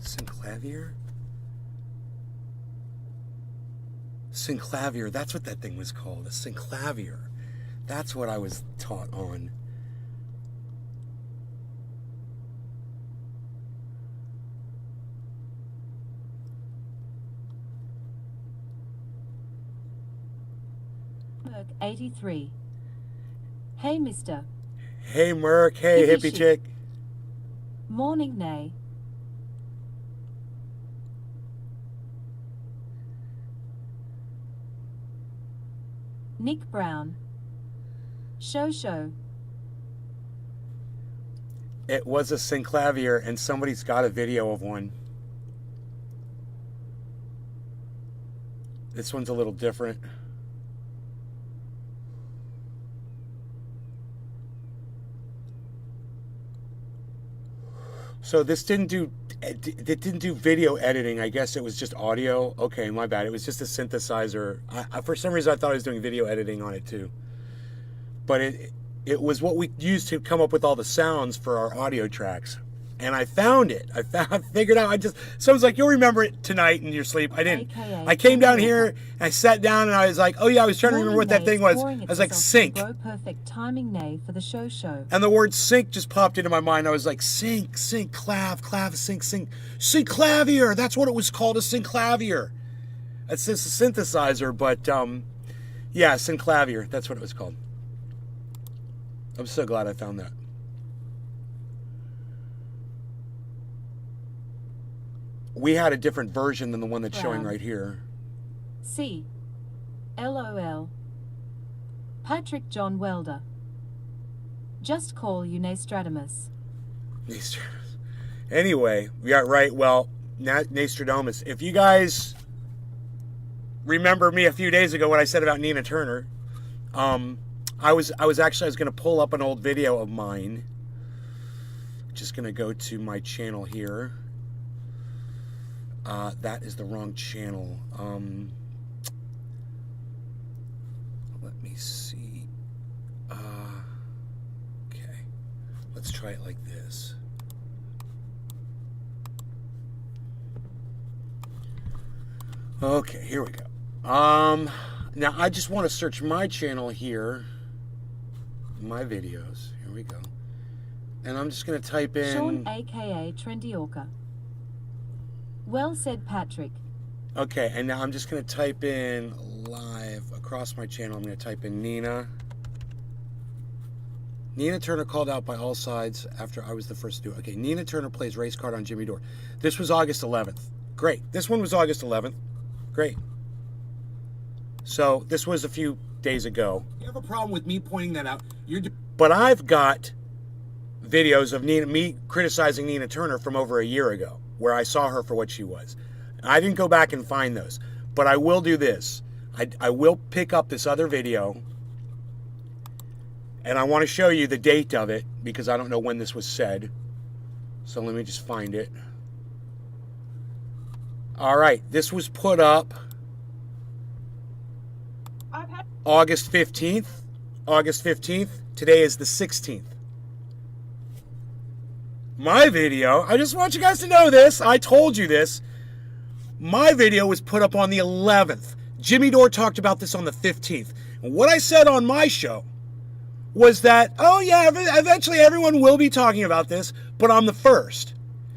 Synclavier? Synclavier, that's what that thing was called, a synclavier. That's what I was taught on. Merc 83. Hey, mister. Hey, Merc. Hey, hippie chick. Morning, Nay. Nick Brown. Show. It was a synclavier, and somebody's got a video of one. This one's a little different. So this didn't do video editing. I guess it was just audio. Okay, my bad. It was just a synthesizer. For some reason I thought I was doing video editing on it too. But it was what we used to come up with all the sounds for our audio tracks. And I found it. I figured out. Someone's like, you'll remember it tonight in your sleep. I didn't. AKA I came down here and I sat down and I was like, oh yeah, I was trying to remember what that thing was. I was like, sync. Perfect timing, Nay, for the show. And the word sync just popped into my mind. I was like, sync, clav, sync. Synclavier. That's what it was called, a synclavier. It's just a synthesizer, but yeah, synclavier. That's what it was called. I'm so glad I found that. We had a different version than the one that's showing right here. C. LOL. Patrick John Welder. Just call you Nastradamus. Anyway, yeah, right. Well, Nastradamus. If you guys remember me a few days ago when I said about Nina Turner, I was going to pull up an old video of mine. Just going to go to my channel here. That is the wrong channel. Let me see. Okay. Let's try it like this. Okay, here we go. Now I just want to search my channel here. My videos. Here we go. And I'm just going to type in... Sean, a.k.a. Trendy Orca. Well said, Patrick. Okay, and now I'm just going to type in live across my channel. I'm going to type in Nina. Nina Turner called out by all sides after I was the first to do it. Okay, Nina Turner plays race card on Jimmy Dore. This was August 11th. Great. This one was August 11th. Great. So this was a few days ago. You have a problem with me pointing that out? But I've got videos of me criticizing Nina Turner from over a year ago, where I saw her for what she was. I didn't go back and find those, but I will do this. I will pick up this other video, and I want to show you the date of it, because I don't know when this was said. So let me just find it. All right, this was put up August 15th. August 15th. Today is the 16th. My video, I just want you guys to know this. I told you this. My video was put up on the 11th. Jimmy Dore talked about this on the 15th. And what I said on my show was that, oh yeah, eventually everyone will be talking about this, but I'm the first.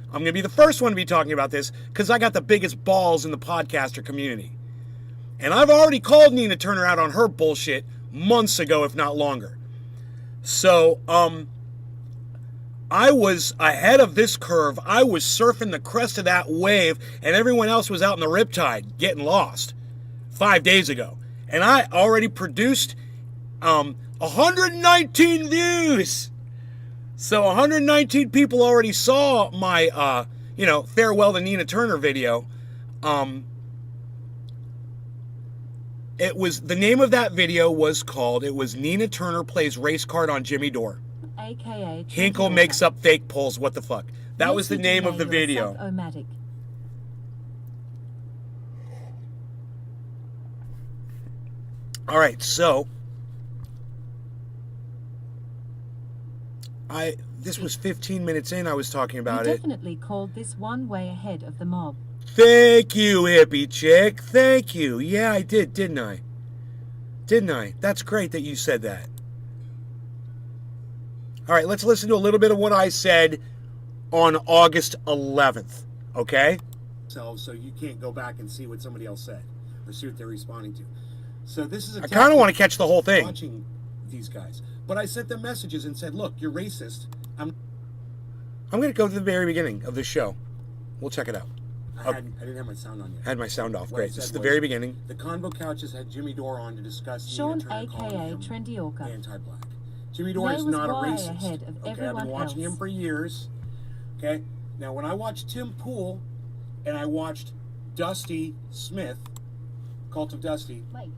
I'm going to be the first one to be talking about this because I got the biggest balls in the podcaster community. And I've already called Nina Turner out on her bullshit months ago, if not longer. So, I was ahead of this curve. I was surfing the crest of that wave, and everyone else was out in the riptide getting lost 5 days ago. And I already produced 119 views. So 119 people already saw my, farewell to Nina Turner video. The name of that video was Nina Turner plays race card on Jimmy Dore. AKA Hinkle makes up fake polls. What the fuck? That was the name of the video. All right, so This was 15 minutes in. I was talking about You it. definitely called this one way ahead of the mob. Thank you, hippie chick. Thank you. Yeah, I did, didn't I? Didn't I? That's great that you said that. All right, let's listen to a little bit of what I said on August 11th, okay? So you can't go back and see what somebody else said or see what they're responding to. So this is a I kind of want to catch the whole thing. watching these guys. But I sent them messages and said, look, you're racist. I'm going to go to the very beginning of the show. We'll check it out. I didn't have my sound on yet. I had my sound off. What I Great. This said is the was, very beginning. The Convo Couches had Jimmy Dore on to discuss Sean, Nina Turner calling aka him Trendy Orca. anti-black. Jimmy Dore They is was not a way racist. ahead of Okay, I've everyone been watching else. him for years. Okay, now when I watched Tim Pool and I watched Dusty Smith, Cult of Dusty, Mike.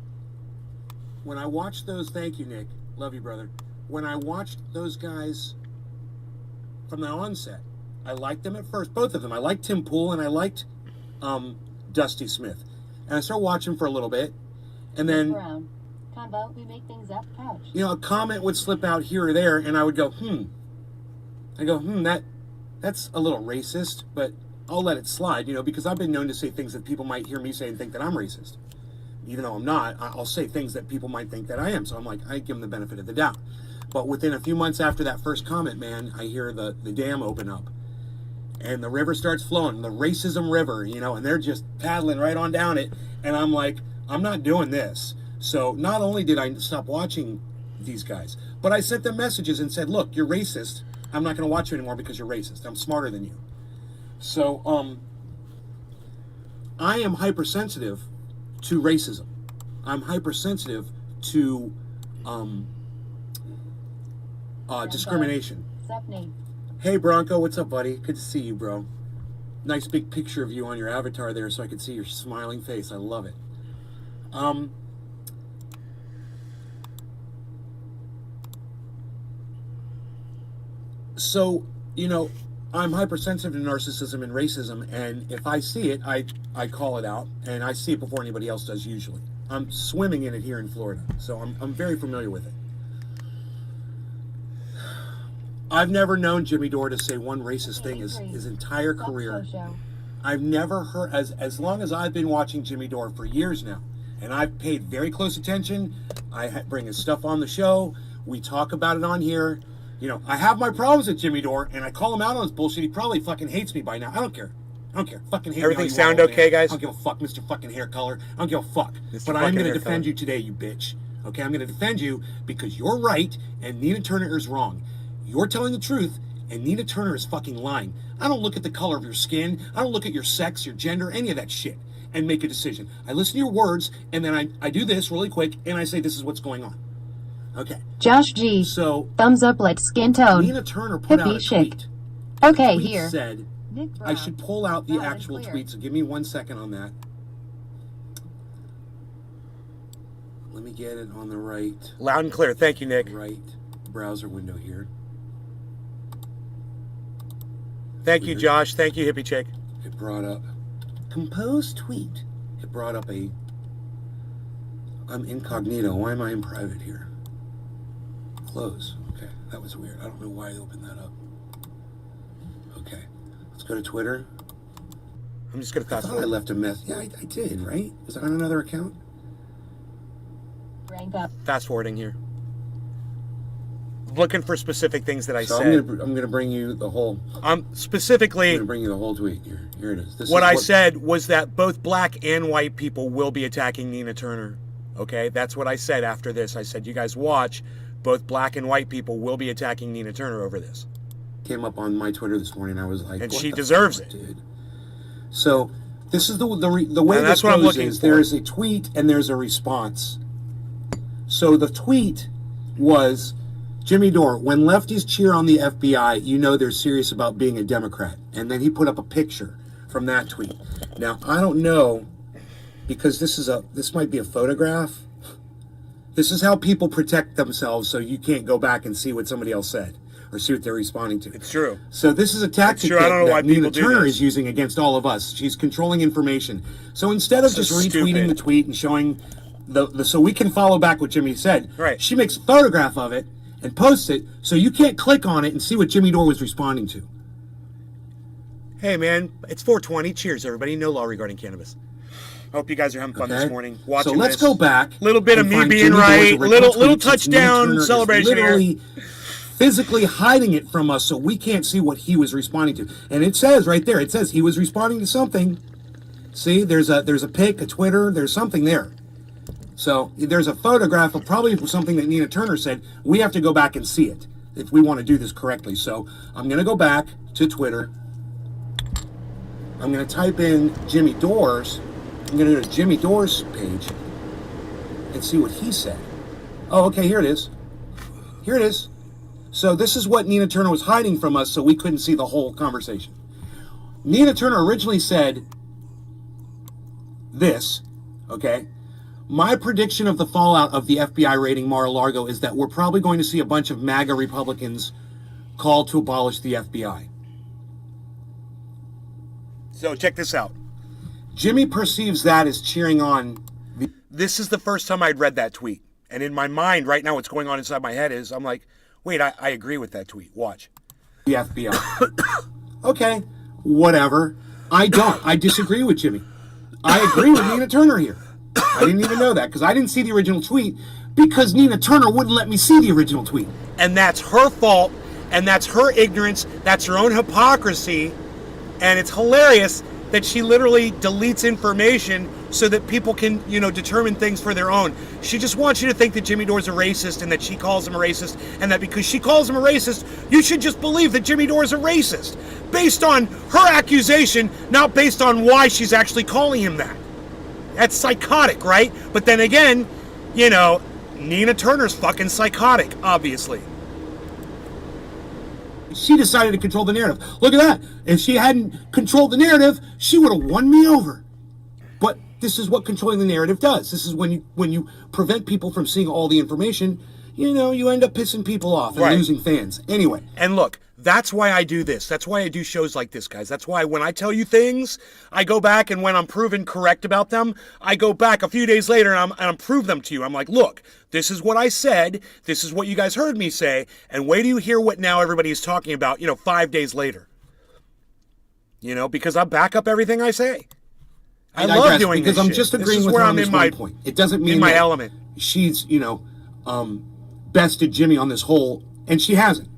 when I watched those, thank you, Nick, love you, brother. When I watched those guys from the onset, I liked them at first, both of them. I liked Tim Pool and I liked Dusty Smith, and I started watching for a little bit, and then Brown. Combo, we make things up couch. you know, a comment would slip out here or there, and I would go, that's a little racist, but I'll let it slide, you know, because I've been known to say things that people might hear me say and think that I'm racist. Even though I'm not, I'll say things that people might think that I am. So I'm like, I give them the benefit of the doubt. But within a few months after that first comment, man, I hear the dam open up. And the river starts flowing, the racism river, you know, and they're just paddling right on down it. And I'm like, I'm not doing this. So not only did I stop watching these guys, but I sent them messages and said, look, you're racist. I'm not going to watch you anymore because you're racist. I'm smarter than you. So I am hypersensitive to racism. I'm hypersensitive to discrimination. Sup, Nate? Hey Bronco, what's up, buddy? Good to see you, bro. Nice big picture of you on your avatar there so I could see your smiling face. I love it. So, you know, I'm hypersensitive to narcissism and racism, and if I see it, I call it out, and I see it before anybody else does usually. I'm swimming in it here in Florida, so I'm very familiar with it. I've never known Jimmy Dore to say one racist thing his entire career. I've never heard, as long as I've been watching Jimmy Dore for years now, and I've paid very close attention. I bring his stuff on the show. We talk about it on here. You know, I have my problems with Jimmy Dore, and I call him out on his bullshit. He probably fucking hates me by now. I don't care. Fucking hate me. Everything all you sound want, okay, man. guys? I don't give a fuck, Mr. Fucking Hair Color. I don't give a fuck. Mr. But I'm fucking going to hair defend color. you today, you bitch. Okay, I'm going to defend you because you're right and Nina Turner is wrong. You're telling the truth and Nina Turner is fucking lying. I don't look at the color of your skin. I don't look at your sex, your gender, any of that shit and make a decision. I listen to your words and then I do this really quick and I say this is what's going on. Okay. Josh G. So Thumbs up, like skin tone. Nina Turner put out a Hippie chick. tweet. Okay, Tweet here. said, Nick Brown. I should pull out the Loud and actual clear. tweet, so give me 1 second on that. Let me get it on the right Loud and clear. Thank you, Nick. browser window here. Thank you, Weird. Josh. Thank you, hippie chick. It brought up compose tweet. It brought up I'm incognito. Why am I in private here? Close. Okay, that was weird. I don't know why I opened that up. Okay, let's go to Twitter. I'm just going to I fast thought I forward. left a message. Yeah, I did, right? Was it on another account? Rank up. Fast forwarding here. Looking for specific things that I So said. I'm gonna bring you the whole. Specifically, I'm gonna bring you the whole tweet here. Here it is. This what is I said was that both black and white people will be attacking Nina Turner. Okay, that's what I said after this. I said, you guys watch, both black and white people will be attacking Nina Turner over this. came up on my Twitter this morning. I was like, And what she the deserves fuck, it. dude. So this is the way And that's this what I'm goes looking is for. there is a tweet and there's a response. So the tweet was, Jimmy Dore, when lefties cheer on the FBI, you know they're serious about being a Democrat. And then he put up a picture from that tweet. Now, I don't know, because this might be a photograph. This is how people protect themselves so you can't go back and see what somebody else said or see what they're responding to. It's true. So this is a tactic true. I don't know why that Nina people do Turner this. is using against all of us. She's controlling information. So instead of This just is retweeting stupid. the tweet and showing so we can follow back what Jimmy said, Right. she makes a photograph of it and posts it, so you can't click on it and see what Jimmy Dore was responding to. Hey, man, it's 420. Cheers, everybody. No law regarding cannabis. Hope you guys are having fun this morning. Watching so let's this. go back. Little bit of and me find being Jimmy Dore's right. original Little tweet, since Nina touchdown Turner is celebration here. literally physically hiding it from us so we can't see what he was responding to. And it says right there, it says he was responding to something. See, there's a pic, a Twitter, there's something there. So there's a photograph of probably something that Nina Turner said. We have to go back and see it if we want to do this correctly. So I'm going to go back to Twitter. I'm going to type in Jimmy Dore's. I'm going to go to Jimmy Dore's page and see what he said. Oh, okay, here it is. Here it is. So this is what Nina Turner was hiding from us, so we couldn't see the whole conversation. Nina Turner originally said this, okay? My prediction of the fallout of the FBI raiding Mar-a-Lago is that we're probably going to see a bunch of MAGA Republicans call to abolish the FBI. So check this out. Jimmy perceives that as cheering on the This is the first time I'd read that tweet. And in my mind, right now, what's going on inside my head is I'm like, wait, I agree with that tweet. Watch. FBI. Okay, whatever. I don't. I disagree with Jimmy. I agree with Nina Turner here. I didn't even know that because I didn't see the original tweet because Nina Turner wouldn't let me see the original tweet. And that's her fault, and that's her ignorance, that's her own hypocrisy, and it's hilarious that she literally deletes information so that people can, determine things for their own. She just wants you to think that Jimmy Dore's a racist and that she calls him a racist, and that because she calls him a racist, you should just believe that Jimmy Dore's a racist, based on her accusation, not based on why she's actually calling him that. That's psychotic, right? But then again, Nina Turner's fucking psychotic, obviously. She decided to control the narrative. Look at that. If she hadn't controlled the narrative, she would have won me over. But this is what controlling the narrative does. This is when you prevent people from seeing all the information, you end up pissing people off and Right. losing fans. Anyway. And look, that's why I do this. That's why I do shows like this, guys. That's why when I tell you things, I go back, and when I'm proven correct about them, I go back a few days later and I'm prove them to you. I'm like, look, this is what I said. This is what you guys heard me say. And wait till you hear what now everybody is talking about, 5 days later. Because I back up everything I say. I love doing this because I'm shit. just This agreeing is with where her I'm on this in one my point. It doesn't mean in my that element. she's, bested Jimmy on this whole, and she hasn't,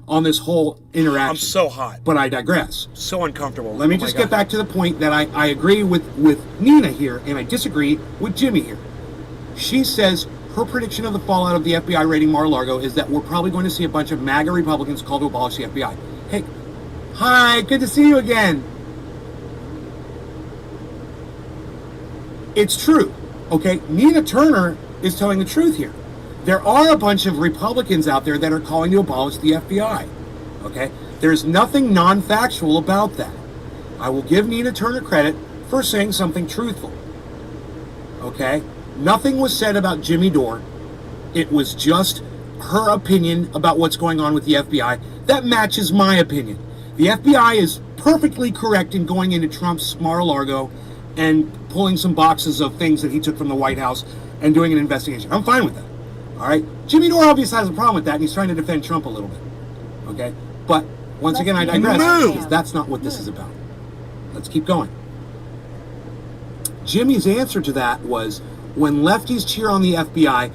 on this whole interaction. I'm so hot. But I digress. So uncomfortable. Let me Oh my just God. get back to the point that I agree with Nina here, and I disagree with Jimmy here. She says her prediction of the fallout of the FBI raiding Mar-a-Lago is that we're probably going to see a bunch of MAGA Republicans call to abolish the FBI. Hey, hi, good to see you again. It's true, okay? Nina Turner is telling the truth here. There are a bunch of Republicans out there that are calling to abolish the FBI, okay? There's nothing non-factual about that. I will give Nina Turner credit for saying something truthful, okay? Nothing was said about Jimmy Dore. It was just her opinion about what's going on with the FBI. That matches my opinion. The FBI is perfectly correct in going into Trump's Mar-a-Lago and pulling some boxes of things that he took from the White House and doing an investigation. I'm fine with that. All right? Jimmy Dore obviously has a problem with that, and he's trying to defend Trump a little bit. Okay? But once again, I digress, because that's not what this is about. Let's keep going. Jimmy's answer to that was, when lefties cheer on the FBI,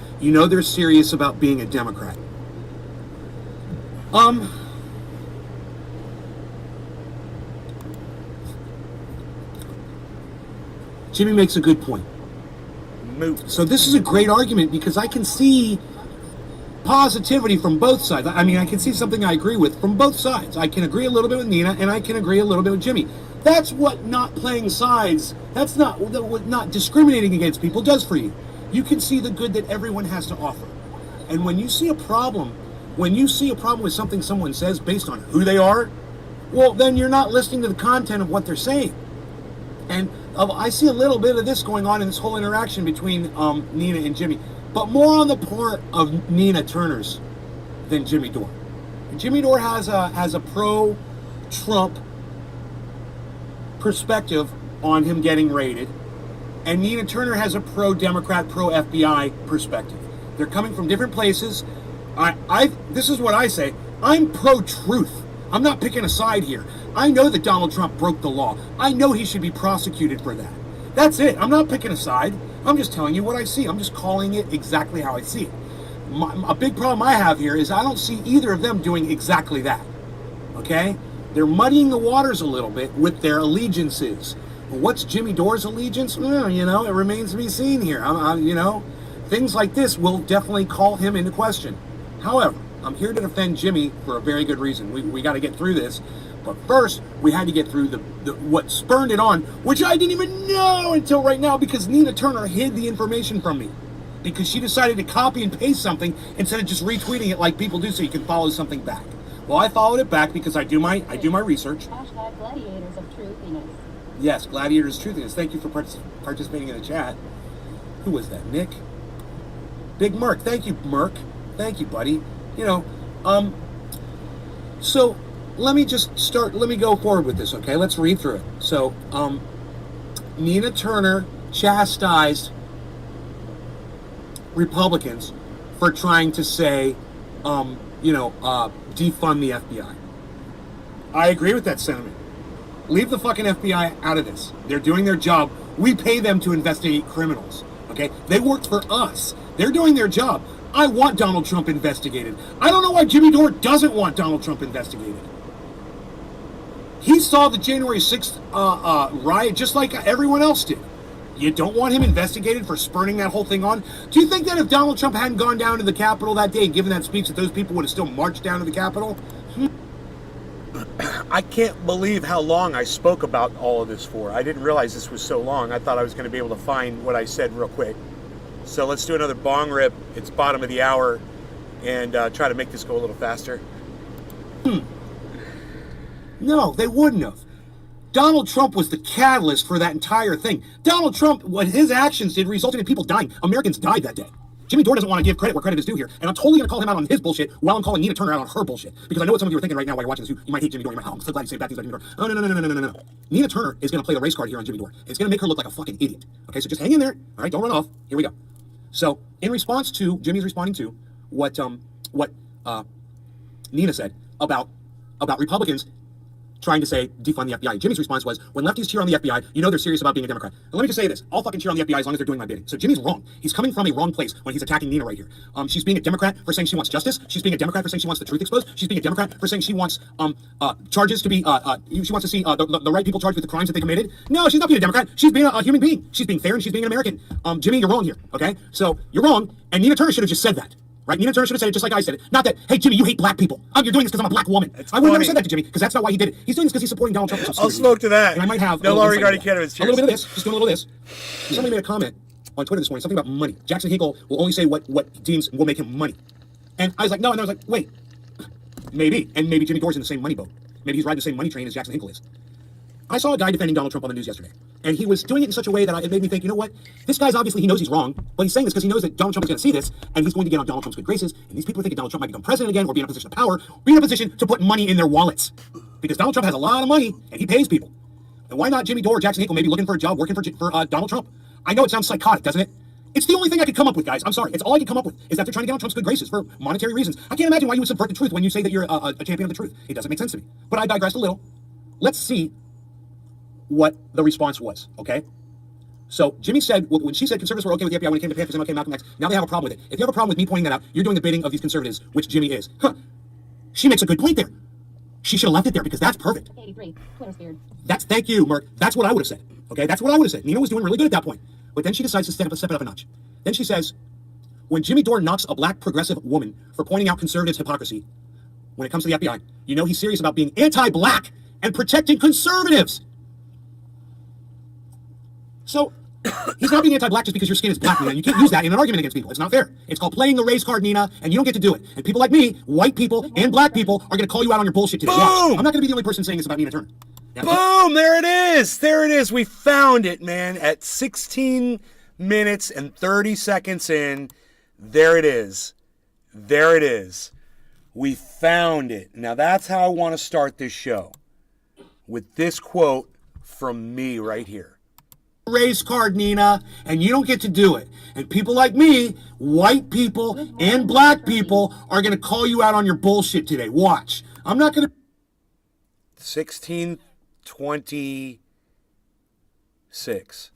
they're serious about being a Democrat. Jimmy makes a good point. Moot. So this is a great argument because I can see positivity from both sides. I mean, I can see something I agree with from both sides. I can agree a little bit with Nina, and I can agree a little bit with Jimmy. That's what not playing sides, that's not what not discriminating against people does for you. You can see the good that everyone has to offer. And when you see a problem with something someone says based on who they are, well, then you're not listening to the content of what they're saying. And I see a little bit of this going on in this whole interaction between Nina and Jimmy, but more on the part of Nina Turner's than Jimmy Dore. Jimmy Dore has a pro-Trump perspective on him getting raided, and Nina Turner has a pro-Democrat, pro-FBI perspective. They're coming from different places, This is what I say. I'm pro-truth. I'm not picking a side here. I know that Donald Trump broke the law. I know he should be prosecuted for that. That's it. I'm not picking a side. I'm just telling you what I see. I'm just calling it exactly how I see it. A big problem I have here is I don't see either of them doing exactly that. Okay? They're muddying the waters a little bit with their allegiances. What's Jimmy Dore's allegiance? It remains to be seen here. Things like this will definitely call him into question. However, I'm here to defend Jimmy for a very good reason. We got to get through this. But first, we had to get through the what spurned it on, which I didn't even know until right now because Nina Turner hid the information from me. Because she decided to copy and paste something instead of just retweeting it like people do so you can follow something back. Well, I followed it back because I do my research. Hashtag gladiators of truthiness. Yes, gladiators of truthiness. Thank you for participating in the chat. Who was that, Nick? Big Merc. Thank you, Merc. Thank you, buddy. So let me go forward with this, okay? Let's read through it. So, Nina Turner chastised Republicans for trying to say, defund the FBI. I agree with that sentiment. Leave the fucking FBI out of this. They're doing their job. We pay them to investigate criminals, okay? They worked for us. They're doing their job. I want Donald Trump investigated. I don't know why Jimmy Dore doesn't want Donald Trump investigated. He saw the January 6th riot just like everyone else did. You don't want him investigated for spurning that whole thing on? Do you think that if Donald Trump hadn't gone down to the Capitol that day and given that speech that those people would have still marched down to the Capitol? I can't believe how long I spoke about all of this for. I didn't realize this was so long. I thought I was going to be able to find what I said real quick. So let's do another bong rip. It's bottom of the hour, and try to make this go a little faster. No, they wouldn't have. Donald Trump was the catalyst for that entire thing. Donald Trump, what his actions did, resulted in people dying. Americans died that day. Jimmy Dore doesn't want to give credit where credit is due here. And I'm totally going to call him out on his bullshit while I'm calling Nina Turner out on her bullshit. Because I know what some of you are thinking right now while you're watching this. You might hate Jimmy Dore. You might, I'm so glad you say bad things about Jimmy Dore. Oh, no. Nina Turner is going to play the race card here on Jimmy Dore. It's going to make her look like a fucking idiot. Okay, so just hang in there. All right, don't run off. Here we go. So, in response to, Jimmy's responding to what Nina said about Republicans trying to say defund the FBI. Jimmy's response was, when lefties cheer on the FBI, you know they're serious about being a Democrat. And let me just say this. I'll fucking cheer on the FBI as long as they're doing my bidding. So Jimmy's wrong. He's coming from a wrong place when he's attacking Nina right here. She's being a Democrat for saying she wants justice. She's being a Democrat for saying she wants the truth exposed. She's being a Democrat for saying she wants charges to be, she wants to see the right people charged with the crimes that they committed. No, she's not being a Democrat. She's being a human being. She's being fair and she's being an American. Jimmy, you're wrong here, okay? So you're wrong, and Nina Turner should have just said that. Right? Nina Turner should have said it just like I said it. Not that, hey, Jimmy, you hate black people. You're doing this because I'm a black woman. I would have never said that to Jimmy, because that's not why he did it. He's doing this because he's supporting Donald Trump. I'll smoke to that. And I might have no law regarding cannabis. A little bit of this. Just doing a little of this. Somebody made a comment on Twitter this morning, something about money. Jackson Hinkle will only say what deems will make him money. And I was like, no. And I was like, wait. Maybe. And maybe Jimmy Dore's in the same money boat. Maybe he's riding the same money train as Jackson Hinkle is. I saw a guy defending Donald Trump on the news yesterday. And he was doing it in such a way that it made me think, you know what? This guy's obviously, he knows he's wrong, but he's saying this because he knows that Donald Trump is going to see this, and he's going to get on Donald Trump's good graces, and these people are thinking Donald Trump might become president again, or be in a position of power, be in a position to put money in their wallets. Because Donald Trump has a lot of money, and he pays people. And why not Jimmy Dore or Jackson Hinkle maybe looking for a job working for Donald Trump? I know it sounds psychotic, doesn't it? It's the only thing I could come up with, guys. I'm sorry. It's all I could come up with, is that they're trying to get on Trump's good graces for monetary reasons. I can't imagine why you would subvert the truth when you say that you're a champion of the truth. It doesn't make sense to me. But I digressed a little. Let's see what the response was, okay? So Jimmy said, when she said conservatives were okay with the FBI when it came to Panthers, MLK, Malcolm X, now they have a problem with it. If you have a problem with me pointing that out, you're doing the bidding of these conservatives, which Jimmy is. She makes a good point there. She should have left it there because that's perfect. 83, Twitter beard. Thank you, Merck. That's what I would have said, okay? That's what I would have said. Nina was doing really good at that point. But then she decides to step it up a notch. Then she says, when Jimmy Dore knocks a black progressive woman for pointing out conservatives' hypocrisy, when it comes to the FBI, you know he's serious about being anti-black and protecting conservatives. So, he's not being anti-black just because your skin is black, Nina. You can't use that in an argument against people. It's not fair. It's called playing the race card, Nina, and you don't get to do it. And people like me, white people and black people, are going to call you out on your bullshit today. Boom! Watch. I'm not going to be the only person saying this about Nina Turner. Now, Boom! There it is. There it is. We found it, man. At 16 minutes and 30 seconds in, there it is. There it is. We found it. Now, that's how I want to start this show. With this quote from me right here. race card, Nina, and you don't get to do it. And people like me, white people and black people, are going to call you out on your bullshit today. Watch. I'm not going to... 1626.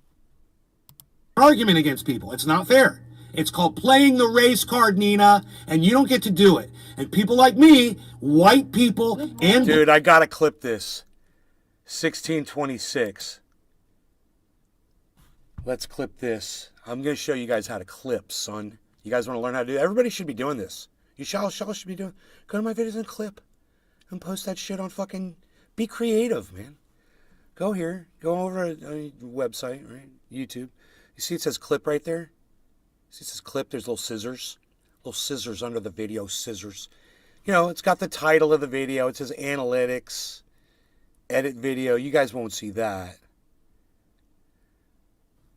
Argument against people. It's not fair. It's called playing the race card, Nina, and you don't get to do it. And people like me, white people and... Dude, I got to clip this. 1626. Let's clip this. I'm going to show you guys how to clip, son. You guys want to learn how to do it? Everybody should be doing this. You should be doing... Go to my videos and clip. And post that shit on fucking... Be creative, man. Go here. Go over to the website, right? YouTube. You see it says clip right there? See it says clip? There's little scissors. Little scissors under the video. Scissors. You know, it's got the title of the video. It says analytics. Edit video. You guys won't see that.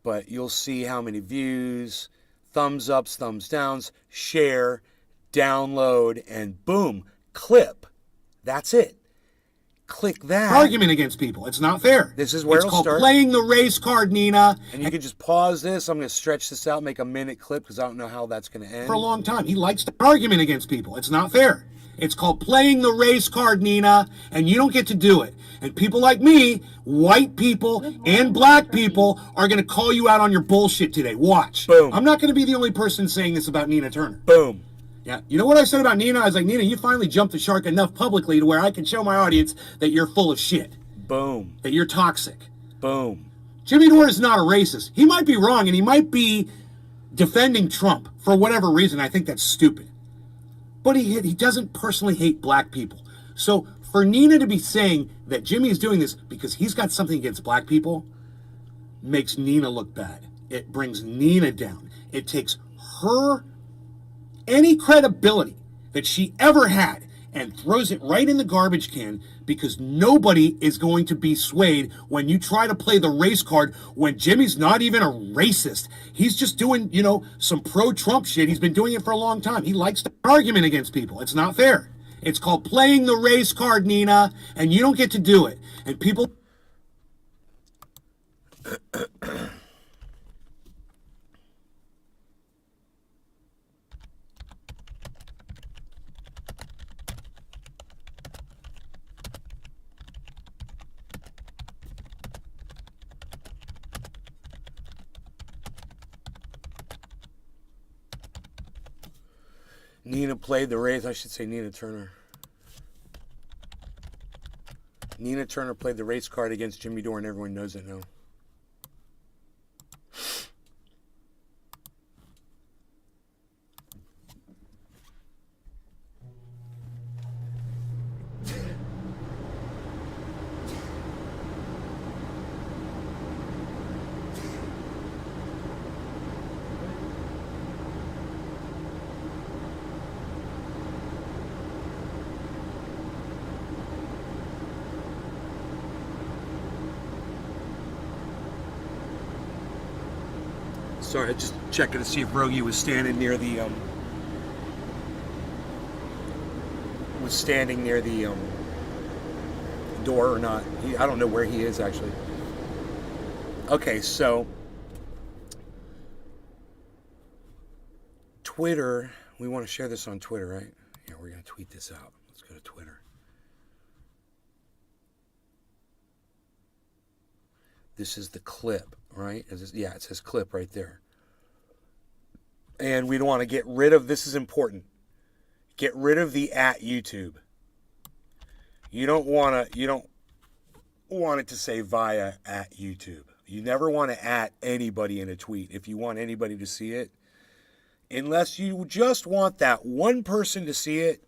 But you'll see how many views, thumbs ups, thumbs downs, share, download, and boom, clip. That's it. Click that. Argument against people. It's not fair. This is where it'll start. It's called playing the race card, Nina. And you can just pause this. I'm going to stretch this out, make a minute clip, because I don't know how that's going to end. For a long time. He likes to argument against people. It's not fair. It's called playing the race card, Nina, and you don't get to do it. And people like me, white people and black people, are going to call you out on your bullshit today. Watch. Boom. I'm not going to be the only person saying this about Nina Turner. Boom. Yeah. You know what I said about Nina? I was like, Nina, you finally jumped the shark enough publicly to where I can show my audience that you're full of shit. Boom. That you're toxic. Boom. Jimmy Dore is not a racist. He might be wrong, and he might be defending Trump for whatever reason. I think that's stupid. But he doesn't personally hate black people. So for Nina to be saying that Jimmy is doing this because he's got something against black people makes Nina look bad. It brings Nina down. It takes her any credibility that she ever had and throws it right in the garbage can, because nobody is going to be swayed when you try to play the race card when Jimmy's not even a racist. He's just doing, you know, some pro-Trump shit. He's been doing it for a long time. He likes to argument against people. It's not fair. It's called playing the race card, Nina, and you don't get to do it. And people... Nina played the race. I should say Nina Turner. Nina Turner played the race card against Jimmy Dore, and everyone knows it now. Sorry, just checking to see if Rogie was standing near the door or not. I don't know where he is actually. Okay, so Twitter. We want to share this on Twitter, right? Yeah, we're gonna tweet this out. Let's go to Twitter. This is the clip, right? Yeah, it says clip right there. And we want to get rid of, this is important, get rid of the @ YouTube. You don't want it to say via @ YouTube. You never want to @ anybody in a tweet if you want anybody to see it. Unless you just want that one person to see it,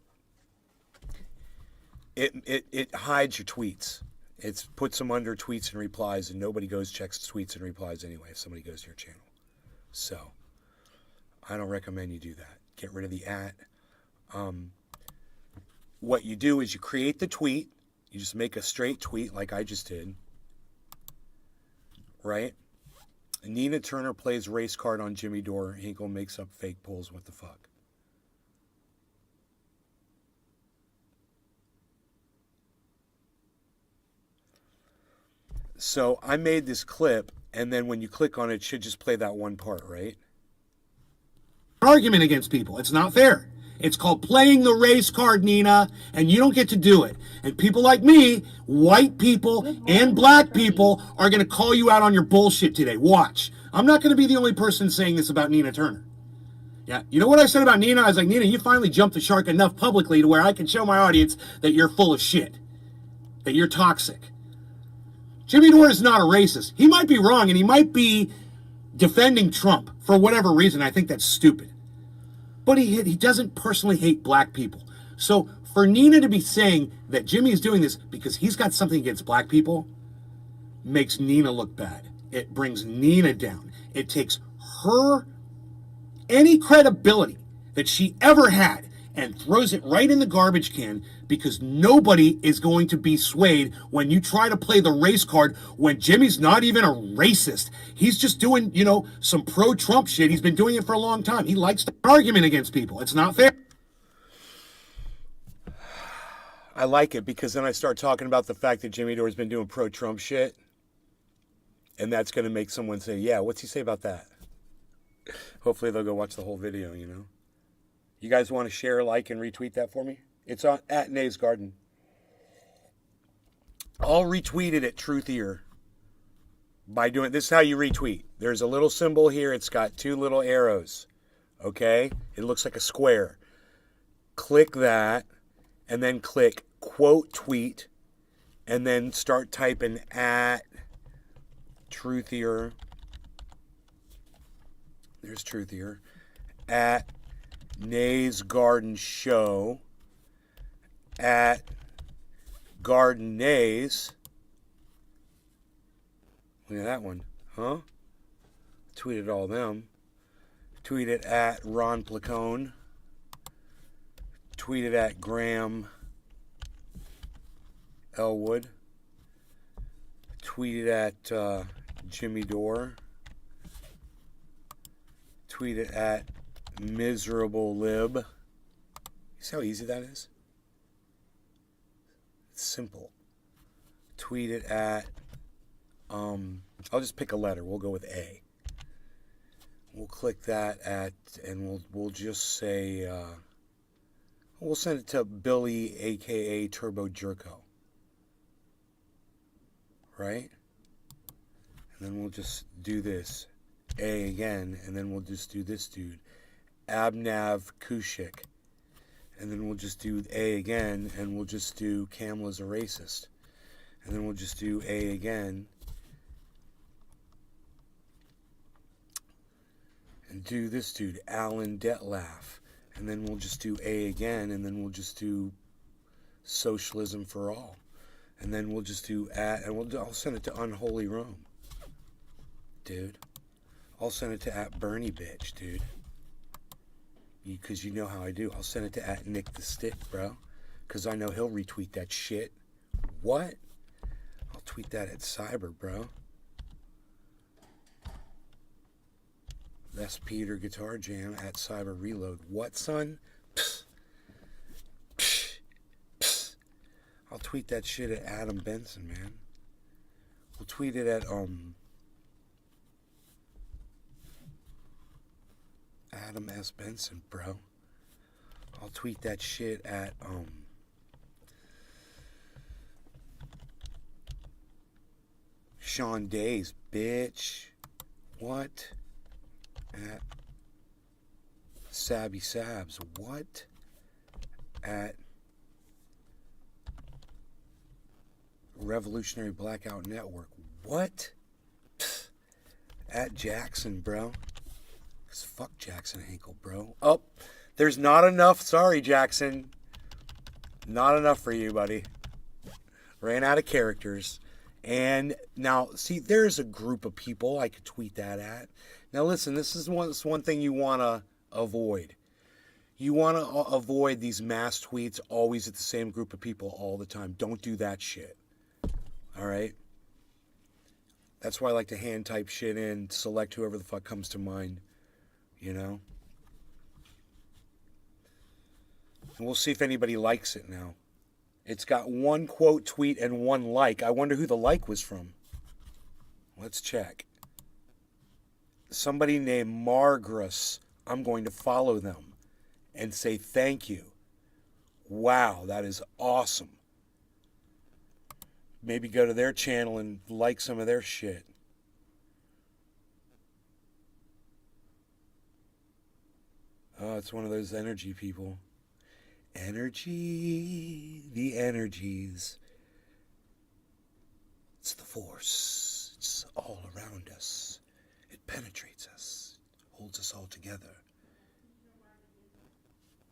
it hides your tweets. It puts them under tweets and replies, and nobody goes checks tweets and replies anyway if somebody goes to your channel. So I don't recommend you do that. Get rid of the @. What you do is you create the tweet. You just make a straight tweet like I just did. Right? Nina Turner plays race card on Jimmy Dore. Hinkle makes up fake polls. What the fuck? So I made this clip, And then when you click on it, it should just play that one part, right? Argument against people. It's not fair. It's called playing the race card, Nina, and you don't get to do it. And people like me, white people and black people, are going to call you out on your bullshit today. Watch. I'm not going to be the only person saying this about Nina Turner. Yeah, you know what I said about Nina? I was like, Nina, you finally jumped the shark enough publicly to where I can show my audience that you're full of shit, that you're toxic. Jimmy Dore is not a racist. He might be wrong, and he might be defending Trump for whatever reason. I think that's stupid. But he doesn't personally hate black people. So for Nina to be saying that Jimmy is doing this because he's got something against black people makes Nina look bad. It brings Nina down. It takes her any credibility that she ever had and throws it right in the garbage can, because nobody is going to be swayed when you try to play the race card when Jimmy's not even a racist. He's just doing, some pro-Trump shit. He's been doing it for a long time. He likes to argument against people. It's not fair. I like it because then I start talking about the fact that Jimmy Dore's been doing pro-Trump shit. And that's going to make someone say, yeah, what's he say about that? Hopefully they'll go watch the whole video, You guys want to share, like, and retweet that for me? It's on at Nays Garden. I'll retweet it at Truthier by doing this. Is how you retweet. There's a little symbol here. It's got two little arrows. Okay? It looks like a square. Click that and then click quote tweet and then start typing at Truthier. There's Truthier. At Nays Garden Show. At Garden Nays. Look at that one. Huh? Tweeted all them. Tweeted at Ron Placone. Tweeted at Graham Elwood. Tweeted at Jimmy Dore. Tweeted at Miserable Lib. See how easy that is? It's simple. Tweeted at I'll just pick a letter. We'll go with A. We'll click that at, and we'll just say we'll send it to Billy, aka Turbo Jerko. Right? And then we'll just do this. A again, and then we'll just do this dude. Abnav Kushik. And then we'll just do A again, and we'll just do Kamala's a racist. And then we'll just do A again. And do this dude, Alan Detlaff. And then we'll just do A again, and then we'll just do Socialism for All. And then we'll just do I'll send it to Unholy Rome. Dude. I'll send it to at Bernie Bitch, dude. Because you know how I do. I'll send it to at Nick the Stick, bro. Because I know he'll retweet that shit. What? I'll tweet that at Cyber, bro. That's Peter Guitar Jam at Cyber Reload. What, son? Psst. Psst. Psst. I'll tweet that shit at Adam Benson, man. We'll tweet it at, Adam S. Benson, bro. I'll tweet that shit at, Sean Days, bitch. What? At Sabby Sabs. What? At Revolutionary Blackout Network. What? Pfft. At Jackson, bro. Cause fuck Jackson Hinkle, bro. Oh, there's not enough. Sorry, Jackson. Not enough for you, buddy. Ran out of characters. And now, see, there's a group of people I could tweet that at. Now, listen, this is one thing you want to avoid. You want to avoid these mass tweets always at the same group of people all the time. Don't do that shit. All right? That's why I like to hand type shit in, select whoever the fuck comes to mind. You know? And we'll see if anybody likes it now. It's got one quote tweet and one like. I wonder who the like was from. Let's check. somebody named Margris, I'm going to follow them and say thank you. Wow, that is awesome. Maybe go to their channel and like some of their shit. Oh, it's one of those energy people. Energy, the energies. It's the force. It's all around us. It penetrates us, holds us all together.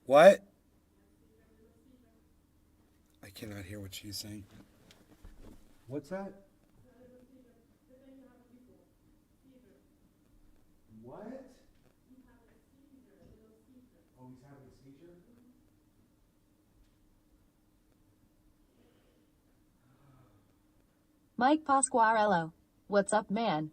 What? I cannot hear what she's saying. What's that? What? Oh, he's having a seizure? Mike Pasquarello. What's up, man?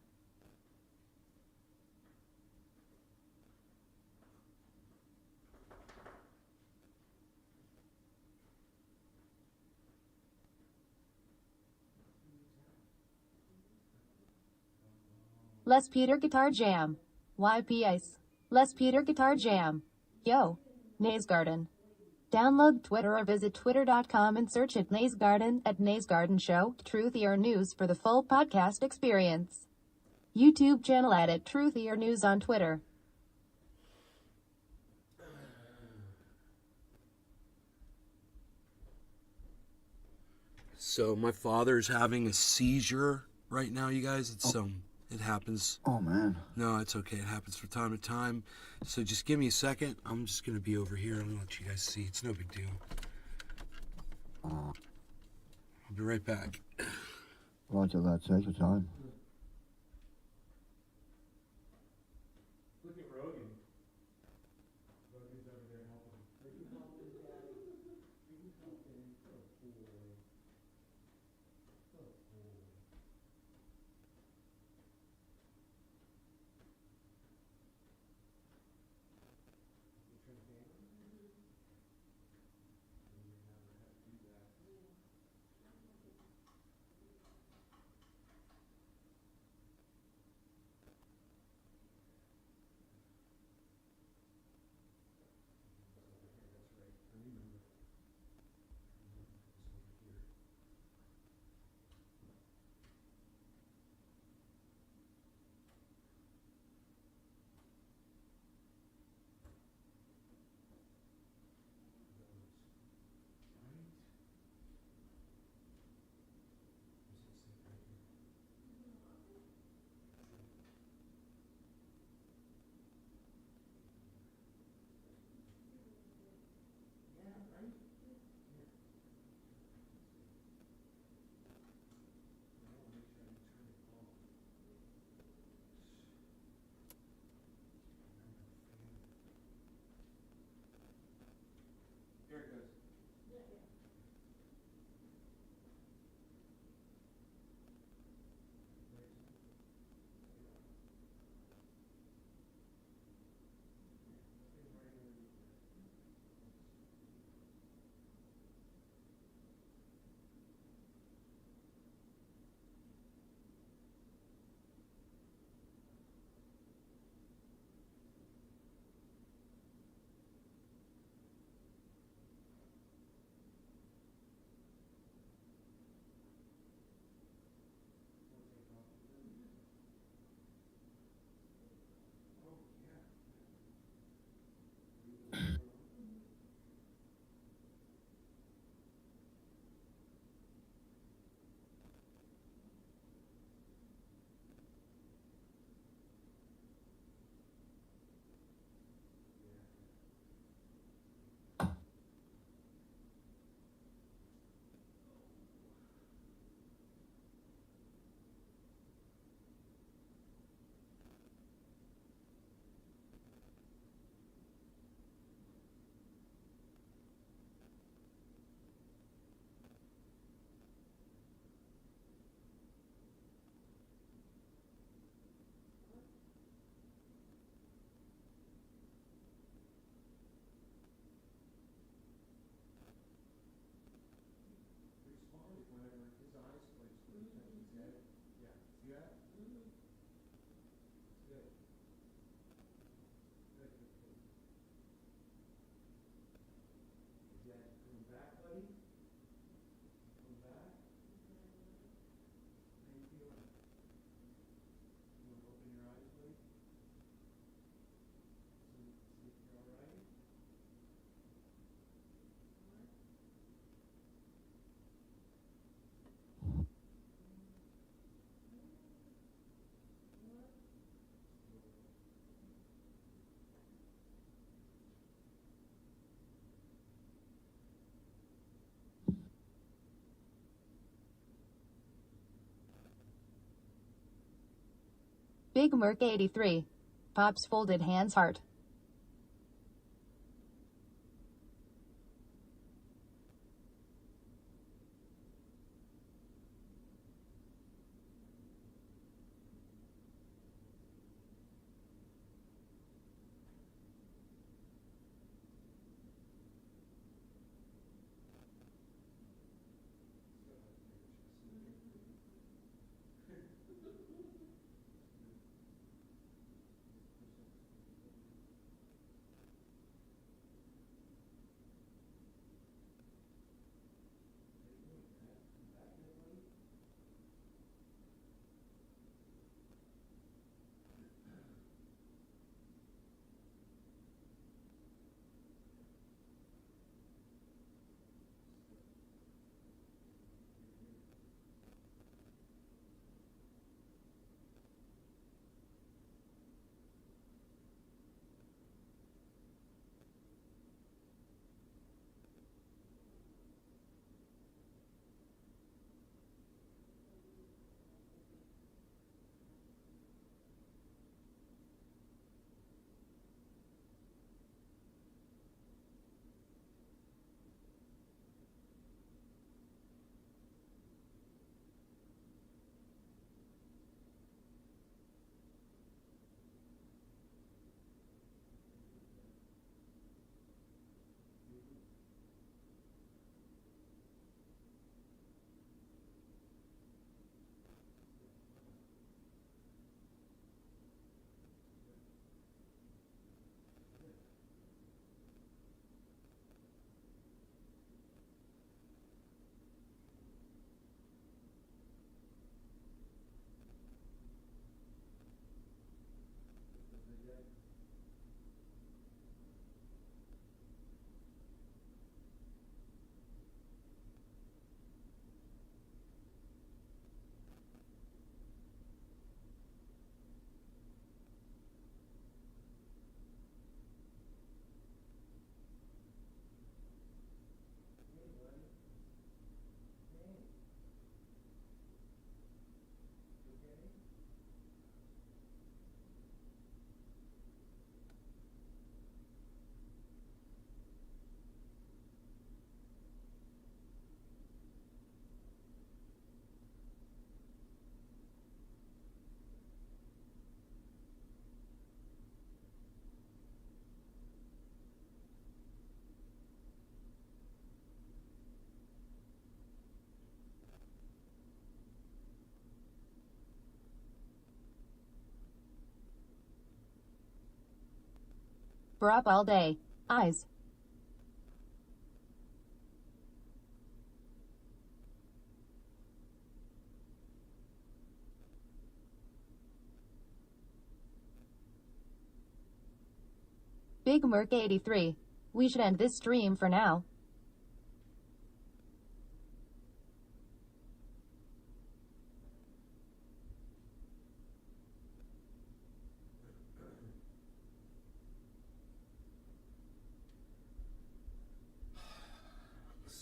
Les Peter Guitar Jam. YPS. Les Peter Guitar Jam. Yo. Naze Garden. Download Twitter or visit twitter.com and search at Naze Garden at Naze Garden Show, Truthy or News for the full podcast experience. YouTube channel at Truthy or News on Twitter. So my father's having a seizure right now, you guys. It's it happens. Oh, man. No, it's okay. It happens from time to time. So just give me a second. I'm just gonna be over here. I'm gonna let you guys see. It's no big deal. I'll be right back. Roger that. Take your time. Look at Rogan. Rogan's over there helping. Big Merc 83. Pops folded hands heart. We're up all day. Eyes. Big Merc 83. We should end this stream for now.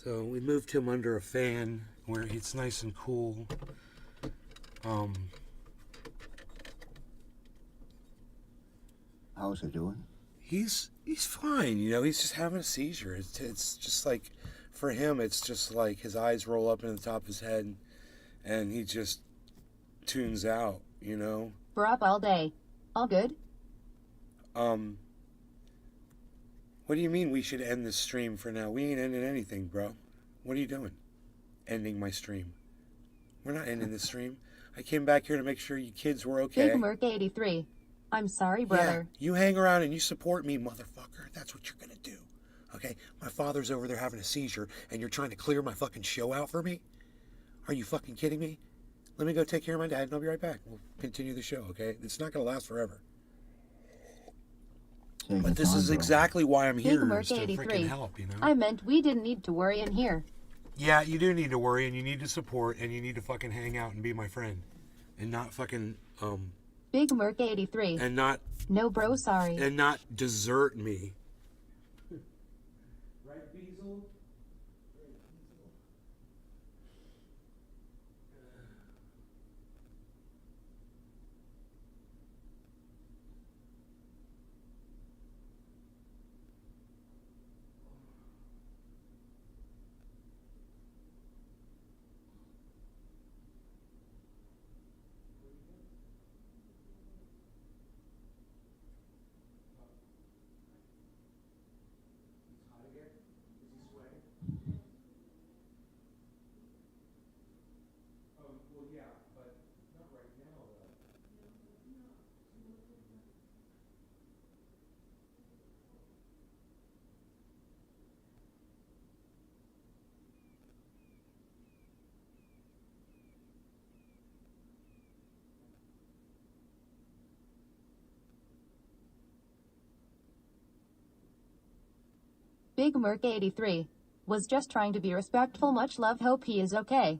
So we moved him under a fan where it's nice and cool. How's it doing? He's fine, you know. He's just having a seizure. It's just like, for him, it's just like his eyes roll up into the top of his head, and he just tunes out, you know. We're up all day. All good? What do you mean we should end this stream for now? We ain't ending anything, bro. What are you doing? Ending my stream. We're not ending this stream. I came back here to make sure you kids were okay. Big Merc 83. I'm sorry, brother. Yeah, you hang around and you support me, motherfucker. That's what you're gonna do. Okay? My father's over there having a seizure, and you're trying to clear my fucking show out for me? Are you fucking kidding me? Let me go take care of my dad, and I'll be right back. We'll continue the show, okay? It's not gonna last forever. But this is exactly why I'm here, Big Merc is to 83. freaking help, you know? I meant we didn't need to worry in here. Yeah, you do need to worry, and you need to support, and you need to fucking hang out and be my friend. And not fucking, Big Merc 83. and not, No, bro, sorry. and not desert me. Right, Beazle? Big Merc 83. Was just trying to be respectful. Much love. Hope he is okay.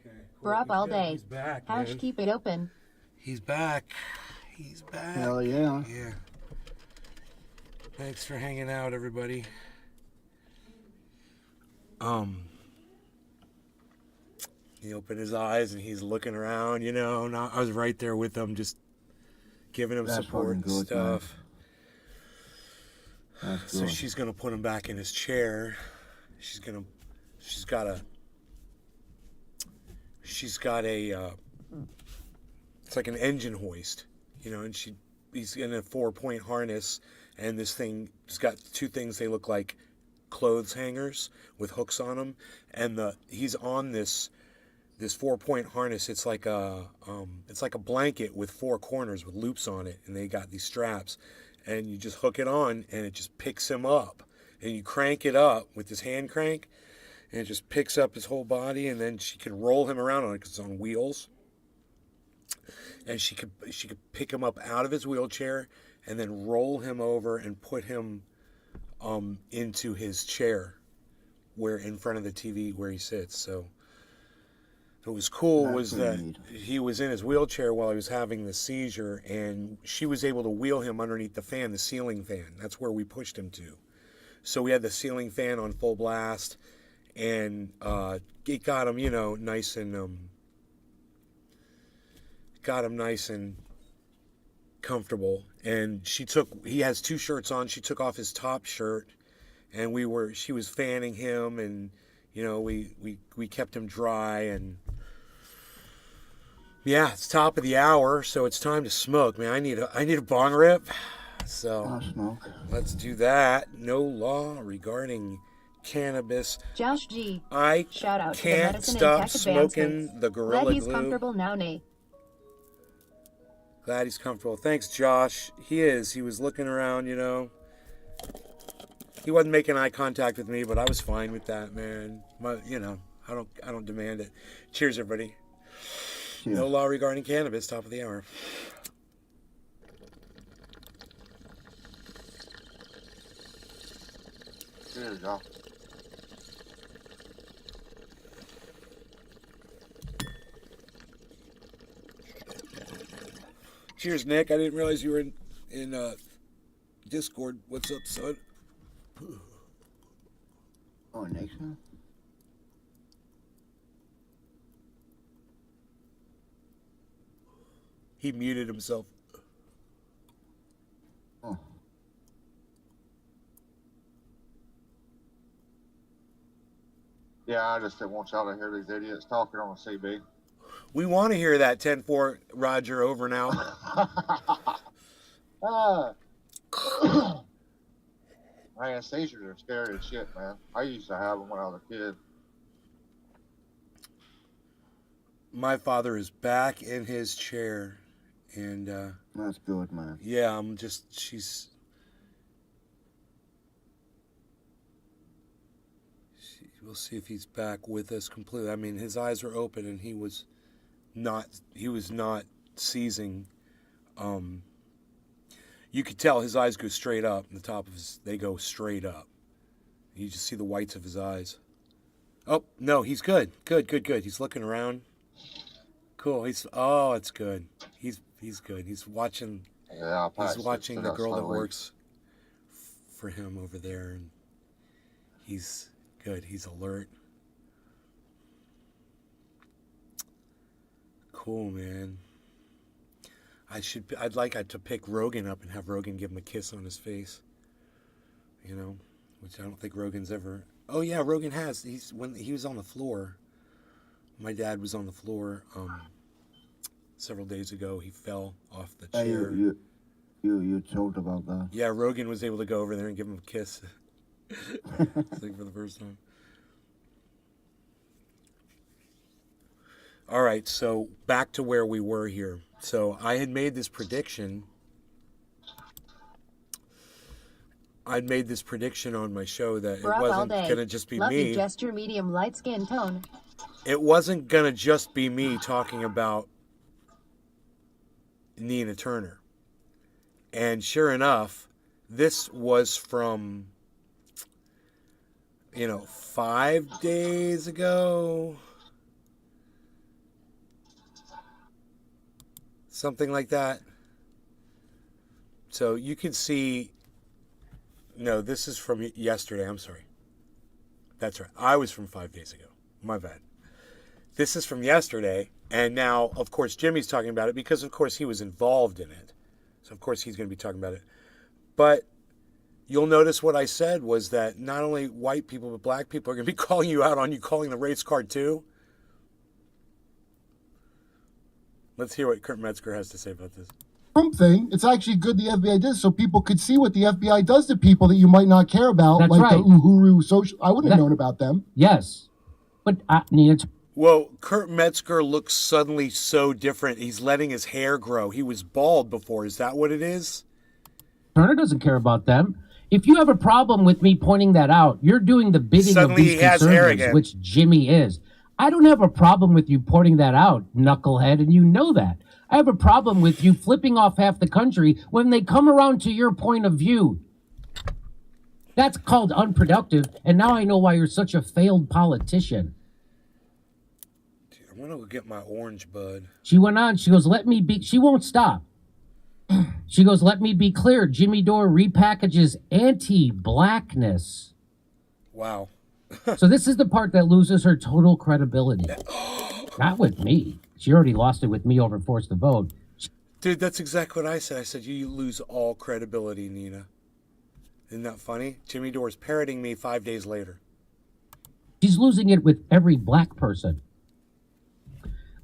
Okay. We're up all day. He's back, Hash, man. keep it open. He's back. He's back. Hell yeah. Yeah. Thanks for hanging out, everybody. He opened his eyes and he's looking around, you know. And I was right there with him, just giving him That's support and fucking good, stuff. That's So good. she's gonna put him back in his chair. She's got a it's like an engine hoist, you know, and he's in a 4-point harness, and this thing has got two things. They look like clothes hangers with hooks on them, and he's on this 4-point harness. It's like a blanket with 4 corners with loops on it, and they got these straps, and you just hook it on, and it just picks him up, and you crank it up with this hand crank, and it just picks up his whole body, and then she can roll him around on it because it's on wheels. And she could pick him up out of his wheelchair and then roll him over and put him into his chair, where in front of the TV where he sits. So what was cool That's was pretty that neat. he was in his wheelchair while he was having the seizure, and she was able to wheel him underneath the fan, the ceiling fan. That's where we pushed him to. So we had the ceiling fan on full blast, and it got him, you know, nice and comfortable. And he has 2 shirts on. She took off his top shirt, and she was fanning him, and you know, we kept him dry. And yeah, it's top of the hour, so it's time to smoke, man. I need a bong rip. So I'll smoke. let's do that. No law regarding cannabis. Josh G. I Shout out to the can't medicine and stop tech smoking advancements. the Gorilla Glad he's Glue. comfortable now, Nate. Glad he's comfortable. Thanks, Josh. He is. He was looking around, you know. He wasn't making eye contact with me, but I was fine with that, man. You know, I don't demand it. Cheers, everybody. Cheers. No law regarding cannabis. Top of the hour. Cheers, y'all. Cheers, Nick. I didn't realize you were in Discord. What's up, son? Oh, Nixon? He muted himself. Oh. Yeah, I just didn't want y'all to hear these idiots talking on the CB. We want to hear that 10-4, Roger, over now. Man, seizures are scary as shit, man. I used to have them when I was a kid. My father is back in his chair, and That's good, man. yeah, we'll see if he's back with us completely. I mean, his eyes were open, and he was not seizing. You could tell his eyes go straight up, and the top of they go straight up. You just see the whites of his eyes. Oh, no, he's good. Good. He's looking around. Cool. It's good. He's good. He's watching Yeah, the girl that works for him over there, and he's good. He's alert. Cool, man. I'd like to pick Rogan up and have Rogan give him a kiss on his face. You know, which I don't think Rogan's ever. Oh yeah, Rogan has. When he was on the floor. My dad was on the floor several days ago. He fell off the Hey, chair. you told about that. Yeah, Rogan was able to go over there and give him a kiss. I think for the first time. All right, so back to where we were here. So I had made this prediction. I'd made this prediction on my show that it We're up all wasn't day. going to just be Love me. you, gesture, medium, light skin tone. It wasn't going to just be me talking about Nina Turner. And sure enough, this was from, 5 days ago. Something like that. So you can see, no, this is from yesterday. I'm sorry. That's right. I was from 5 days ago. My bad. This is from yesterday. And now, of course, Jimmy's talking about it because, of course, he was involved in it. So, of course, he's going to be talking about it. But you'll notice what I said was that not only white people, but black people are going to be calling you out on you calling the race card too. Let's hear what Kurt Metzger has to say about this. Trump thing. It's actually good the FBI did so people could see what the FBI does to people that you might not care about, That's like right. the Uhuru social. I wouldn't have known about them. Yes. But Nina Well, Kurt Metzger looks suddenly so different. He's letting his hair grow. He was bald before. Is that what it is? Turner doesn't care about them. If you have a problem with me pointing that out, you're doing the bidding Suddenly of these he has hair conservatives, again. which Jimmy is. I don't have a problem with you pointing that out, knucklehead, and you know that. I have a problem with you flipping off half the country when they come around to your point of view. That's called unproductive, and now I know why you're such a failed politician. Dude, I'm going to go get my orange bud. She went on, she goes, let me be, she won't stop. She goes, let me be clear, Jimmy Dore repackages anti-blackness. Wow. So this is the part that loses her total credibility. Not with me. She already lost it with me over Force the Vote. Dude, that's exactly what I said. I said, you lose all credibility, Nina. Isn't that funny? Jimmy Dore's parroting me 5 days later. She's losing it with every black person.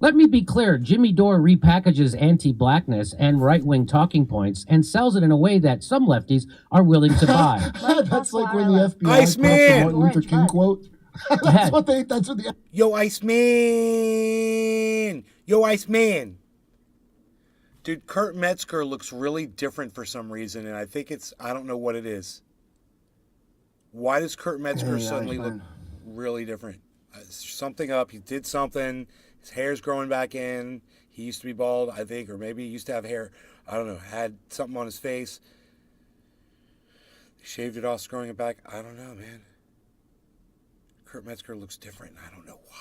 Let me be clear, Jimmy Dore repackages anti-blackness and right-wing talking points and sells it in a way that some lefties are willing to buy. That's like when the FBI Iceman! popped the Martin Luther King Orange quote. ahead. That's what the Yo, Iceman! Yo, Iceman! Dude, Kurt Metzger looks really different for some reason, and I think I don't know what it is. Why does Kurt Metzger Hey, suddenly look Iceman. really different? There's something up. He did something. His hair's growing back in. He used to be bald, I think, or maybe he used to have hair. I don't know. Had something on his face. He shaved it off, growing it back. I don't know, man. Kurt Metzger looks different. I don't know why.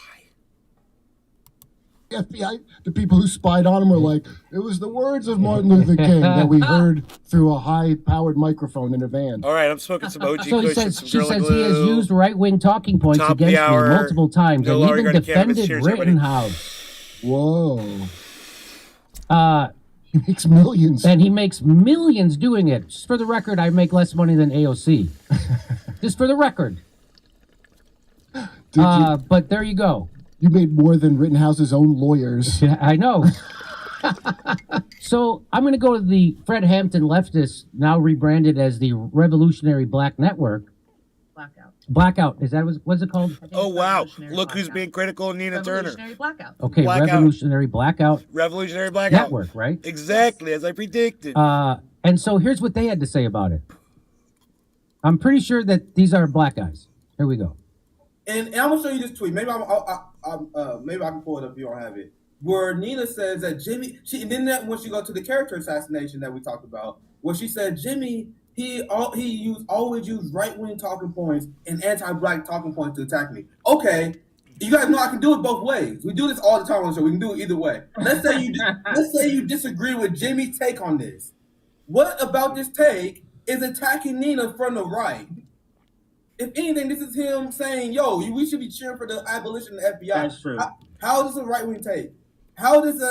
FBI, the people who spied on him were like, it was the words of Martin Luther King that we heard through a high-powered microphone in a van. All right, I'm smoking some OG So he Kush and says, some she Gorilla says he has Glue. used right-wing talking points Top of the against me hour. multiple times No and longer even gonna cannabis. defended Cheers, everybody. Rittenhouse. Whoa. Uh, He makes millions. and he makes millions doing it. Just for the record, I make less money than AOC. Just for the record. Dude, But there you go. you made more than Rittenhouse's own lawyers. Yeah, I know. So I'm going to go to the Fred Hampton leftist, now rebranded as the Revolutionary Black Network. Blackout. Is that what's it called? Oh, wow. Look who's being critical of Nina Turner. Revolutionary Blackout. Okay, Blackout. Revolutionary Blackout Revolutionary Blackout. Network, right? Exactly, as I predicted. And so here's what they had to say about it. I'm pretty sure that these are black guys. Here we go. And I'm gonna show you this tweet. Maybe maybe I can pull it up if you don't have it. Where Nina says that Jimmy, and then that when she go to the character assassination that we talked about, where she said Jimmy always used right wing talking points and anti-black talking points to attack me. Okay, you guys know I can do it both ways. We do this all the time on the show. We can do it either way. Let's say you disagree with Jimmy's take on this. What about this take is attacking Nina from the right? If anything, this is him saying, "Yo, we should be cheering for the abolition of the FBI." That's true. How is this a right wing take? How is this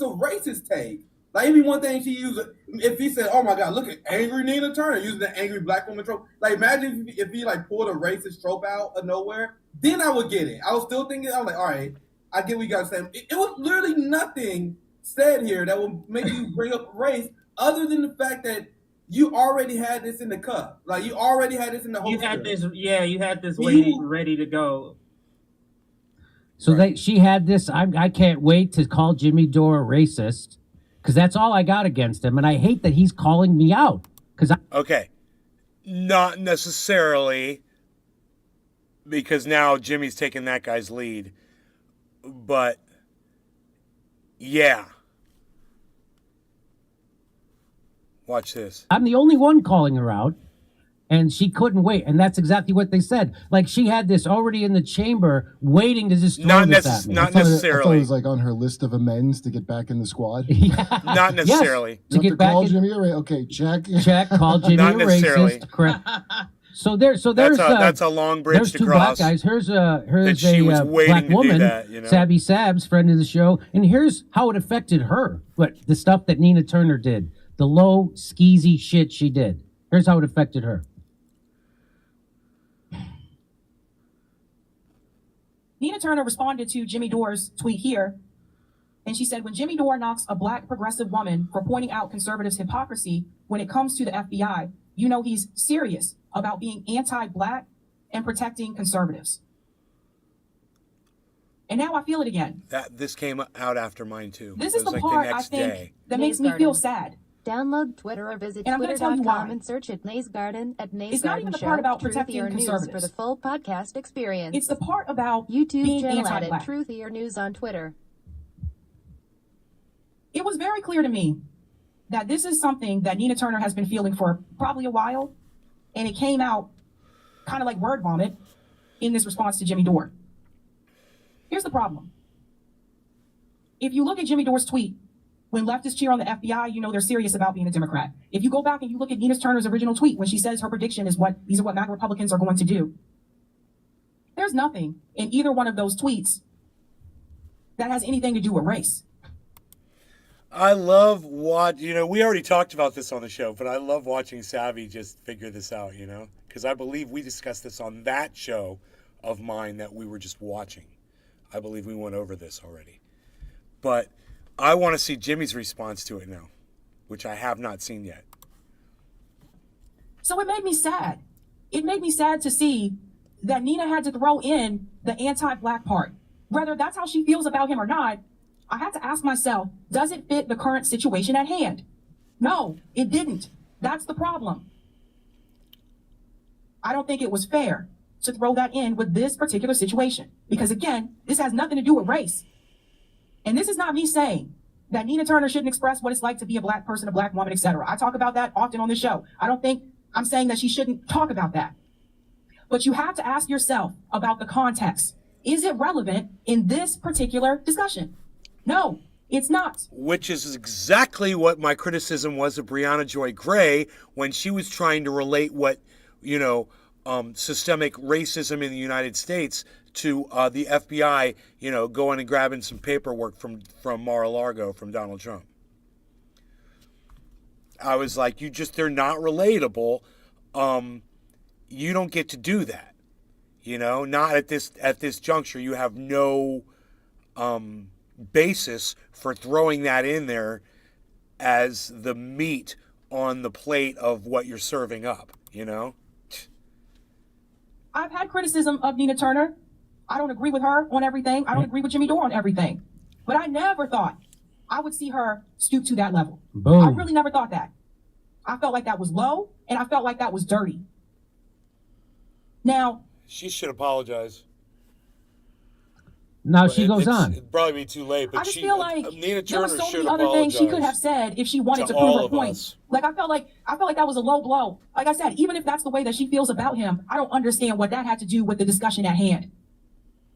a racist take? Like, even one thing she used, if he said, "Oh my God, look at angry Nina Turner," using the angry black woman trope. Like, imagine if he like pulled a racist trope out of nowhere, then I would get it. I was still thinking, I was like, all right, I get what you guys saying. It was literally nothing said here that would make you bring up race, other than the fact that you already had this in the cup. Like, you already had this in the whole. You had this ready to go. So she had this. I can't wait to call Jimmy Dore a racist because that's all I got against him, and I hate that he's calling me out because Okay. Not necessarily, because now Jimmy's taking that guy's lead. But, yeah. Watch this. I'm the only one calling her out, and she couldn't wait, and that's exactly what they said. Like, she had this already in the chamber, waiting to just throw Not this at me. not I thought it necessarily. was like on her list of amends to get back in the squad. Not necessarily. Yes, to You have get back call in, Jimmy a okay, check. check, call Jimmy Not a necessarily. racist. Correct. So there's That's a long bridge there's to two cross. black guys. Here's a she was waiting black to do woman, that, you know? Sabby Sabs, friend of the show, and here's how it affected her. What the stuff that Nina Turner did, the low skeezy shit she did. Here's how it affected her. Nina Turner responded to Jimmy Dore's tweet here, and she said, when Jimmy Dore knocks a black progressive woman for pointing out conservatives' hypocrisy when it comes to the FBI, you know he's serious about being anti-black and protecting conservatives. And now I feel it again. This came out after mine, too. This It is was the like part the I next think day. that makes me feel sad. Download Twitter or visit And I'm gonna tell you twitter.com why. and search at Nays Garden at Nays It's not Garden even the Show, part about Truthy protecting or News conservatives. for the full podcast experience. It's the part about YouTube being channel at anti-black. Truthy or News on Twitter. It was very clear to me that this is something that Nina Turner has been feeling for probably a while, and it came out kind of like word vomit in this response to Jimmy Dore. Here's the problem. If you look at Jimmy Dore's tweet, when leftists cheer on the FBI, you know they're serious about being a Democrat. If you go back and you look at Nina Turner's original tweet when she says her prediction is these are what MAGA Republicans are going to do, there's nothing in either one of those tweets that has anything to do with race. I love we already talked about this on the show, but I love watching Savvy just figure this out, because I believe we discussed this on that show of mine that we were just watching. I believe we went over this already. But I want to see Jimmy's response to it now, which I have not seen yet. So it made me sad. It made me sad to see that Nina had to throw in the anti-black part. Whether that's how she feels about him or not, I had to ask myself, does it fit the current situation at hand? No, it didn't. That's the problem. I don't think it was fair to throw that in with this particular situation. Because again, this has nothing to do with race. And this is not me saying that Nina Turner shouldn't express what it's like to be a black person, a black woman, etc. I talk about that often on the show. I don't think I'm saying that she shouldn't talk about that. But you have to ask yourself about the context. Is it relevant in this particular discussion? No, it's not. Which is exactly what my criticism was of Brianna Joy Gray when she was trying to relate what, systemic racism in the United States to the FBI, going and grabbing some paperwork from Mar-a-Lago from Donald Trump. I was like, they're not relatable. You don't get to do that. Not at this juncture. You have no basis for throwing that in there as the meat on the plate of what you're serving up, I've had criticism of Nina Turner. I don't agree with her on everything. I don't agree with Jimmy Dore on everything. But I never thought I would see her stoop to that level. Boom. I really never thought that. I felt like that was low, and I felt like that was dirty. Now, she should apologize. Now she goes on. It'd probably be too late, but I just feel like Nina there were Turner so should many other things she could have apologize said if she wanted to all prove her of point. us. Like I felt like that was a low blow. Like I said, even if that's the way that she feels about him, I don't understand what that had to do with the discussion at hand.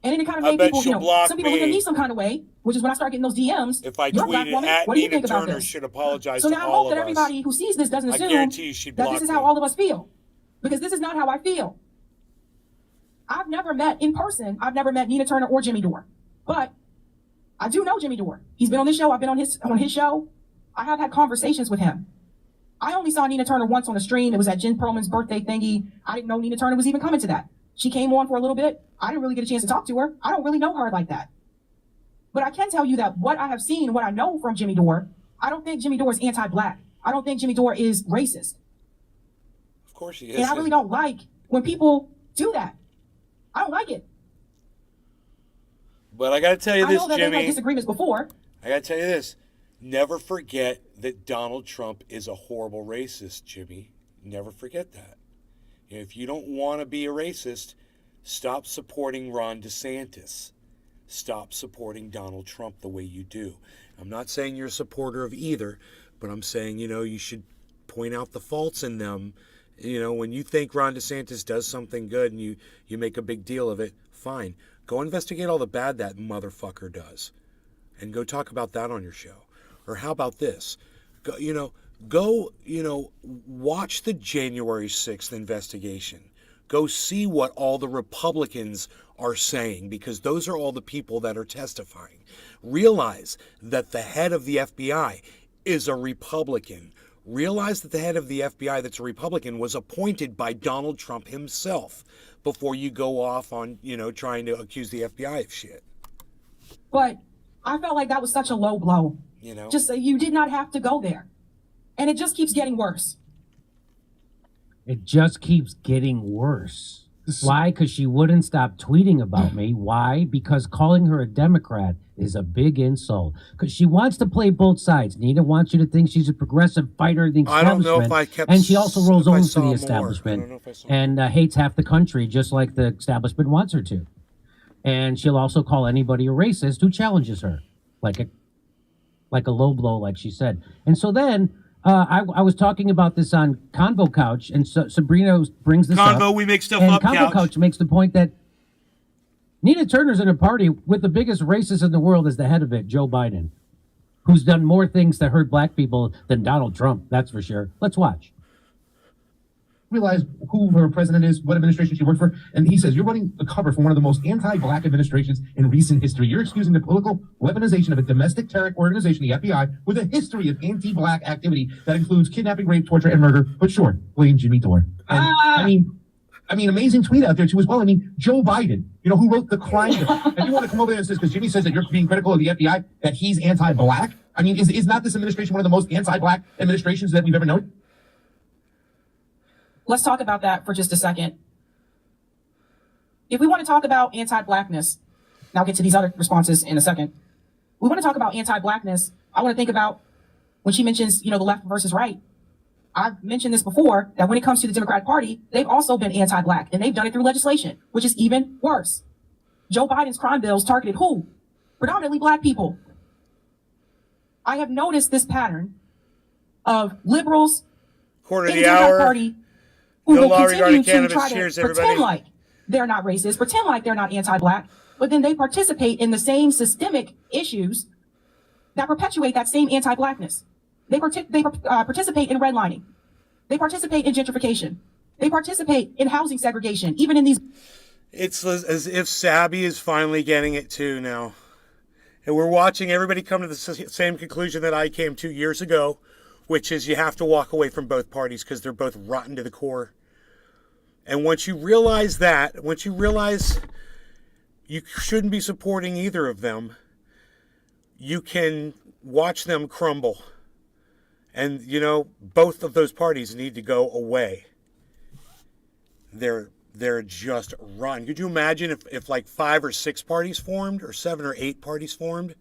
And then it kind of I made bet people, she'll block some people look at me me some kind of way, which is when I start getting those DMs. if I You're a black tweeted woman. at What do you Nina think about Turner this? should apologize So to now I all hope that of everybody us. who sees this doesn't I assume guarantee you she'd that block this is me. how all of us feel. Because this is not how I feel. I've never met in person, I've never met Nina Turner or Jimmy Dore. But I do know Jimmy Dore. He's been on this show. I've been on his show. I have had conversations with him. I only saw Nina Turner once on a stream. It was at Jen Perlman's birthday thingy. I didn't know Nina Turner was even coming to that. She came on for a little bit. I didn't really get a chance to talk to her. I don't really know her like that. But I can tell you that what I have seen, what I know from Jimmy Dore, I don't think Jimmy Dore is anti-black. I don't think Jimmy Dore is racist. Of course he is. And I really don't like when people do that. I don't like it. But I got to tell you I this, know that they've had Jimmy. disagreements before. I got to tell you this. Never forget that Donald Trump is a horrible racist, Jimmy. Never forget that. If you don't want to be a racist, stop supporting Ron DeSantis. Stop supporting Donald Trump the way you do. I'm not saying you're a supporter of either, but I'm saying, you should point out the faults in them. When you think Ron DeSantis does something good and you make a big deal of it, fine. Go investigate all the bad that motherfucker does and go talk about that on your show. Or how about this? Go watch the January 6th investigation. Go see what all the Republicans are saying, because those are all the people that are testifying. Realize that the head of the FBI is a Republican. Realize that the head of the FBI that's a Republican was appointed by Donald Trump himself before you go off on, trying to accuse the FBI of shit. But I felt like that was such a low blow. Just you did not have to go there. And it just keeps getting worse. It just keeps getting worse. Why? Because she wouldn't stop tweeting about me. Why? Because calling her a Democrat is a big insult. Because she wants to play both sides. Nina wants you to think she's a progressive fighter of the I don't establishment. know if I kept. And she also rolls if I over saw for the more. establishment I don't know if I saw and hates half the country, just like the establishment wants her to. And she'll also call anybody a racist who challenges her, like a low blow, like she said. And so then I was talking about this on Convo Couch, and Sabrina brings this up. Convo, we make stuff and up, Convo Couch. Couch makes the point that Nina Turner's in a party with the biggest racist in the world as the head of it, Joe Biden, who's done more things to hurt black people than Donald Trump, that's for sure. Let's watch. Realize who her president is, what administration she worked for, and he says, you're running a cover for one of the most anti-black administrations in recent history. You're excusing the political weaponization of a domestic terror organization, the FBI, with a history of anti-black activity that includes kidnapping, rape, torture, and murder. But sure, blame Jimmy Dore. And I mean, amazing tweet out there too as well. I mean, Joe Biden, who wrote the crime bill. And you want to come over there and say, because Jimmy says that you're being critical of the FBI, that he's anti-black? I mean, is not this administration one of the most anti-black administrations that we've ever known? Let's talk about that for just a second. If we want to talk about anti-blackness, and I'll get to these other responses in a second. we want to talk about anti-blackness. I want to think about when she mentions, the left versus right. I've mentioned this before, that when it comes to the Democratic Party, they've also been anti-black, and they've done it through legislation, which is even worse. Joe Biden's crime bills targeted who? Predominantly black people. I have noticed this pattern of liberals Quarter in of the the Democratic hour. Party who No will law continue regarding to cannabis. try to Cheers, pretend everybody. like they're not racist, pretend like they're not anti-black, but then they participate in the same systemic issues that perpetuate that same anti-blackness. They participate in redlining. They participate in gentrification. They participate in housing segregation, even in these. It's as if Sabby is finally getting it too now. And we're watching everybody come to the same conclusion that I came to years ago, which is you have to walk away from both parties because they're both rotten to the core. And once you realize that, once you realize you shouldn't be supporting either of them, you can watch them crumble. And, both of those parties need to go away. They're just rotten. Could you imagine if like 5 or 6 parties formed, or 7 or 8 parties formed?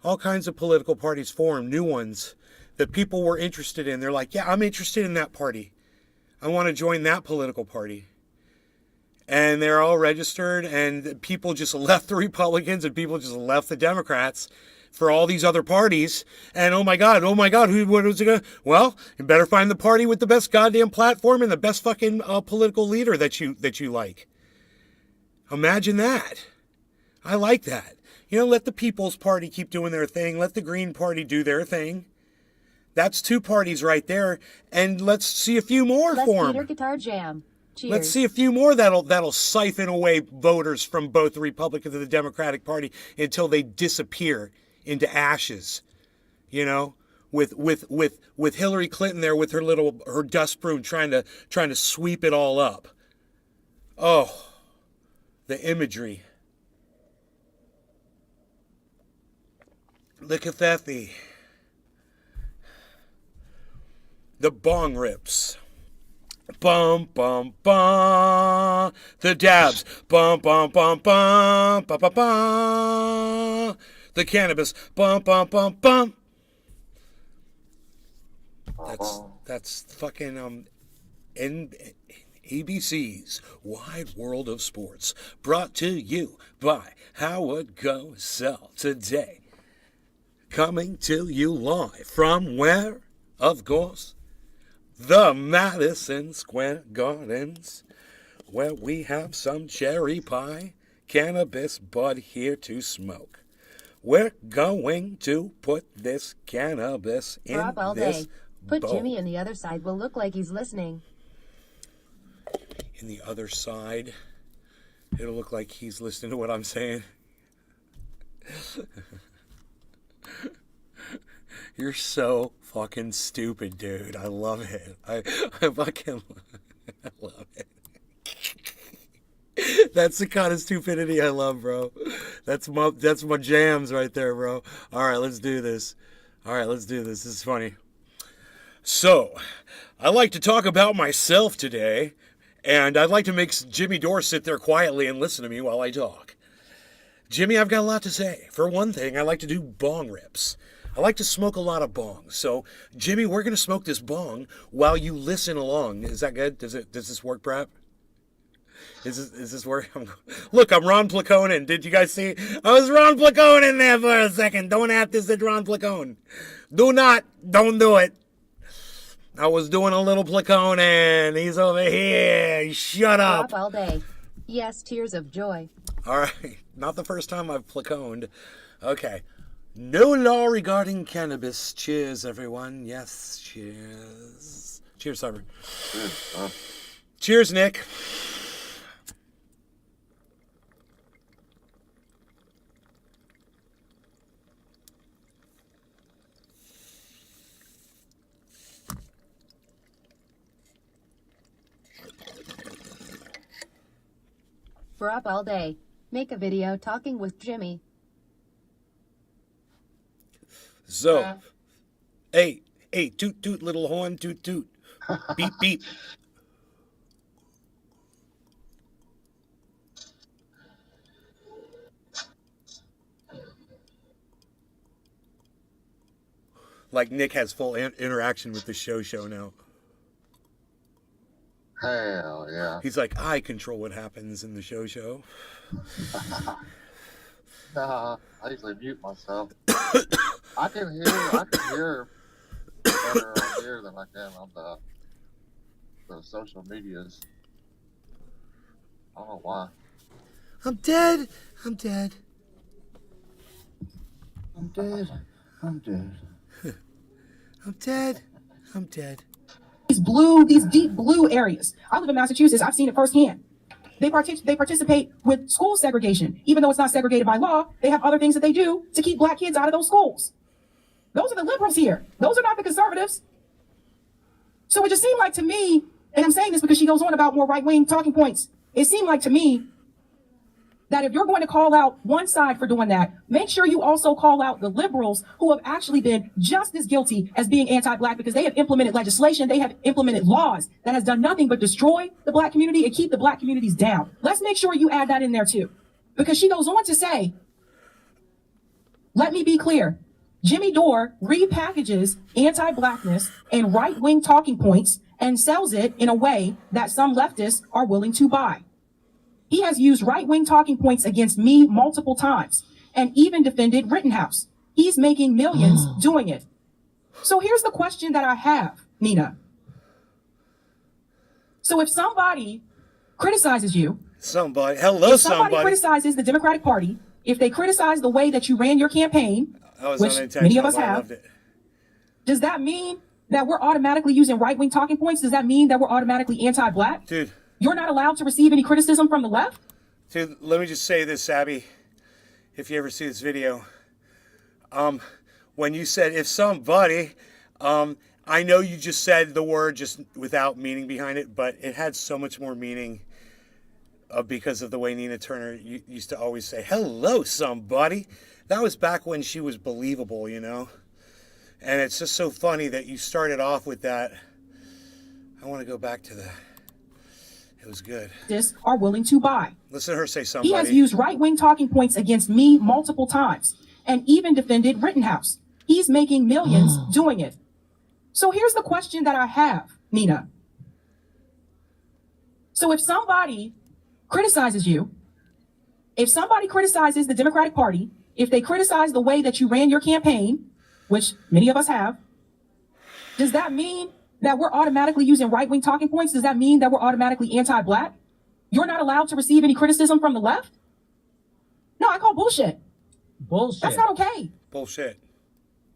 All kinds of political parties formed, new ones that people were interested in. They're like, yeah, I'm interested in that party. I want to join that political party. And they're all registered, and people just left the Republicans and people just left the Democrats for all these other parties. And oh my God, what was it going to? Well, you better find the party with the best goddamn platform and the best fucking political leader that you like. Imagine that. I like that. Let the People's Party keep doing their thing. Let the Green Party do their thing. That's 2 parties right there. And let's see a few more Les form. Peter Guitar Jam. Cheers. Let's see a few more that'll siphon away voters from both the Republicans and the Democratic Party until they disappear into ashes. With Hillary Clinton there with her dust broom trying to sweep it all up. Oh, the imagery. Look at that, the bong rips. Bum, bum, bum. The dabs. Bum, bum, bum, bum. Ba, ba, ba. The cannabis. Bum, bum, bum, bum. That's fucking ABC's Wide World of Sports, brought to you by Howard Go Sell today. Coming to you live from where? Of course, the Madison Square Gardens, where we have some cherry pie, cannabis bud here to smoke. We're going to put this cannabis in Drop all this day. Put bowl. Jimmy on the other side will look like he's listening. In the other side, it'll look like he's listening to what I'm saying. You're so fucking stupid, dude. I love it. I fucking I love it. That's the kind of stupidity I love, bro. That's my jams right there, bro. All right, let's do this. This is funny. So, I like to talk about myself today, and I'd like to make Jimmy Dore sit there quietly and listen to me while I talk. Jimmy, I've got a lot to say. For one thing, I like to do bong rips. I like to smoke a lot of bongs. So, Jimmy, we're going to smoke this bong while you listen along. Is that good? Does this work, Brad? Is this work? Look, I'm Ron Placone. Did you guys see? I was Ron Placone in there for a second. Don't act this at Ron Placone. Don't do it. I was doing a little Placone, and he's over here. Shut up. Drop all day. Yes, tears of joy. All right. Not the first time I've Placoned. Okay. No law regarding cannabis. Cheers, everyone. Yes, cheers. Cheers, Cyber. Cheers, Nick. For up all day. Make a video talking with Jimmy. So, hey, toot toot, little horn, toot toot. Beep beep. Like Nick has full interaction with the show now. Hell yeah. He's like, I control what happens in the show. Nah, I usually mute myself. I can hear better on here than I can on the social medias. I don't know why. I'm dead. I'm dead. I'm dead. I'm dead. I'm dead. I'm dead. These deep blue areas. I live in Massachusetts. I've seen it firsthand. They participate with school segregation. Even though it's not segregated by law, they have other things that they do to keep black kids out of those schools. Those are the liberals here. Those are not the conservatives. So it just seemed like to me, and I'm saying this because she goes on about more right-wing talking points, it seemed like to me that if you're going to call out one side for doing that, make sure you also call out the liberals who have actually been just as guilty as being anti-black, because they have implemented legislation, they have implemented laws that has done nothing but destroy the black community and keep the black communities down. Let's make sure you add that in there too. Because she goes on to say, let me be clear, Jimmy Dore repackages anti-blackness and right-wing talking points and sells it in a way that some leftists are willing to buy. He has used right-wing talking points against me multiple times and even defended Rittenhouse. He's making millions doing it. So here's the question that I have, Nina. So if somebody criticizes you, if somebody criticizes the Democratic Party, if they criticize the way that you ran your campaign, which many of us have, does that mean that we're automatically using right-wing talking points? Does that mean that we're automatically anti-black? Dude. You're not allowed to receive any criticism from the left? Dude, let me just say this, Abby. If you ever see this video, when you said, if somebody, I know you just said the word just without meaning behind it, but it had so much more meaning because of the way Nina Turner used to always say, hello, somebody. That was back when she was believable, you know? And it's just so funny that you started off with that. I want to go back to that. It was good. Are willing to buy. Listen to her say somebody. He has used right-wing talking points against me multiple times and even defended Rittenhouse. He's making millions doing it. So here's the question that I have, Nina. So if somebody criticizes you, if somebody criticizes the Democratic Party, if they criticize the way that you ran your campaign, which many of us have, does that mean that we're automatically using right-wing talking points? Does that mean that we're automatically anti-black? You're not allowed to receive any criticism from the left? No, I call bullshit. Bullshit. That's not okay. Bullshit.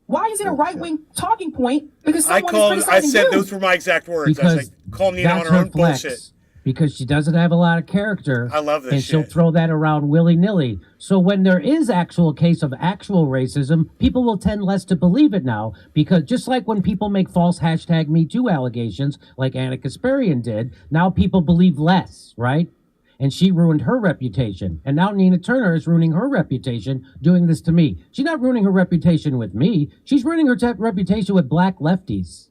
Why is it a right-wing talking point? Because someone is criticizing I said you. those were my exact words. Because I was like, call Nina on that's her her own flex. bullshit. Because she doesn't have a lot of character. I love this and she'll shit. throw that around willy-nilly. So when there is actual case of actual racism, people will tend less to believe it now. Because just like when people make false #MeToo allegations, like Anna Kasparian did, now people believe less, right? And she ruined her reputation. And now Nina Turner is ruining her reputation doing this to me. She's not ruining her reputation with me. She's ruining her reputation with black lefties.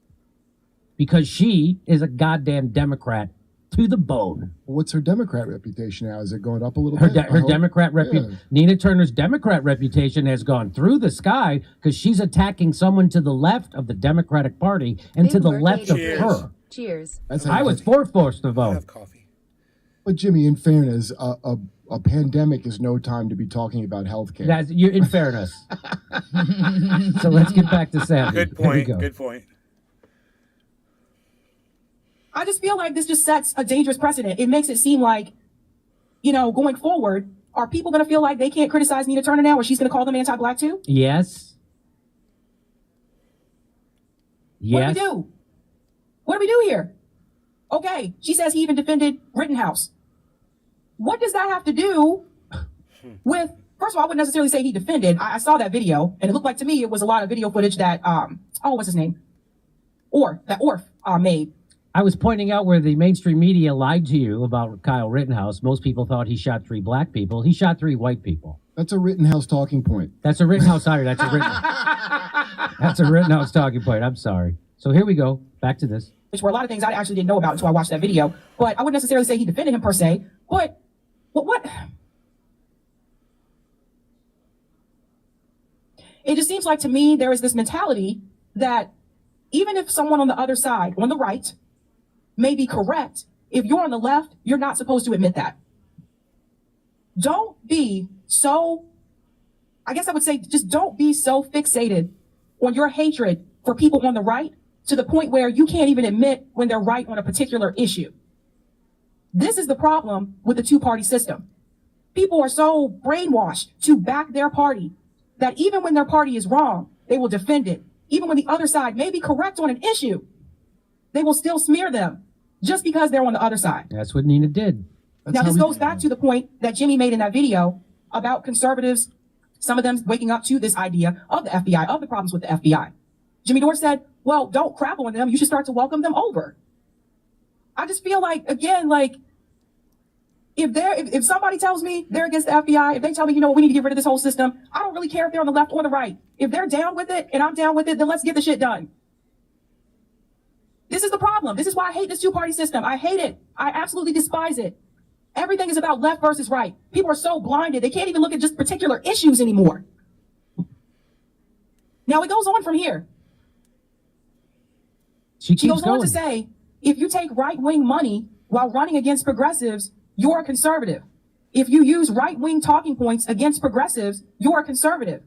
Because she is a goddamn Democrat to the bone. What's her Democrat reputation now? Is it going up a little Her, bit? her Democrat reputation, Nina Turner's Democrat reputation has gone through the sky because she's attacking someone to the left of the Democratic Party and to the left of her. Cheers. I was forced to vote. But Jimmy, in fairness, a pandemic is no time to be talking about healthcare. That's you're in fairness. So let's get back to Sam. Good point. Good point. I just feel like this just sets a dangerous precedent. It makes it seem like, you know, going forward, are people going to feel like they can't criticize Nina Turner now, or she's going to call them anti-black too? Yes. What do we do? What do we do here? Okay, she says he even defended Rittenhouse. What does that have to do with, first of all, I wouldn't necessarily say he defended. I saw that video, and it looked like to me it was a lot of video footage that, what's his name? Orf made. I was pointing out where the mainstream media lied to you about Kyle Rittenhouse. Most people thought he shot 3 black people. He shot 3 white people. That's a Rittenhouse talking point. That's a Rittenhouse. Sorry, that's a Rittenhouse talking point. I'm sorry. So here we go. Back to this. Which were a lot of things I actually didn't know about until I watched that video. But I wouldn't necessarily say he defended him per se. But what? It just seems like to me there is this mentality that even if someone on the other side, on the right, may be correct, if you're on the left, you're not supposed to admit that. Don't be so, I guess I would say, just don't be so fixated on your hatred for people on the right to the point where you can't even admit when they're right on a particular issue. This is the problem with the two-party system. People are so brainwashed to back their party that even when their party is wrong, they will defend it. Even when the other side may be correct on an issue, they will still smear them just because they're on the other side. That's what Nina did. Now, this goes back to the point that Jimmy made in that video about conservatives, some of them waking up to this idea of the FBI, of the problems with the FBI. Jimmy Dore said, well, don't crap on them. You should start to welcome them over. I just feel like, again, like, if somebody tells me they're against the FBI, if they tell me, you know, we need to get rid of this whole system, I don't really care if they're on the left or the right. If they're down with it and I'm down with it, then let's get the shit done. This is the problem. This is why I hate this two-party system. I hate it. I absolutely despise it. Everything is about left versus right. People are so blinded, they can't even look at just particular issues anymore. Now it goes on from here. She goes on to say, if you take right-wing money while running against progressives, you're a conservative. If you use right-wing talking points against progressives, you're a conservative.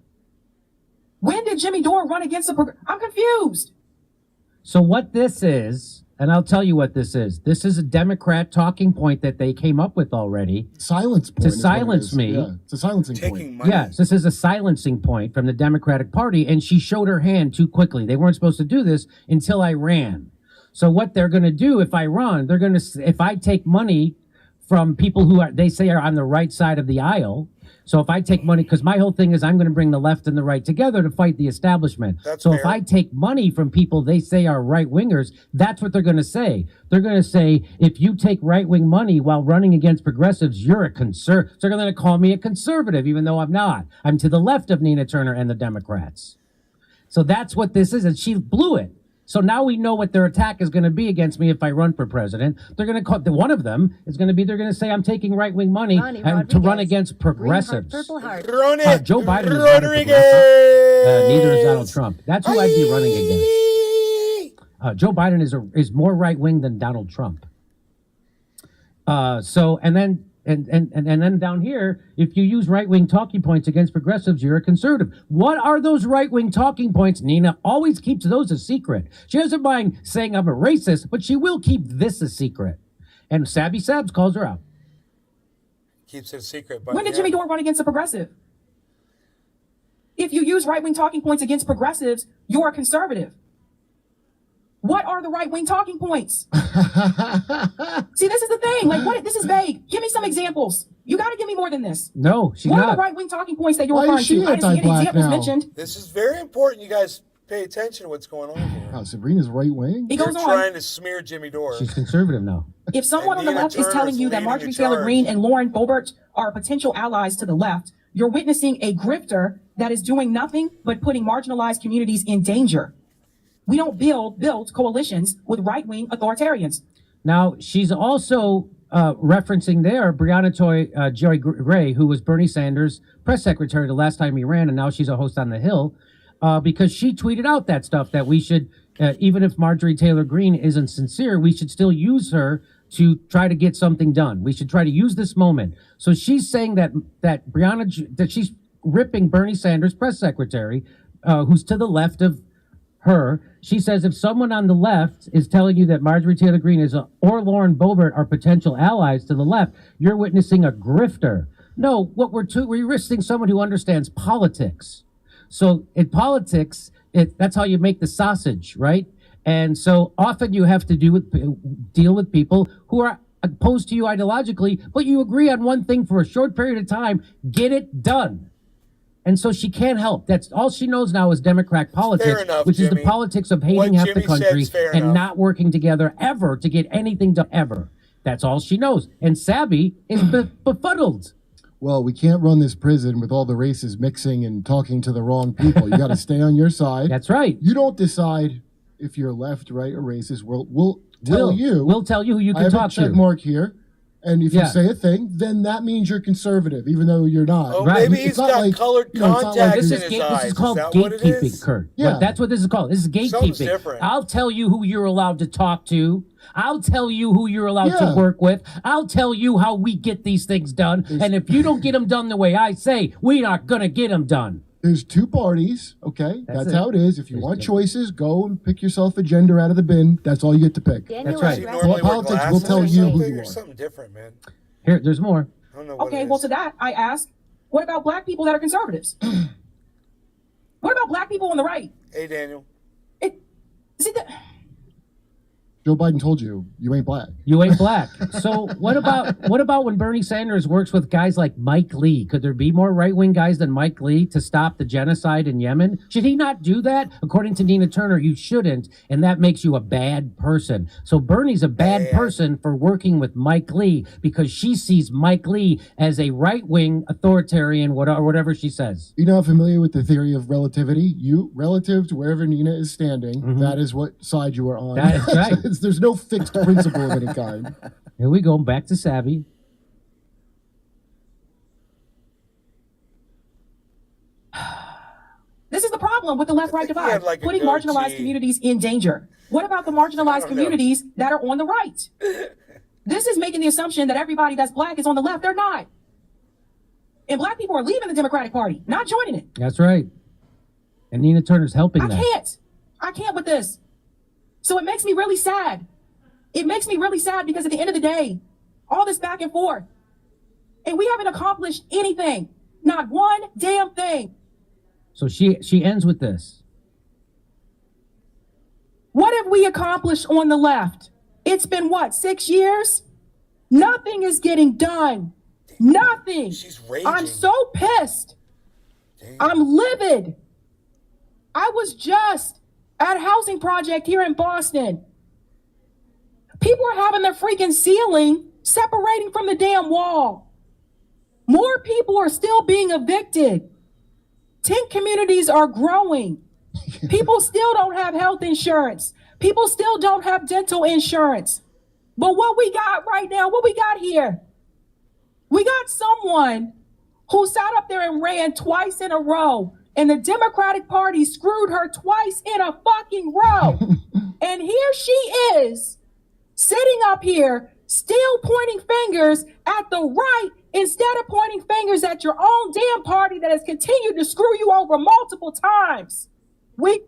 When did Jimmy Dore run against I'm confused. So what this is, and I'll tell you what this is. This is a Democrat talking point that they came up with already. Silence point. To silence me. Yeah, it's a silencing point. Money. Yes, this is a silencing point from the Democratic Party, and she showed her hand too quickly. They weren't supposed to do this until I ran. So what they're going to do if I run, they're going to, if I take money from people who they say are on the right side of the aisle. So if I take money, because my whole thing is I'm going to bring the left and the right together to fight the establishment. So if I take money from people they say are right wingers, that's what they're going to say. They're going to say, if you take right wing money while running against progressives, you're a conservative. So they're going to call me a conservative, even though I'm not. I'm to the left of Nina Turner and the Democrats. So that's what this is. And she blew it. So now we know what their attack is going to be against me if I run for president. They're going to call one of them is going to be they're going to say I'm taking right wing money to run against progressives. Joe Biden is not a progressive. Neither is Donald Trump. That's who I'd be running against. Joe Biden is more right wing than Donald Trump. And then down here, if you use right-wing talking points against progressives, you're a conservative. What are those right-wing talking points? Nina always keeps those a secret. She doesn't mind saying I'm a racist, but she will keep this a secret. And Sabby Sabs calls her out. Keeps it a secret. But when did Jimmy Dore run against a progressive? If you use right-wing talking points against progressives, you're a conservative. What are the right-wing talking points? See, this is the thing. Like, this is vague. Give me some examples. You got to give me more than this. No, she's not. What are the right-wing talking points that you're referring to? I didn't see any examples mentioned. This is very important. You guys pay attention to what's going on here. Oh, Sabrina's right-wing? He goes on. Trying to smear Jimmy Dore. She's conservative now. If someone on the left is telling you that Marjorie Taylor Greene and Lauren Boebert are potential allies to the left, you're witnessing a grifter that is doing nothing but putting marginalized communities in danger. We don't build coalitions with right-wing authoritarians. Now, she's also referencing there Breonna Joy Gray, who was Bernie Sanders' press secretary the last time he ran, and now she's a host on The Hill, because she tweeted out that stuff that we should, even if Marjorie Taylor Greene isn't sincere, we should still use her to try to get something done. We should try to use this moment. So she's saying that that she's ripping Bernie Sanders' press secretary, who's to the left of her. She says if someone on the left is telling you that Marjorie Taylor Greene or Lauren Boebert are potential allies to the left, you're witnessing a grifter. No, what we're witnessing someone who understands politics. So in politics, that's how you make the sausage, right? And so often you have to deal with people who are opposed to you ideologically, but you agree on one thing for a short period of time. Get it done. And so she can't help. That's all she knows now is Democrat politics, which is the politics of hating half the country and not working together ever to get anything done ever. That's all she knows. And Sabby is befuddled. Well, we can't run this prison with all the races mixing and talking to the wrong people. You got to stay on your side. That's right. You don't decide if you're left, right, or racist. We'll tell you. We'll tell you who you can talk to. I have a check mark here. And if Yeah. you say a thing, then that means you're conservative, even though you're not. Oh, Right. maybe It's he's not got like, colored you know, it's not like contacts This in is, his this eyes. is called that what it gatekeeping, is? Kurt. Yeah. That's what this is called. This is Something's gatekeeping. different. I'll tell you who you're allowed to talk to. I'll tell you who you're allowed Yeah. to work with. I'll tell you how we get these things done. And if you don't get them done the way I say, we're not going to get them done. There's two parties, okay? That's That's it. how it is. If you There's want two. choices, go and pick yourself a gender out of the bin. That's all you get to pick. Daniel That's right. Does he is normally wear Politics will glasses tell or you who something, you or are. something different, man. Here, there's more. I don't know what Okay, it well, is. to that, I ask, what about black people that are conservatives? What about black people on the right? Hey, Daniel. See, Joe Biden told you, you ain't black. You ain't black. So what about when Bernie Sanders works with guys like Mike Lee? Could there be more right-wing guys than Mike Lee to stop the genocide in Yemen? Should he not do that? According to Nina Turner, you shouldn't, and that makes you a bad person. So Bernie's a bad person for working with Mike Lee because she sees Mike Lee as a right-wing authoritarian, whatever she says. You know, familiar with the theory of relativity? You, relative to wherever Nina is standing, that is what side you are on. That is right. There's no fixed principle of any kind. Here we go, back to Savvy. this is the problem with the left-right think he had, divide, like, a putting goatee. marginalized communities in danger. What about the marginalized communities that are on the right? This is making the assumption that everybody that's black is on the left. They're not. And black people are leaving the Democratic Party, not joining it. That's right. And Nina Turner's helping that. I can't with this. So it makes me really sad. It makes me really sad because at the end of the day, all this back and forth, and we haven't accomplished anything. Not one damn thing. So she ends with this. What have we accomplished on the left? It's been what, 6 years? Nothing is getting done. Nothing. She's raging. I'm so pissed. I'm livid. I was just at a housing project here in Boston. People are having their freaking ceiling separating from the damn wall. More people are still being evicted. Tent communities are growing. People still don't have health insurance. People still don't have dental insurance. But what we got right now, what we got here, we got someone who sat up there and ran twice in a row, and the Democratic Party screwed her twice in a fucking row. And here she is, sitting up here, still pointing fingers at the right instead of pointing fingers at your own damn party that has continued to screw you over multiple times. We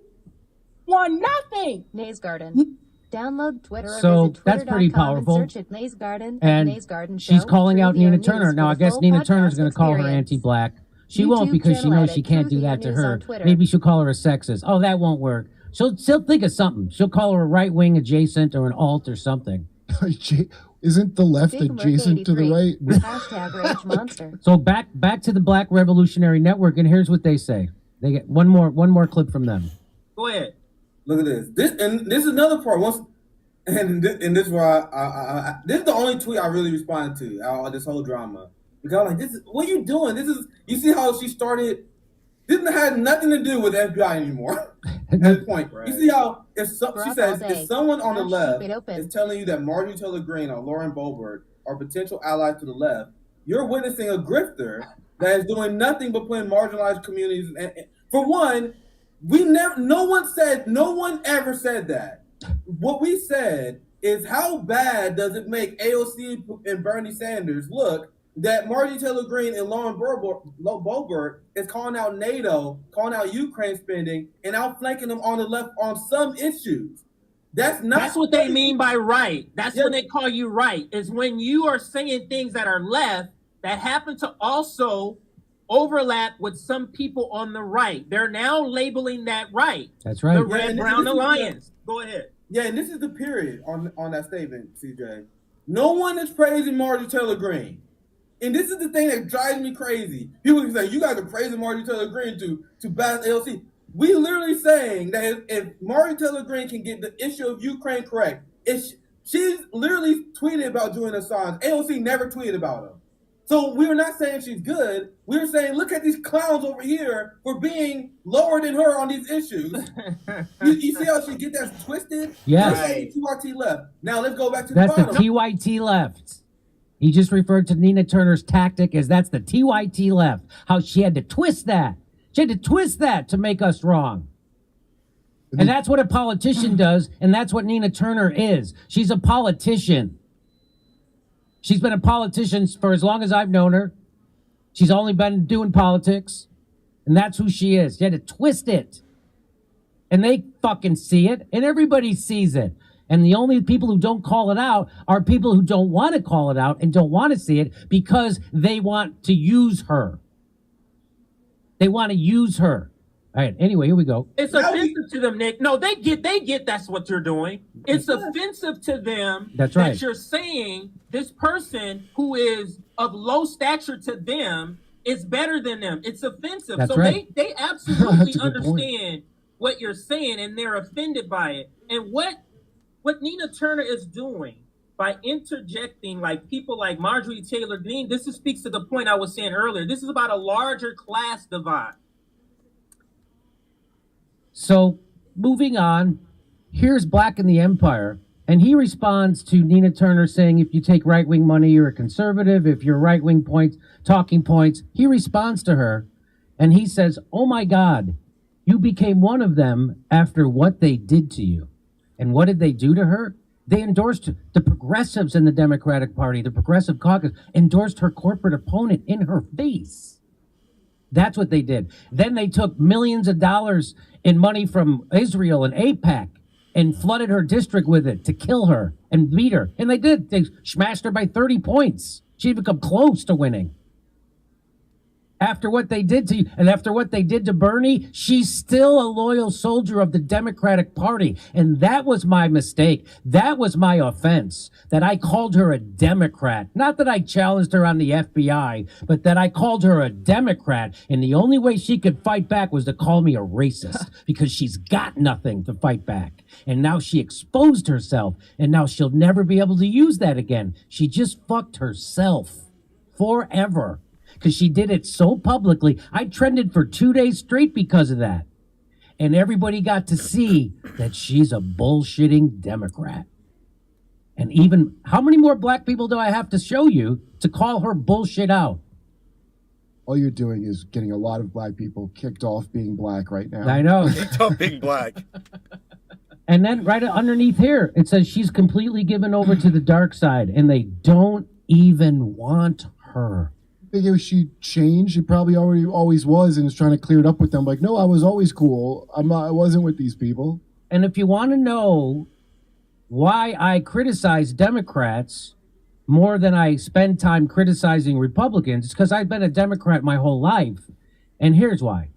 won nothing. Nays Garden. Download Twitter. So or visit that's pretty twitter.com powerful. And search it Nays Garden. And Nays Garden she's Show. calling out Trivia Nina news Turner. for Now, I the guess full Nina Turner's podcast going to call her experience. anti-black. She won't YouTube because she channel knows at she can't do Trivia that to News her. on Twitter. Maybe she'll call her a sexist. Oh, that won't work. She'll think of something. She'll call her a right-wing adjacent or an alt or something. Isn't the left Big Merc adjacent to the 83. right? Hashtag Rage Monster. So back to the Black Revolutionary Network, and here's what they say. They get one more clip from them. Go ahead. Look at this. This is another part. This is why this is the only tweet I really responded to out of this whole drama. Because I'm like, this is what are you doing? You see how she started. This had nothing to do with the FBI anymore. At this point, you see how she says if someone on the left is telling you that Marjorie Taylor Greene or Lauren Boebert are potential allies to the left, you're witnessing a grifter that is doing nothing but putting marginalized communities. And for one, no one ever said that. What we said is how bad does it make AOC and Bernie Sanders look that Marjorie Taylor Greene and Lauren Boebert is calling out NATO, calling out Ukraine spending, and outflanking them on the left on some issues. That's what they mean by right. That's when they call you right, is when you are saying things that are left that happen to also overlap with some people on the right. They're now labeling that right. That's right. The Red-Brown Alliance. Go ahead. Yeah, and this is the period on that statement, CJ. No one is praising Marjorie Taylor Greene. And this is the thing that drives me crazy. People can say, you guys are praising Marjorie Taylor Greene to bash AOC. We literally saying that if Marjorie Taylor Greene can get the issue of Ukraine correct, she's literally tweeted about Julian Assange. AOC never tweeted about him. So we're not saying she's good. We're saying, look at these clowns over here for being lower than her on these issues. you see how she get that twisted? Yes. That's TYT left. Now let's go back to That's the the bottom. TYT left. He just referred to Nina Turner's tactic as that's the TYT left. How she had to twist that. She had to twist that to make us wrong. And that's what a politician does, and that's what Nina Turner is. She's a politician. She's been a politician for as long as I've known her. She's only been doing politics, and that's who she is. She had to twist it. And they fucking see it, and everybody sees it. And the only people who don't call it out are people who don't want to call it out and don't want to see it because they want to use her. They want to use her. All right, anyway, here we go. It's offensive to them, Nick. No, they get that's what you're doing. It's offensive to them That's right. that you're saying this person who is of low stature to them is better than them. It's offensive. That's so right. they absolutely That's a good point. understand what you're saying and they're offended by it. And what Nina Turner is doing by interjecting like people like Marjorie Taylor Greene, this speaks to the point I was saying earlier. This is about a larger class divide. So, moving on, here's Black in the Empire, and he responds to Nina Turner saying, if you take right-wing money, you're a conservative. If you're right-wing points, talking points, he responds to her, and he says, oh my God, you became one of them after what they did to you. And what did they do to her? They endorsed the progressives in the Democratic Party, the Progressive Caucus, endorsed her corporate opponent in her face. That's what they did. Then they took millions of dollars in money from Israel and AIPAC and flooded her district with it to kill her and beat her. And they did. They smashed her by 30 points. She didn't come close to winning. After what they did to you, and after what they did to Bernie, she's still a loyal soldier of the Democratic Party. And that was my mistake. That was my offense, that I called her a Democrat. Not that I challenged her on the FBI, but that I called her a Democrat. And the only way she could fight back was to call me a racist because she's got nothing to fight back. And now she exposed herself, and now she'll never be able to use that again. She just fucked herself forever. Because she did it so publicly. I trended for 2 days straight because of that. And everybody got to see that she's a bullshitting Democrat. And even, how many more black people do I have to show you to call her bullshit out? All you're doing is getting a lot of black people kicked off being black right now. I know. Don't being black. And then right underneath here, it says she's completely given over to the dark side. And they don't even want her. I think if she changed, she probably already always was and is trying to clear it up with them. Like, no, I was always cool. I wasn't with these people. And if you want to know why I criticize Democrats more than I spend time criticizing Republicans, it's because I've been a Democrat my whole life. And here's why.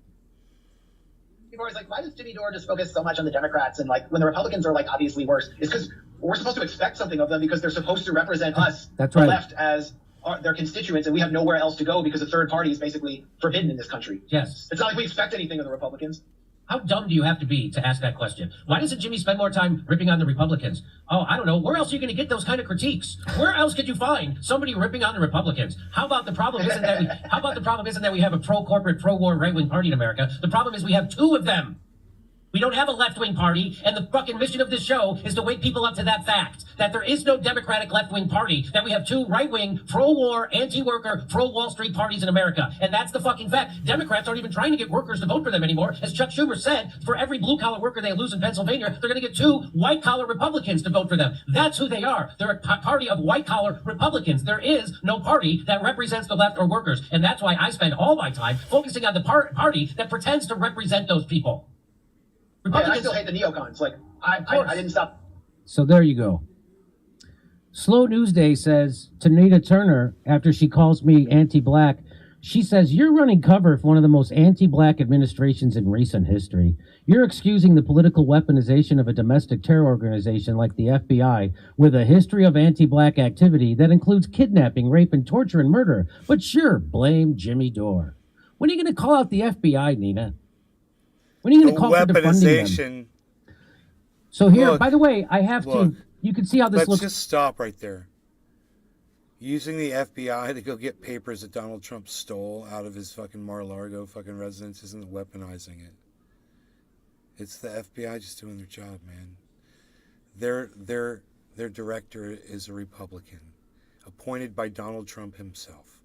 People are always like, why does Jimmy Dore just focus so much on the Democrats? And like when the Republicans are like obviously worse, it's because we're supposed to expect something of them because they're supposed to represent us, That's the right. left, as their constituents, and we have nowhere else to go because a third party is basically forbidden in this country. Yes. It's not like we expect anything of the Republicans. How dumb do you have to be to ask that question? Why doesn't Jimmy spend more time ripping on the Republicans? Oh, I don't know. Where else are you going to get those kind of critiques? Where else could you find somebody ripping on the Republicans? How about the problem isn't that we have a pro-corporate, pro-war right-wing party in America? The problem is we have two of them. We don't have a left-wing party, and the fucking mission of this show is to wake people up to that fact, that there is no Democratic left-wing party, that we have two right-wing, pro-war, anti-worker, pro-Wall Street parties in America. And that's the fucking fact. Democrats aren't even trying to get workers to vote for them anymore. As Chuck Schumer said, for every blue-collar worker they lose in Pennsylvania, they're going to get two white-collar Republicans to vote for them. That's who they are. They're a party of white-collar Republicans. There is no party that represents the left or workers. And that's why I spend all my time focusing on the party that pretends to represent those people. Yeah, and I still hate the neocons. Like, I didn't stop. So there you go. Slow News Day says to Nina Turner, after she calls me anti-black, she says, you're running cover for one of the most anti-black administrations in recent history. You're excusing the political weaponization of a domestic terror organization like the FBI with a history of anti-black activity that includes kidnapping, rape, and torture and murder. But sure, blame Jimmy Dore. When are you going to call out the FBI, Nina? When are you going to call for defunding them? So here, Look, by the way, I have to, you can see how this let's looks. just stop right there. Using the FBI to go get papers that Donald Trump stole out of his fucking Mar-a-Lago fucking residence isn't weaponizing it. It's the FBI just doing their job, man. Their director is a Republican. appointed by Donald Trump himself.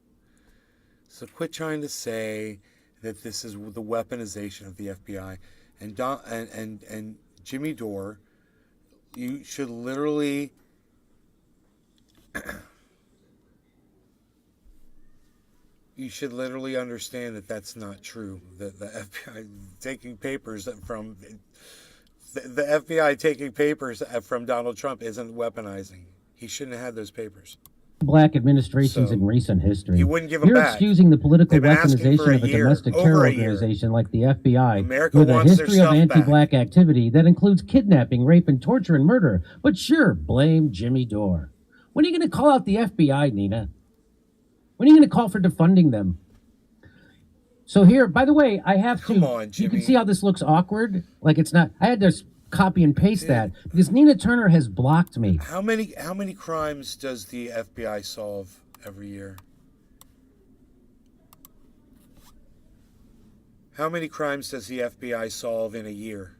So quit trying to say that this is the weaponization of the FBI. And Jimmy Dore, you should literally understand that that's not true. That the FBI taking papers from the FBI taking papers from Donald Trump isn't weaponizing. He shouldn't have had those papers. Black administrations in recent history. He wouldn't give them You're back. excusing the political They've been asking for weaponization of a year, domestic over terror a year. organization like the FBI America with a wants their history of stuff anti-black activity that includes kidnapping, rape, and torture and murder. But sure, blame Jimmy Dore. When are you going to call out the FBI, Nina? When are you going to call for defunding them? So here, by the way, I have to. Come on, you can Jimmy. see how this looks awkward. Like it's not. I had to copy and paste that because Nina Turner has blocked me. How many crimes does the FBI solve every year? How many crimes does the FBI solve in a year?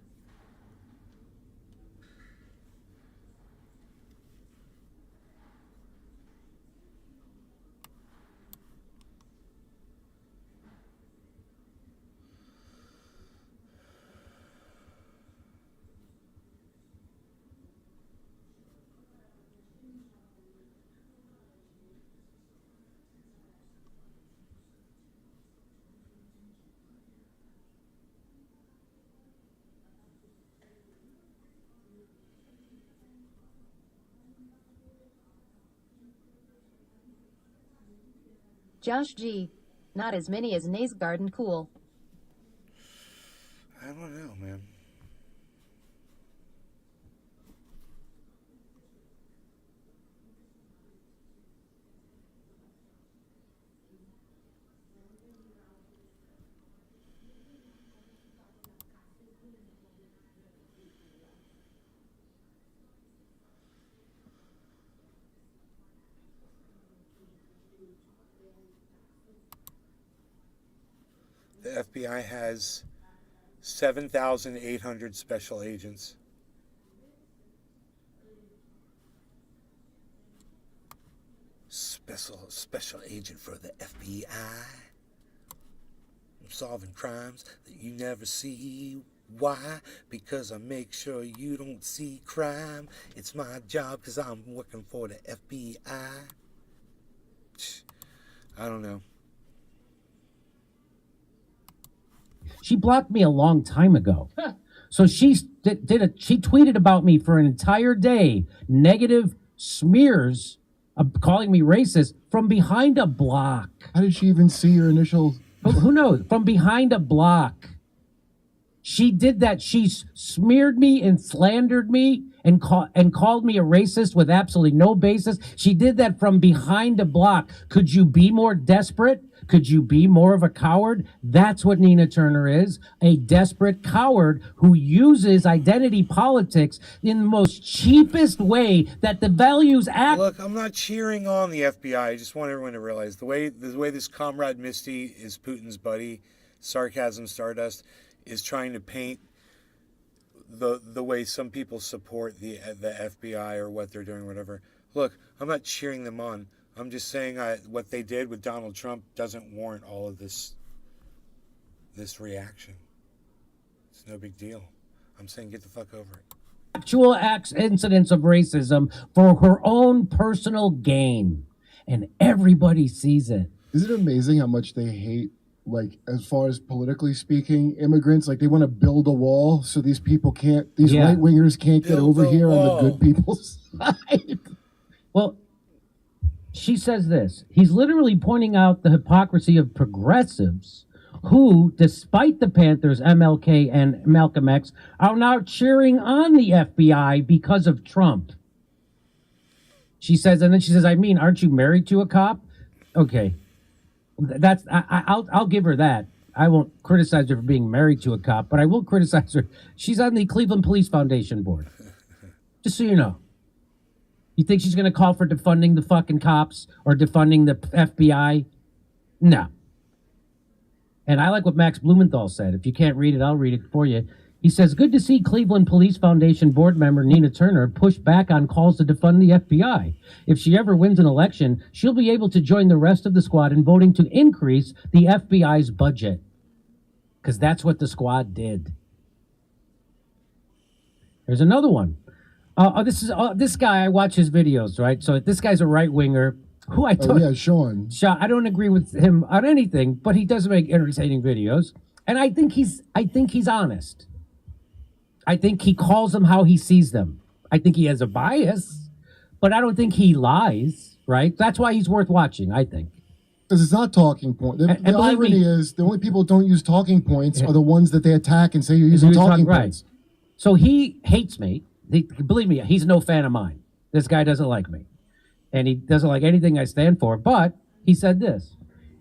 Josh G. Not as many as Naze Garden cool. I don't know, man. The FBI has 7,800 special agents. Special agent for the FBI. I'm solving crimes that you never see. Why? Because I make sure you don't see crime. It's my job because I'm working for the FBI. I don't know. She blocked me a long time ago. So she tweeted about me for an entire day, negative smears, calling me racist from behind a block. How did she even see your initial? Who knows? From behind a block. She did that. She smeared me and slandered me and called me a racist with absolutely no basis. She did that from behind a block. Could you be more desperate? Could you be more of a coward? That's what Nina Turner is, a desperate coward who uses identity politics in the most cheapest way that the values act. Look, I'm not cheering on the FBI. I just want everyone to realize the way this Comrade Misty is Putin's buddy, Sarcasm Stardust, is trying to paint the way some people support the FBI or what they're doing, whatever. Look, I'm not cheering them on. I'm just saying what they did with Donald Trump doesn't warrant all of this reaction. It's no big deal. I'm saying get the fuck over it. Actual incidents of racism for her own personal gain. And everybody sees it. Isn't it amazing how much they hate, like, as far as politically speaking, immigrants? Like, they want to build a wall so these people can't, these right-wingers can't get over here on the good people's side. Well, she says this. He's literally pointing out the hypocrisy of progressives who, despite the Panthers, MLK, and Malcolm X, are now cheering on the FBI because of Trump. She says, and then she says, I mean, aren't you married to a cop? Okay. I'll give her that. I won't criticize her for being married to a cop, but I will criticize her. She's on the Cleveland Police Foundation board. Just so you know. You think she's going to call for defunding the fucking cops or defunding the FBI? No. And I like what Max Blumenthal said. If you can't read it, I'll read it for you. He says, good to see Cleveland Police Foundation board member Nina Turner push back on calls to defund the FBI. If she ever wins an election, she'll be able to join the rest of the squad in voting to increase the FBI's budget. Because that's what the squad did. There's another one. This guy, I watch his videos, right? So this guy's a right-winger who I don't... Oh, yeah, Sean. I don't agree with him on anything, but he does make entertaining videos. And I think he's honest. I think he calls them how he sees them. I think he has a bias, but I don't think he lies, right? That's why he's worth watching, I think. Because it's not talking point. The believe irony me- is the only people who don't use talking points are the ones that they attack and say you're using talking points. So he hates me. Believe me, he's no fan of mine. This guy doesn't like me. And he doesn't like anything I stand for. But he said this.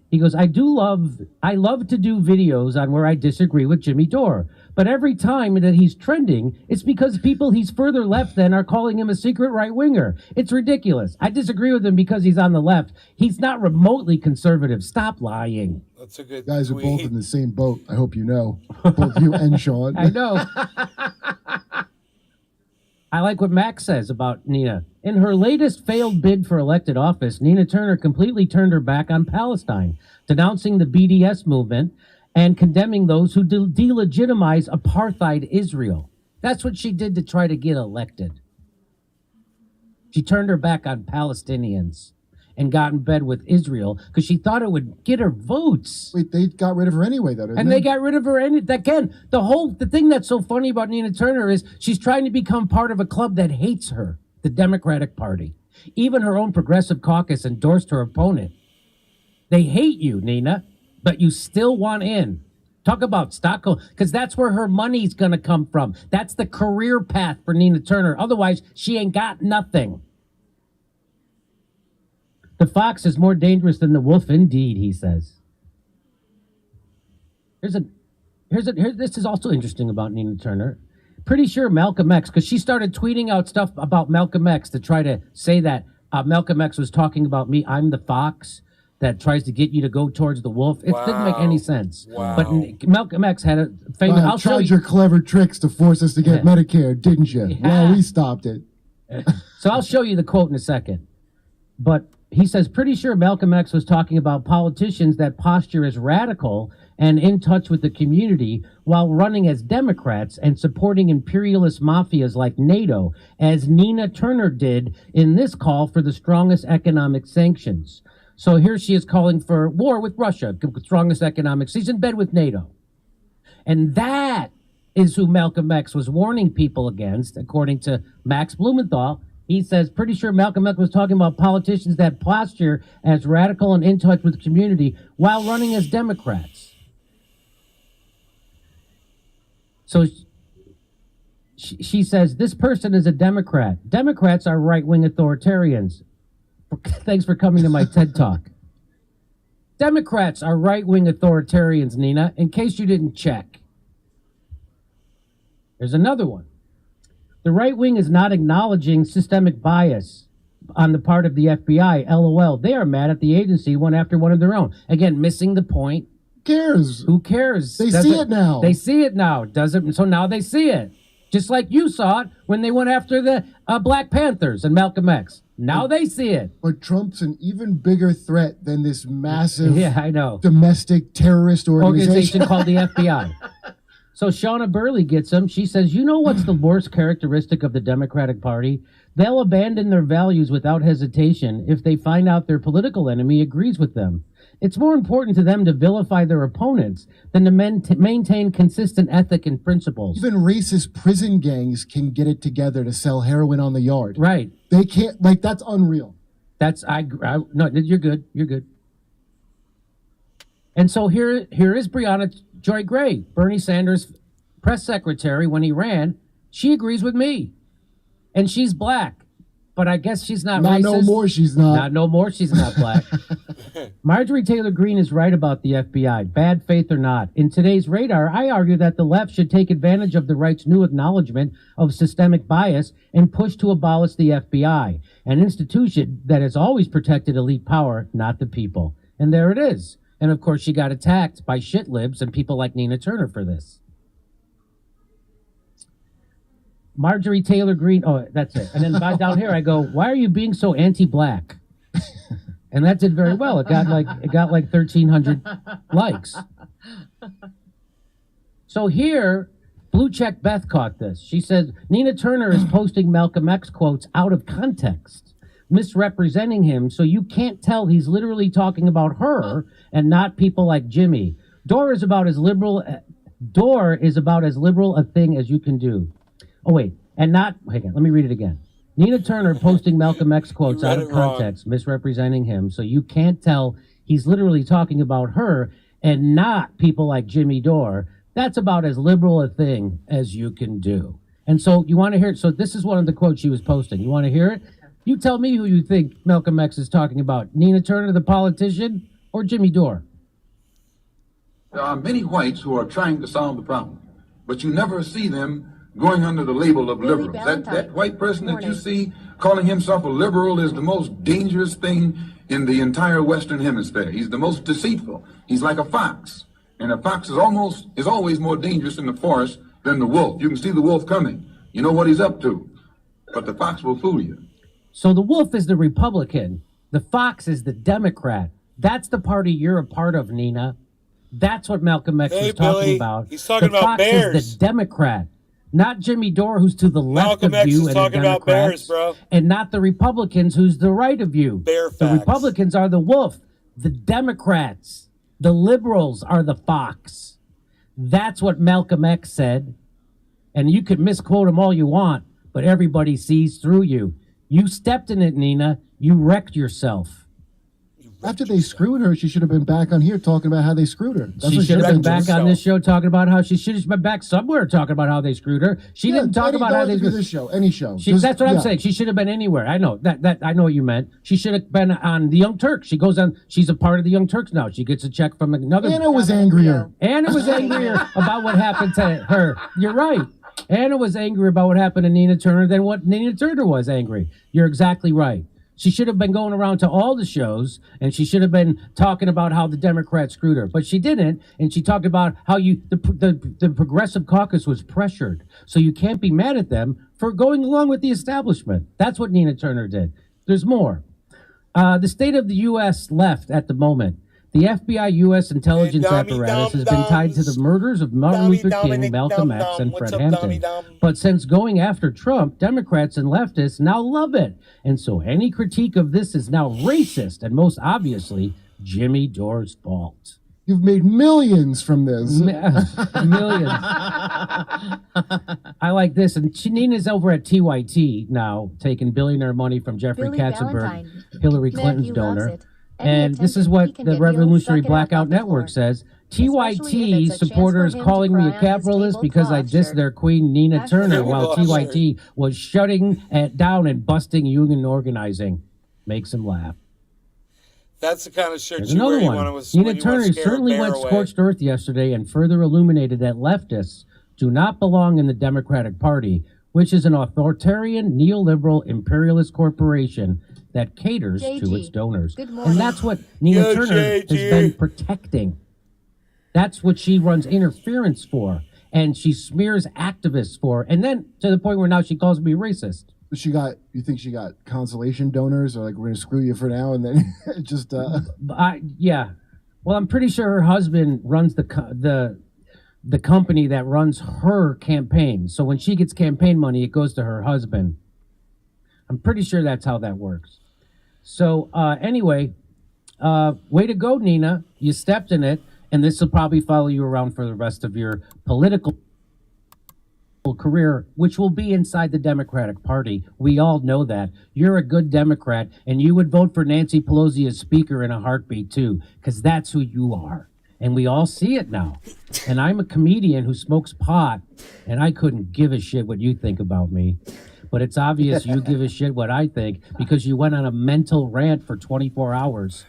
He goes, I love to do videos on where I disagree with Jimmy Dore. But every time that he's trending, it's because people he's further left than are calling him a secret right-winger. It's ridiculous. I disagree with him because he's on the left. He's not remotely conservative. Stop lying. That's a good You guys are tweet. both in the same boat. I hope you know. Both you and Sean. I know. I like what Max says about Nina. In her latest failed bid for elected office, Nina Turner completely turned her back on Palestine, denouncing the BDS movement and condemning those who delegitimize apartheid Israel. That's what she did to try to get elected. She turned her back on Palestinians and got in bed with Israel because she thought it would get her votes. Wait, they got rid of her anyway, though, didn't And they got rid of her. Again, the thing that's so funny about Nina Turner is she's trying to become part of a club that hates her, the Democratic Party. Even her own progressive caucus endorsed her opponent. They hate you, Nina, but you still want in. Talk about Stockholm, because that's where her money's going to come from. That's the career path for Nina Turner. Otherwise, she ain't got nothing. The fox is more dangerous than the wolf, indeed, he says. This is also interesting about Nina Turner. Pretty sure Malcolm X, because she started tweeting out stuff about Malcolm X to try to say that Malcolm X was talking about me. I'm the fox that tries to get you to go towards the wolf. It didn't make any sense. Wow. But Malcolm X had a famous... Wow, I'll show tried you. your clever tricks to force us to get Medicare, didn't you? Well, we stopped it. So I'll show you the quote in a second. But he says, pretty sure Malcolm X was talking about politicians that posture as radical and in touch with the community while running as Democrats and supporting imperialist mafias like NATO, as Nina Turner did in this call for the strongest economic sanctions. So here she is calling for war with Russia, the strongest economic. She's in bed with NATO. And that is who Malcolm X was warning people against, according to Max Blumenthal. He says, pretty sure Malcolm X was talking about politicians that posture as radical and in touch with the community while running as Democrats. So she says, this person is a Democrat. Democrats are right-wing authoritarians. Thanks for coming to my TED Talk. Democrats are right-wing authoritarians, Nina, in case you didn't check. There's another one. The right wing is not acknowledging systemic bias on the part of the FBI. LOL. They are mad at the agency one after one of their own. Again, missing the point. Who cares? Who cares? They see it now. They see it now. Doesn't so now they see it. Just like you saw it when they went after the Black Panthers and Malcolm X. Now they see it. But Trump's an even bigger threat than this massive I know. domestic terrorist organization called the FBI. So Shauna Burley gets them. She says, you know what's the worst characteristic of the Democratic Party? They'll abandon their values without hesitation if they find out their political enemy agrees with them. It's more important to them to vilify their opponents than to maintain consistent ethic and principles. Even racist prison gangs can get it together to sell heroin on the yard. Right. They can't, like, that's unreal. No, you're good. You're good. And so here is Brianna Joy Gray, Bernie Sanders' press secretary when he ran. She agrees with me. And she's black. But I guess she's not racist. No more she's not. Not no more she's not black. Marjorie Taylor Greene is right about the FBI, bad faith or not. In today's Radar, I argue that the left should take advantage of the right's new acknowledgement of systemic bias and push to abolish the FBI, an institution that has always protected elite power, not the people. And there it is. And of course, she got attacked by shit libs and people like Nina Turner for this. Marjorie Taylor Greene. Oh, that's it. And then down here, I go, why are you being so anti-black? And that did very well. It got like 1,300 likes. So here, Blue Check Beth caught this. She said Nina Turner is posting Malcolm X quotes out of context, misrepresenting him, so you can't tell he's literally talking about her and not people like Jimmy. Dore is about as liberal a thing as you can do. Oh wait, and not. Hang on, let me read it again. Nina Turner posting Malcolm X quotes out of context, misrepresenting him, so you can't tell he's literally talking about her and not people like Jimmy Dore. That's about as liberal a thing as you can do. And so you want to hear it? So this is one of the quotes she was posting. You want to hear it? You tell me who you think Malcolm X is talking about. Nina Turner, the politician, or Jimmy Dore? There are many whites who are trying to solve the problem, but you never see them going under the label of liberals. That white person that you see calling himself a liberal is the most dangerous thing in the entire Western Hemisphere. He's the most deceitful. He's like a fox. And a fox is always more dangerous in the forest than the wolf. You can see the wolf coming. You know what he's up to. But the fox will fool you. So the wolf is the Republican. The fox is the Democrat. That's the party you're a part of, Nina. That's what Malcolm X was talking about. He's talking about Fox bears. is the Democrat. Not Jimmy Dore, who's to the left Malcolm of X you is and talking the about Democrats, bears, bro. and not the Republicans, who's the right of you. Bear The facts. Republicans are the wolf. The Democrats, the liberals are the fox. That's what Malcolm X said. And you could misquote him all you want, but everybody sees through you. You stepped in it, Nina. You wrecked yourself. After they screwed her, she should have been back on here talking about how they screwed her. That's She what should have been doing. back on this show talking about how she should have been back somewhere talking about how they screwed her. She didn't talk about how they screwed this show, any show. That's what I'm saying. She should have been anywhere. I know that I know what you meant. She should have been on the Young Turks. She goes on. She's a part of the Young Turks now. She gets a check from another. Anna was angrier. Anna was angrier about what happened to her. You're right. Anna was angry about what happened to Nina Turner than what Nina Turner was angry. You're exactly right. She should have been going around to all the shows, and she should have been talking about how the Democrats screwed her. But she didn't, and she talked about how the Progressive Caucus was pressured. So you can't be mad at them for going along with the establishment. That's what Nina Turner did. There's more. The state of the U.S. left at the moment. The FBI U.S. intelligence apparatus has been tied to the murders of Martin Luther King, Malcolm X, and Fred Hampton. But since going after Trump, Democrats and leftists now love it. And so any critique of this is now racist and most obviously Jimmy Dore's fault. You've made millions from this. Millions. I like this. And Nina's over at TYT now, taking billionaire money from Jeffrey Billy Katzenberg, Valentine. Hillary Man, Clinton's he loves donor. it. Any And this is attention what he can the get, he'll Revolutionary suck it up Blackout like the Network floor. says. Especially if TYT it's a chance supporters for him to calling me cry a on his capitalist because I tablecloth dissed shirt. their queen Nina That's Turner what while I'm TYT was shutting it down and busting union organizing. Makes him laugh. That's the kind of shirt There's you wear. another You one. want to, Nina Turner certainly went scorched earth yesterday and further illuminated that leftists do not belong in the Democratic Party, which is an authoritarian, neoliberal, imperialist corporation that caters to JG, its donors. good morning. And that's what Nina Yo, Turner has JG. been protecting. That's what she runs interference for, and she smears activists for, and then to the point where now she calls me racist. You think she got consolation donors, or like, we're gonna screw you for now, and then just Yeah. Well, I'm pretty sure her husband runs the company that runs her campaign. So when she gets campaign money, it goes to her husband. I'm pretty sure that's how that works. So anyway, way to go, Nina. You stepped in it, and this will probably follow you around for the rest of your political career, which will be inside the Democratic Party. We all know that. You're a good Democrat, and you would vote for Nancy Pelosi as Speaker in a heartbeat, too, because that's who you are. And we all see it now. And I'm a comedian who smokes pot, and I couldn't give a shit what you think about me. But it's obvious you give a shit what I think, because you went on a mental rant for 24 hours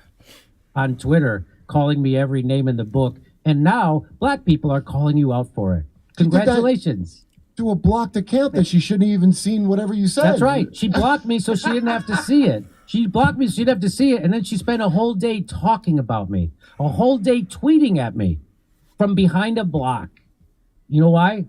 on Twitter, calling me every name in the book. And now black people are calling you out for it. Congratulations. do a blocked account that she shouldn't have even seen whatever you said. That's right. She blocked me so she didn't have to see it. She blocked me so she didn't have to see it, and then she spent a whole day talking about me, a whole day tweeting at me from behind a block. You know why?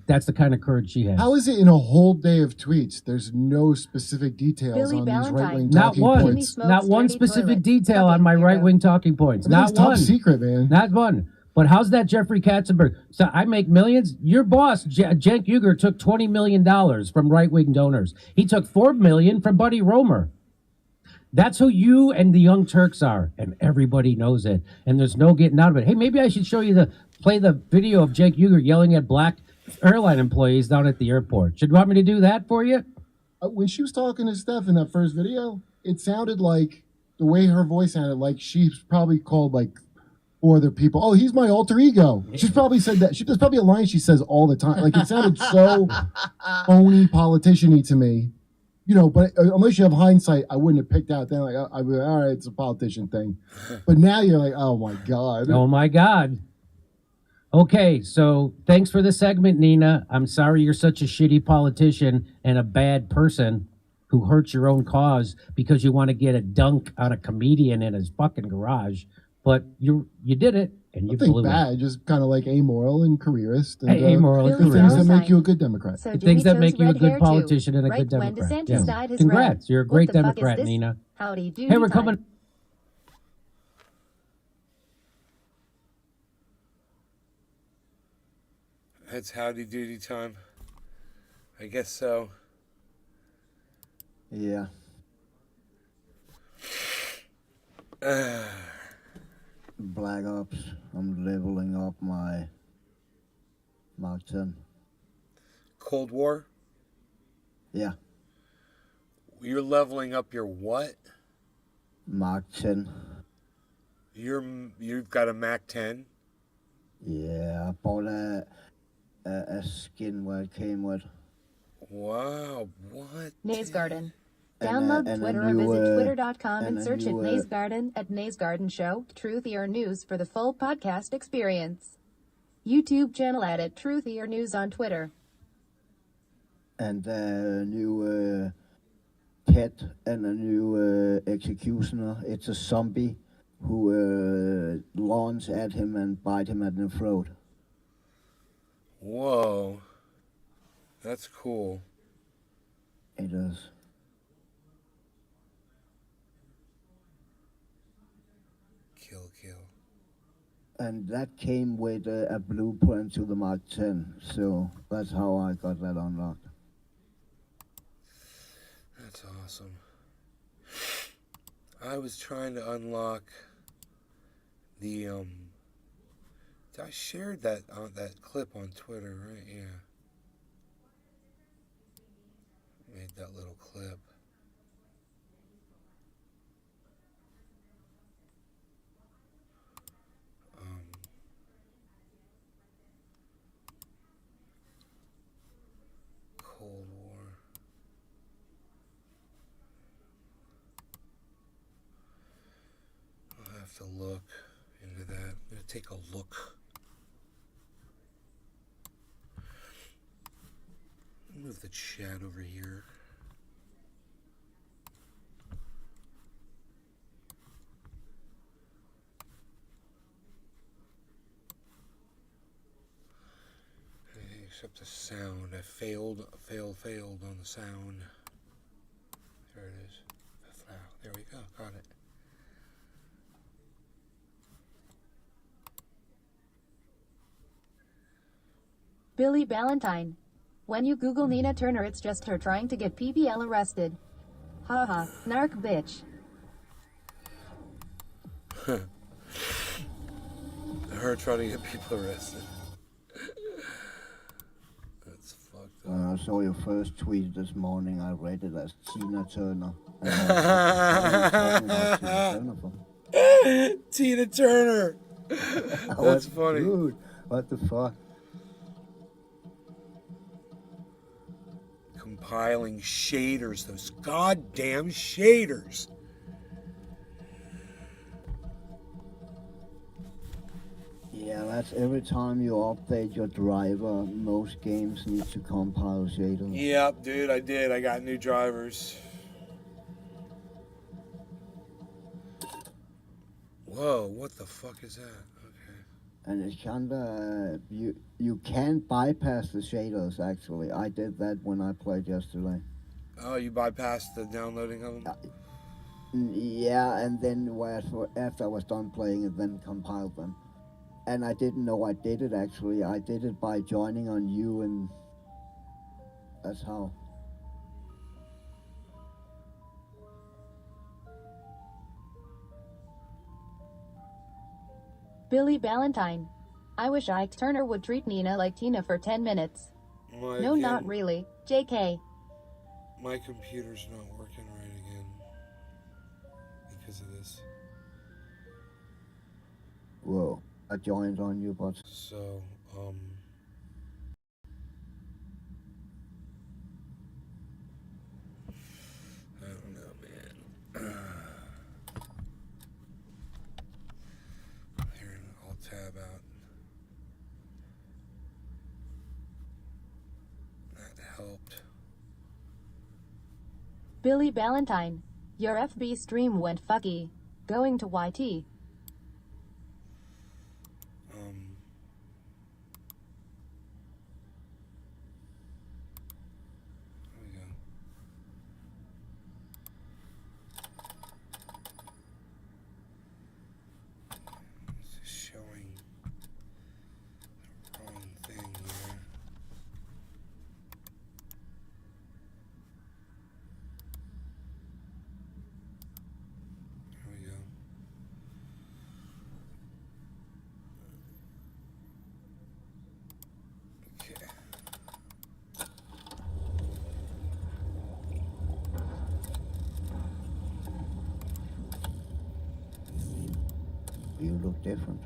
That's the kind of courage she has. How is it in a whole day of tweets? There's no specific details Billy on these Valentine. right-wing Not talking one. points. Not one dirty specific toilet. detail on Fucking my weirdo. right-wing talking points. Everything's Not top one. secret, man. Not one. But how's that Jeffrey Katzenberg? So I make millions. Your boss, Cenk Uygur, took $20 million from right-wing donors. He took $4 million from Buddy Roemer. That's who you and the Young Turks are, and everybody knows it. And there's no getting out of it. Hey, maybe I should play the video of Cenk Uygur yelling at black airline employees down at the airport. Should you want me to do that for you? When she was talking to Steph in that first video, it sounded like the way her voice sounded like she's probably called like four other people. Oh, he's my alter ego. She's probably said that. There's probably a line she says all the time. Like it sounded so phony, politician-y to me. You know, but unless you have hindsight, I wouldn't have picked out then. Like I'd be like, all right, it's a politician thing. But now you're like, oh my god. Oh my God. Okay, so thanks for the segment, Nina. I'm sorry you're such a shitty politician and a bad person who hurts your own cause because you want to get a dunk on a comedian in his fucking garage. But you did it, and you I think blew bad, it. just kind of like amoral and careerist. And, Amoral and the things that careerist. make you a good Democrat. So The Jimmy things that chose make you a red good hair, too. politician and a Right good when Democrat. DeSantis dyed his Congrats, red. you're a What great the fuck is Democrat, this? Nina. Howdy doody Hey, we're time. coming. It's howdy doody time. I guess so. Yeah. Black Ops. I'm leveling up my Mark 10. Cold War? Yeah. You're leveling up your what? Mark 10. You've got a Mac 10? Yeah, I bought a skin where it came with. Wow, what? Nays Garden. And, Download and a Twitter or new, visit twitter.com and and a search new, at Nays Garden at Nays Garden Show, Truthy or News for the full podcast experience. YouTube channel at Truthy or News on Twitter. and a new pet and a new executioner. It's a zombie who launch at him and bite him at the throat. Whoa. That's cool. It is. Kill. And that came with a blueprint to the Mark 10, so that's how I got that unlocked. That's awesome. I was trying to unlock the I shared that clip on Twitter, right? Yeah. Made that little clip. Cold War. I'll have to look into that. I'm gonna take a look. Move the chat over here. Except the sound. I failed on the sound. There it is. There we go. Got it. Billy Valentine. When you Google Nina Turner, it's just her trying to get PBL arrested. Haha, narc bitch. Her trying to get people arrested. That's fucked up. When I saw your first tweet this morning, I read it as Tina Turner. And Tina Turner. That's funny. Dude, what the fuck? Compiling shaders, those goddamn shaders. Yeah, that's every time you update your driver, most games need to compile shaders. Yep, dude, I did. I got new drivers. Whoa, what the fuck is that? Okay. And it's kinda you can bypass the shaders. Actually, I did that when I played yesterday. Oh, you bypassed the downloading of them? Yeah, and then after I was done playing it, then compiled them. And I didn't know I did it actually. I did it by joining on you, and that's how. Billy Ballantyne. I wish Ike Turner would treat Nina like Tina for 10 minutes. Well, No, again, not really. JK. My computer's not working right again because of this. Whoa, I joined on you, but So, I don't know, man. Here, I'll tab out. That helped. Billy Ballantyne. Your FB stream went fucky. Going to YT. There we go. This is showing the wrong thing here. There we go. Okay. you look different.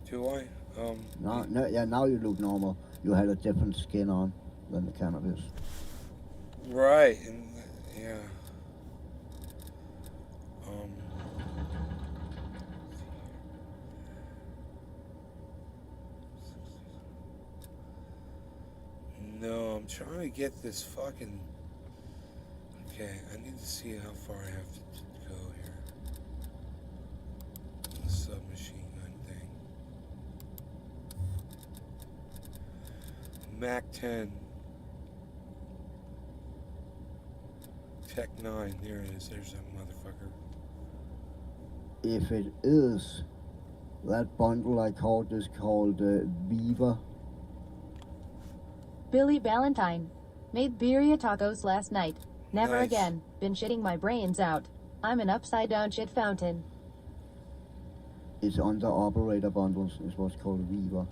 Do I? No, yeah, now you look normal. You had a different skin on than the cannabis. Right, and yeah. No, I'm trying to get this fucking. Okay, I need to see how far I have to go here. The submachine gun thing. Mac 10. Tech 9. There it is. There's that motherfucker. If it is, that bundle I called is called Viva. Billy Ballantyne. Made birria tacos last night. Never Nice. again. Been shitting my brains out. I'm an upside down shit fountain. It's under operator bundles. Is what's called Viva.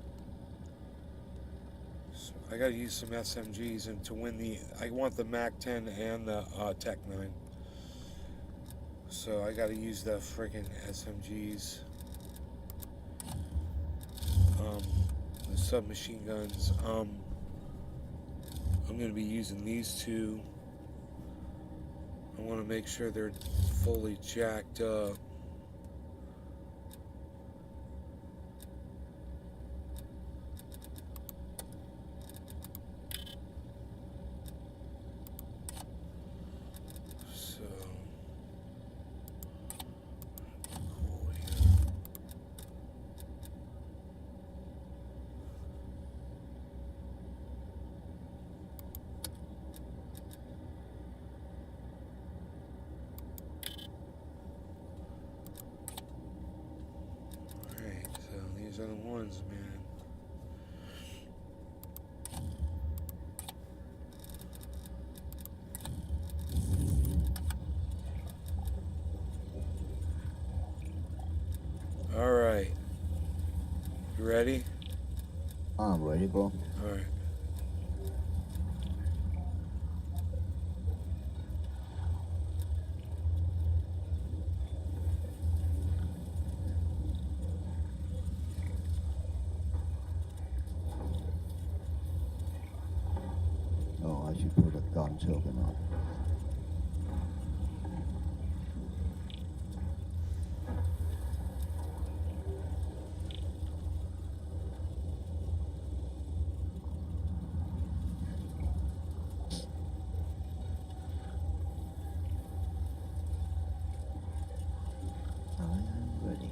So I gotta use some SMGs and to win the. I want the Mac 10 and the Tech 9. So I gotta use the friggin' SMGs. The submachine guns. I'm gonna be using these two. I want to make sure they're fully jacked up. So, cool here. Alright, so these are the ones, man. Alright. You ready? I'm ready, bro. Alright. Oh, I should put a gun token on. I'm ready.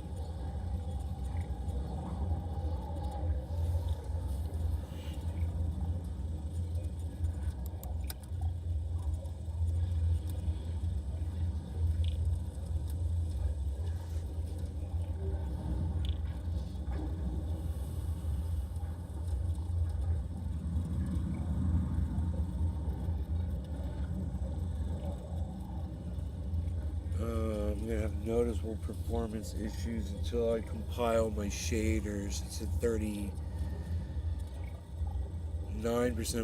noticeable performance issues until I compile my shaders. It's at 39%,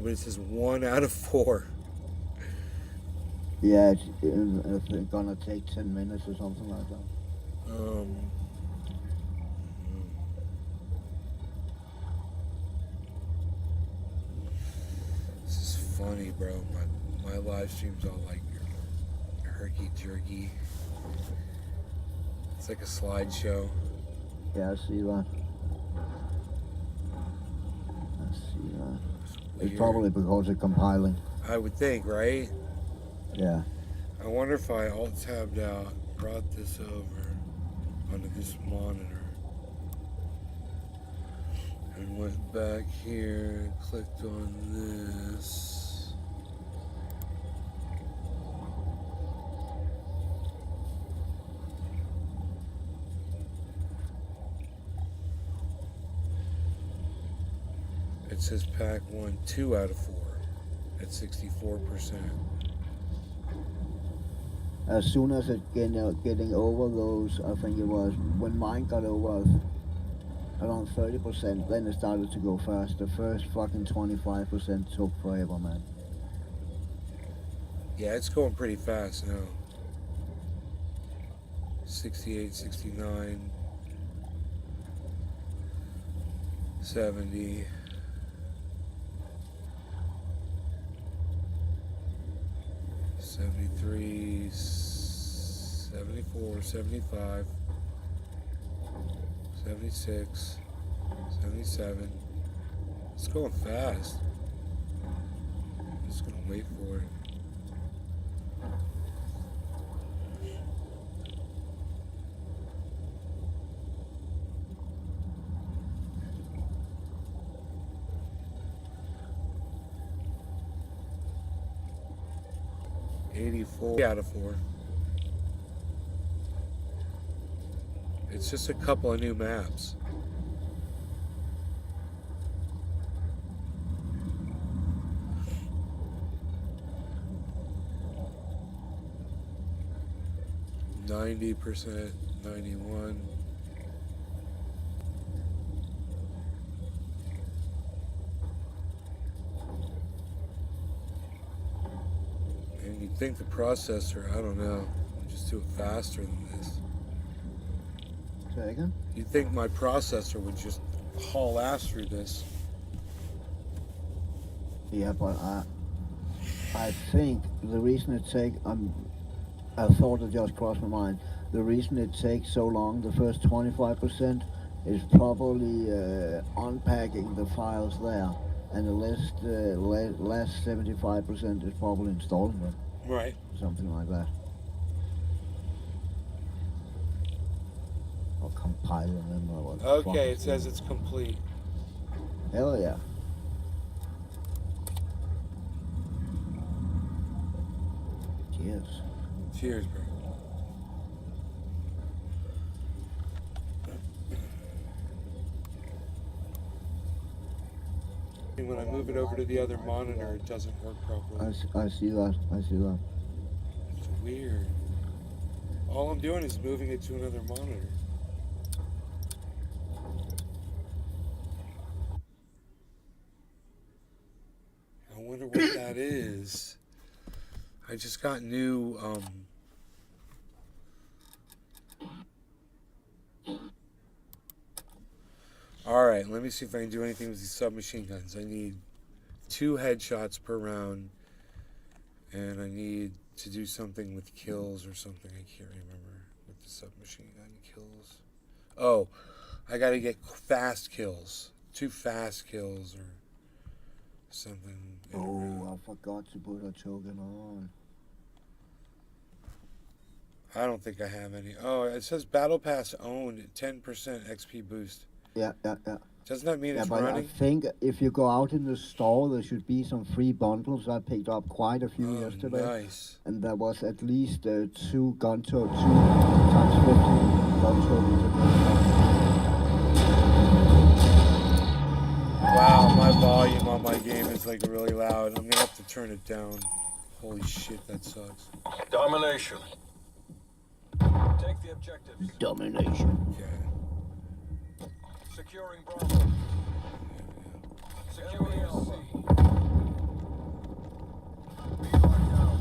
but it says 1 out of 4. Yeah, it's gonna take 10 minutes or something like that. This is funny, bro. My live stream's all like herky-jerky. It's like a slideshow. Yeah, I see that. I see that. It's probably because of compiling. I would think, right? Yeah. I wonder if I alt-tabbed out, brought this over onto this monitor, and went back here and clicked on this. It says pack 1, 2 out of 4 at 64%. As soon as it getting over those, I think it was, when mine got over around 30%, then it started to go fast. The first fucking 25% took forever, man. Yeah, it's going pretty fast now. 68, 69, 70. 73, 74, 75, 76, 77. It's going fast. I'm just gonna wait for it. Out of 4. It's just a couple of new maps. %, 91. You'd think the processor, I don't know, would just do it faster than this. Say again? You'd think my processor would just haul ass through this. Yeah, but I think the reason it takes, I thought it just crossed my mind, the reason it takes so long, the first 25%, is probably unpacking the files there, and the last 75% is probably installing them. Right. Something like that. Or compiling them or what. Okay, it says it's complete. Hell yeah. Cheers. Cheers, bro. When I move it over to the other monitor, it doesn't work properly. I see that. I see that. It's weird. All I'm doing is moving it to another monitor. I wonder what that is. I just got new, Alright, let me see if I can do anything with these submachine guns. I need 2 headshots per round. And I need to do something with kills or something. I can't remember what the submachine gun kills. Oh, I gotta get fast kills. 2 fast kills or something. Oh, I forgot to put a token on. I don't think I have any. Oh, it says Battle Pass owned 10% XP boost. Yeah. Doesn't that mean it's but running? I think if you go out in the store, there should be some free bundles. I picked up quite a few yesterday. Nice. And there was at least 2 gun tote, 2 times 50 gun tote. Wow, my volume on my game is like really loud. I'm gonna have to turn it down. Holy shit, that sucks. Domination. Take the objectives. Domination. Securing Bravo. Securing Alpha. Be locked down.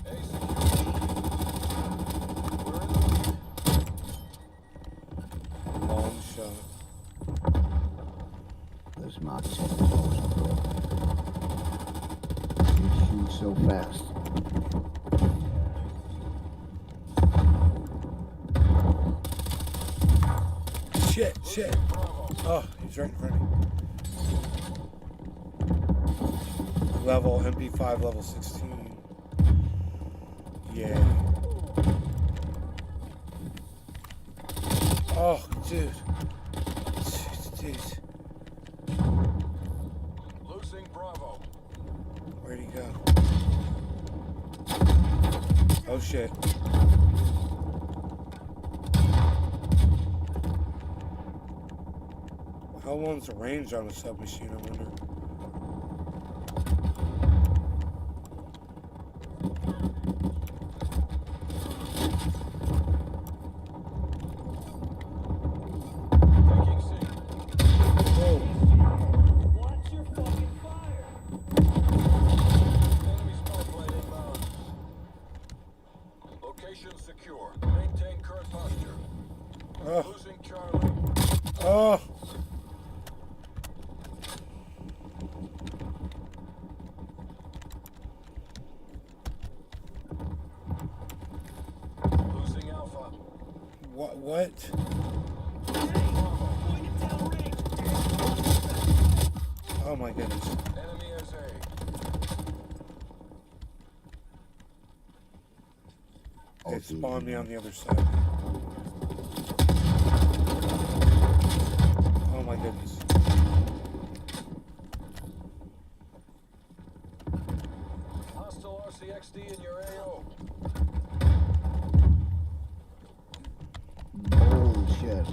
A secure. Long shot. This Mark 7 is awesome, bro. He shoots so fast. Shit. Oh, he's right in front of me. Level, MP5, level 16. Yeah. Oh, dude. Dude. Losing Bravo. Where'd he go? Oh, shit. How long's the range on a submachine, I wonder? Watch your fucking fire. Enemy spy plane inbound. Location secure. Maintain current posture. Losing Charlie. Oh! Losing Alpha. What? Oh my goodness. Enemy is A. They spawned me on the other side. Oh my goodness. Hostile RCXD in your AO. Holy shit.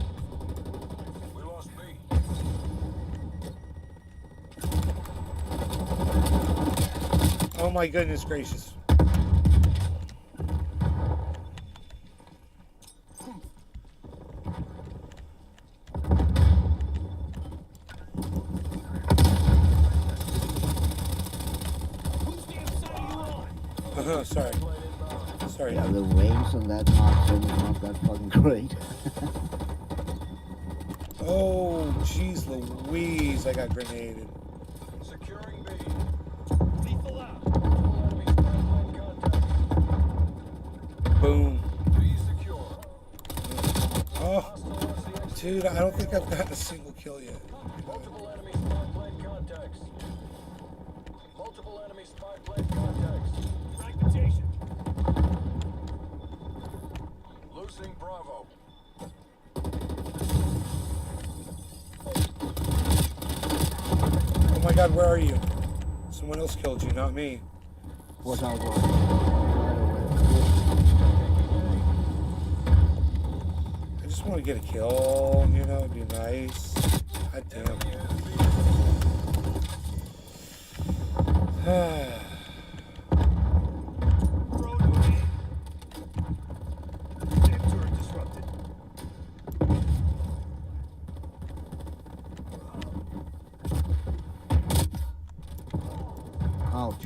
We lost B. Oh my goodness gracious. Sorry. Yeah, the range on that Mark 7 is not that fucking great. Oh, jeez Louise, I got grenaded. Securing B. Lethal out. Boom. B secure. Oh, dude, I don't think I've gotten a single kill yet. Multiple enemy spy plane contacts. Multiple enemy spy plane contacts. Fragmentation. Losing Bravo. Oh my god, where are you? Someone else killed you, not me. What's out there? I just want to get a kill, you know, it'd be nice. God damn. Ouch.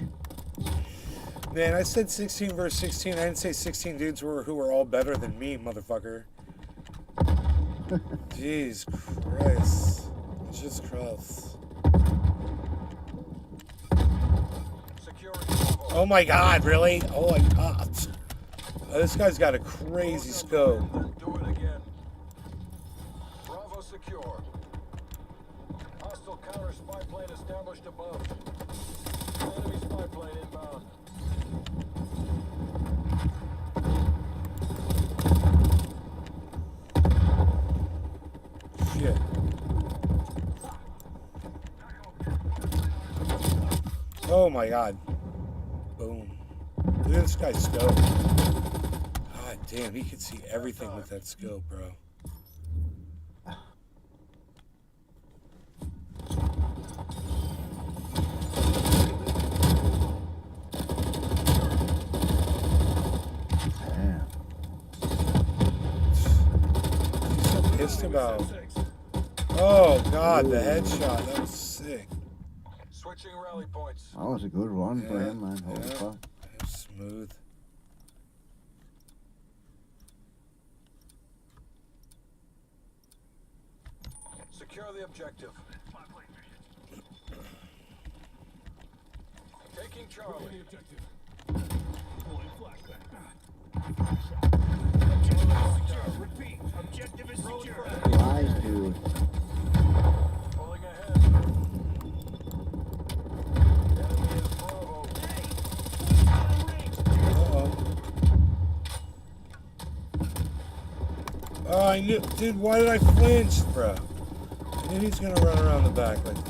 Man, I said 16 versus 16. I didn't say 16 dudes who were all better than me, motherfucker. Jeez Christ. Just Christ. Oh my god, really? Oh my god. Oh, this guy's got a crazy scope. Do it again. Bravo secure. Hostile counter spy plane established above. Enemy spy plane inbound. Shit. Oh my god. Boom. Look at this guy's scope. God damn, he can see everything with that scope, bro. pissed about? Oh God, the headshot. That was sick. Switching rally points. That was a good run for him, man. Holy Yeah. fuck. It was smooth. Secure the objective. Taking Charlie. Repeat. Objective is secure. Nice, dude. Pulling ahead. Enemy is Bravo. Oh, I knew, dude. Why did I flinch, bro? I knew he's gonna run around the back like that.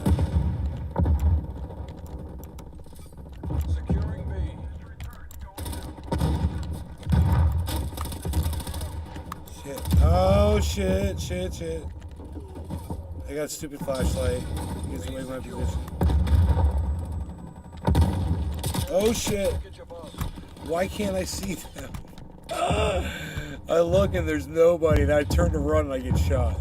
Securing B. Shit. Oh shit, shit, shit. I got a stupid flashlight. Gives away my position. Oh shit. Why can't I see them? I look and there's nobody, and I turn to run and I get shot.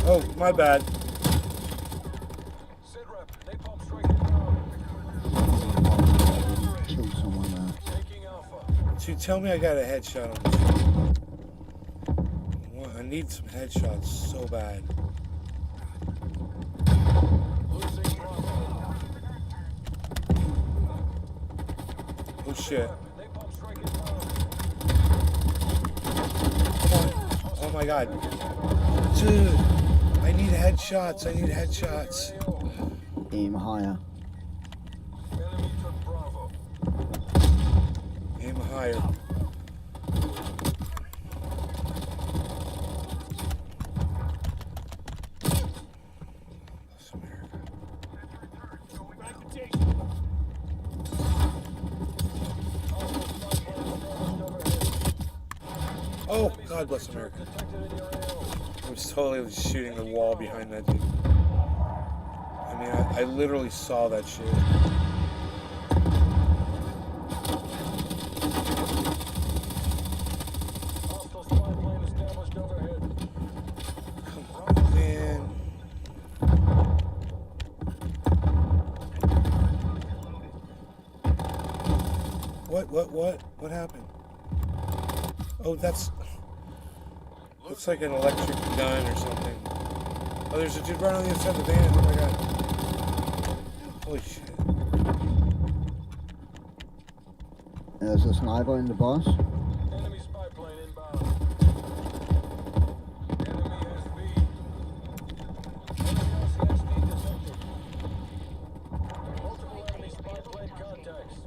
Oh, my bad. Kill someone now. Dude, tell me I got a headshot on this. I need some headshots so bad. Oh shit. Come on. Oh my god. Dude, I need headshots. I need headshots. Aim higher. Aim higher. Oh, God bless America. I was totally shooting the wall behind that dude. I mean, I literally saw that shit. Come on, man. What happened? Oh, that's... Looks like an electric gun or something. Oh, there's a dude right on the inside of the van. Oh my god. Holy shit. There's a sniper in the bus. Enemy spy plane inbound. Enemy has B. Enemy RCXD detected. Multiple enemy spy plane contacts.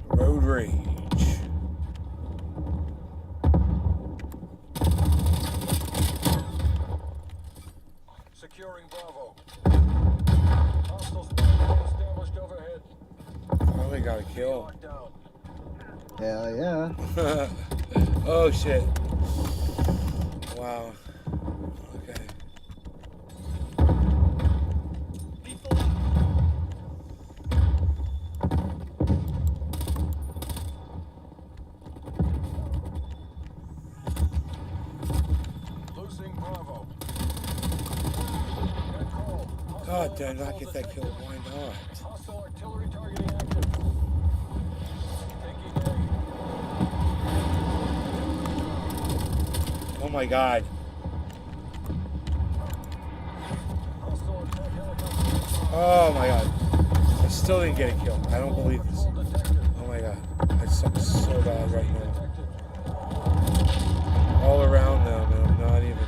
Road rage. Securing Bravo. Hostile spy plane established overhead. Probably got a kill. Hell yeah. Oh shit. Wow. Okay. Losing Bravo. God, did I not get that kill? Why not? Hostile artillery targeting active. Taking A. Oh my god. Hostile attack helicopter. Oh my god. I still didn't get a kill. I don't believe this. Oh my god. I suck so bad right now. All around them, and I'm not even.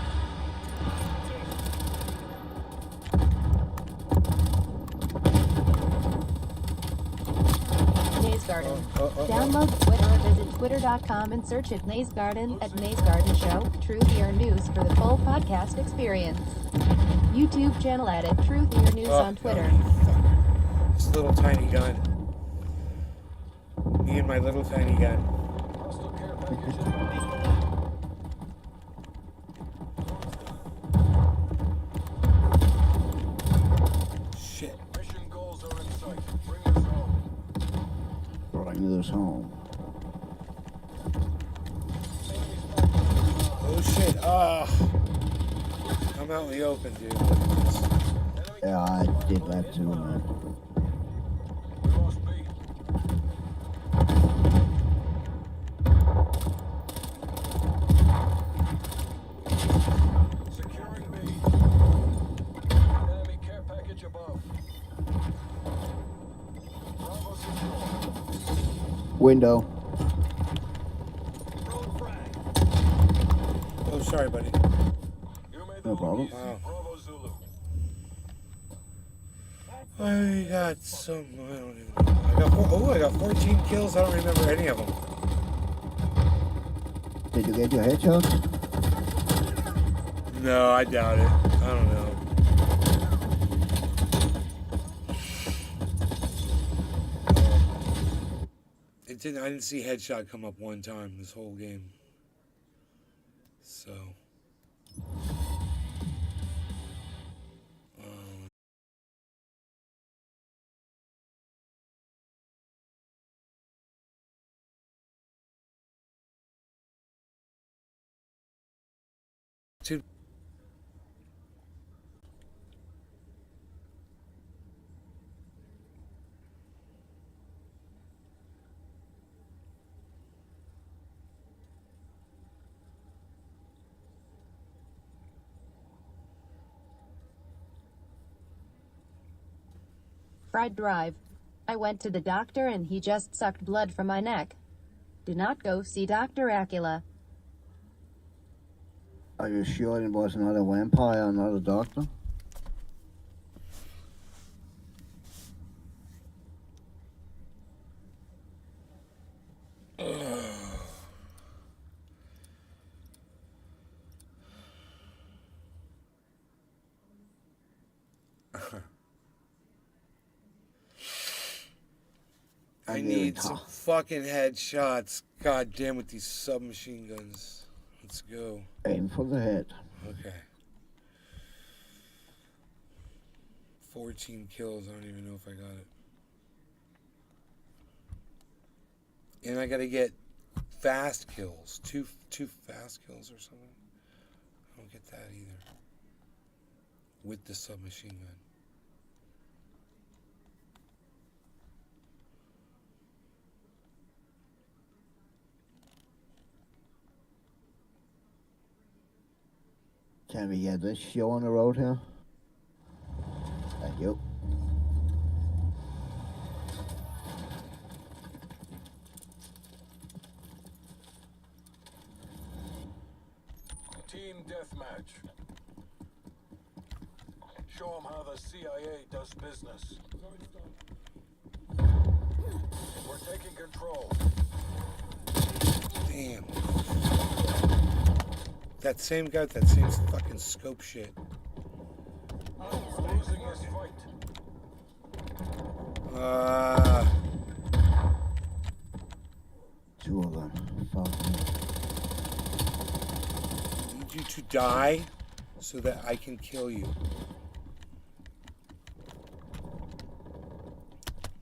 Naze Garden. Download Twitter or visit twitter.com and search at Naze Garden at Naze Garden Show, Truth Ear News for the full podcast experience. YouTube channel at Truth Ear News on Twitter. This little tiny gun. Me and my little tiny gun. goes home. Oh shit! I'm out in the open, dude. Look at this. Yeah, I did that too, man. Securing B. Enemy care package above. Bravo secure. Window. Oh, sorry, buddy. No problem. Wow. I got some. I don't even know. I got 14 kills. I don't remember any of them. Did you get your headshots? No, I doubt it. I don't know. It didn't. I didn't see headshot come up one time this whole game. So. Dude. Fried Drive. I went to the doctor and he just sucked blood from my neck. Do not go see Dr. Acula. Are you sure it was not a vampire, not a doctor? I need some fucking headshots. God damn with these submachine guns. Let's go. Aim for the head. Okay. 14 kills. I don't even know if I got it. And I gotta get fast kills. Two fast kills or something. I don't get that either. With the submachine gun. Can we get this show on the road here? Thank you. Team deathmatch. Show them how the CIA does business. We're taking control. Damn. That same guy with that same fucking scope shit. We're losing this fight. Two of them. Fuck me. I need you to die so that I can kill you.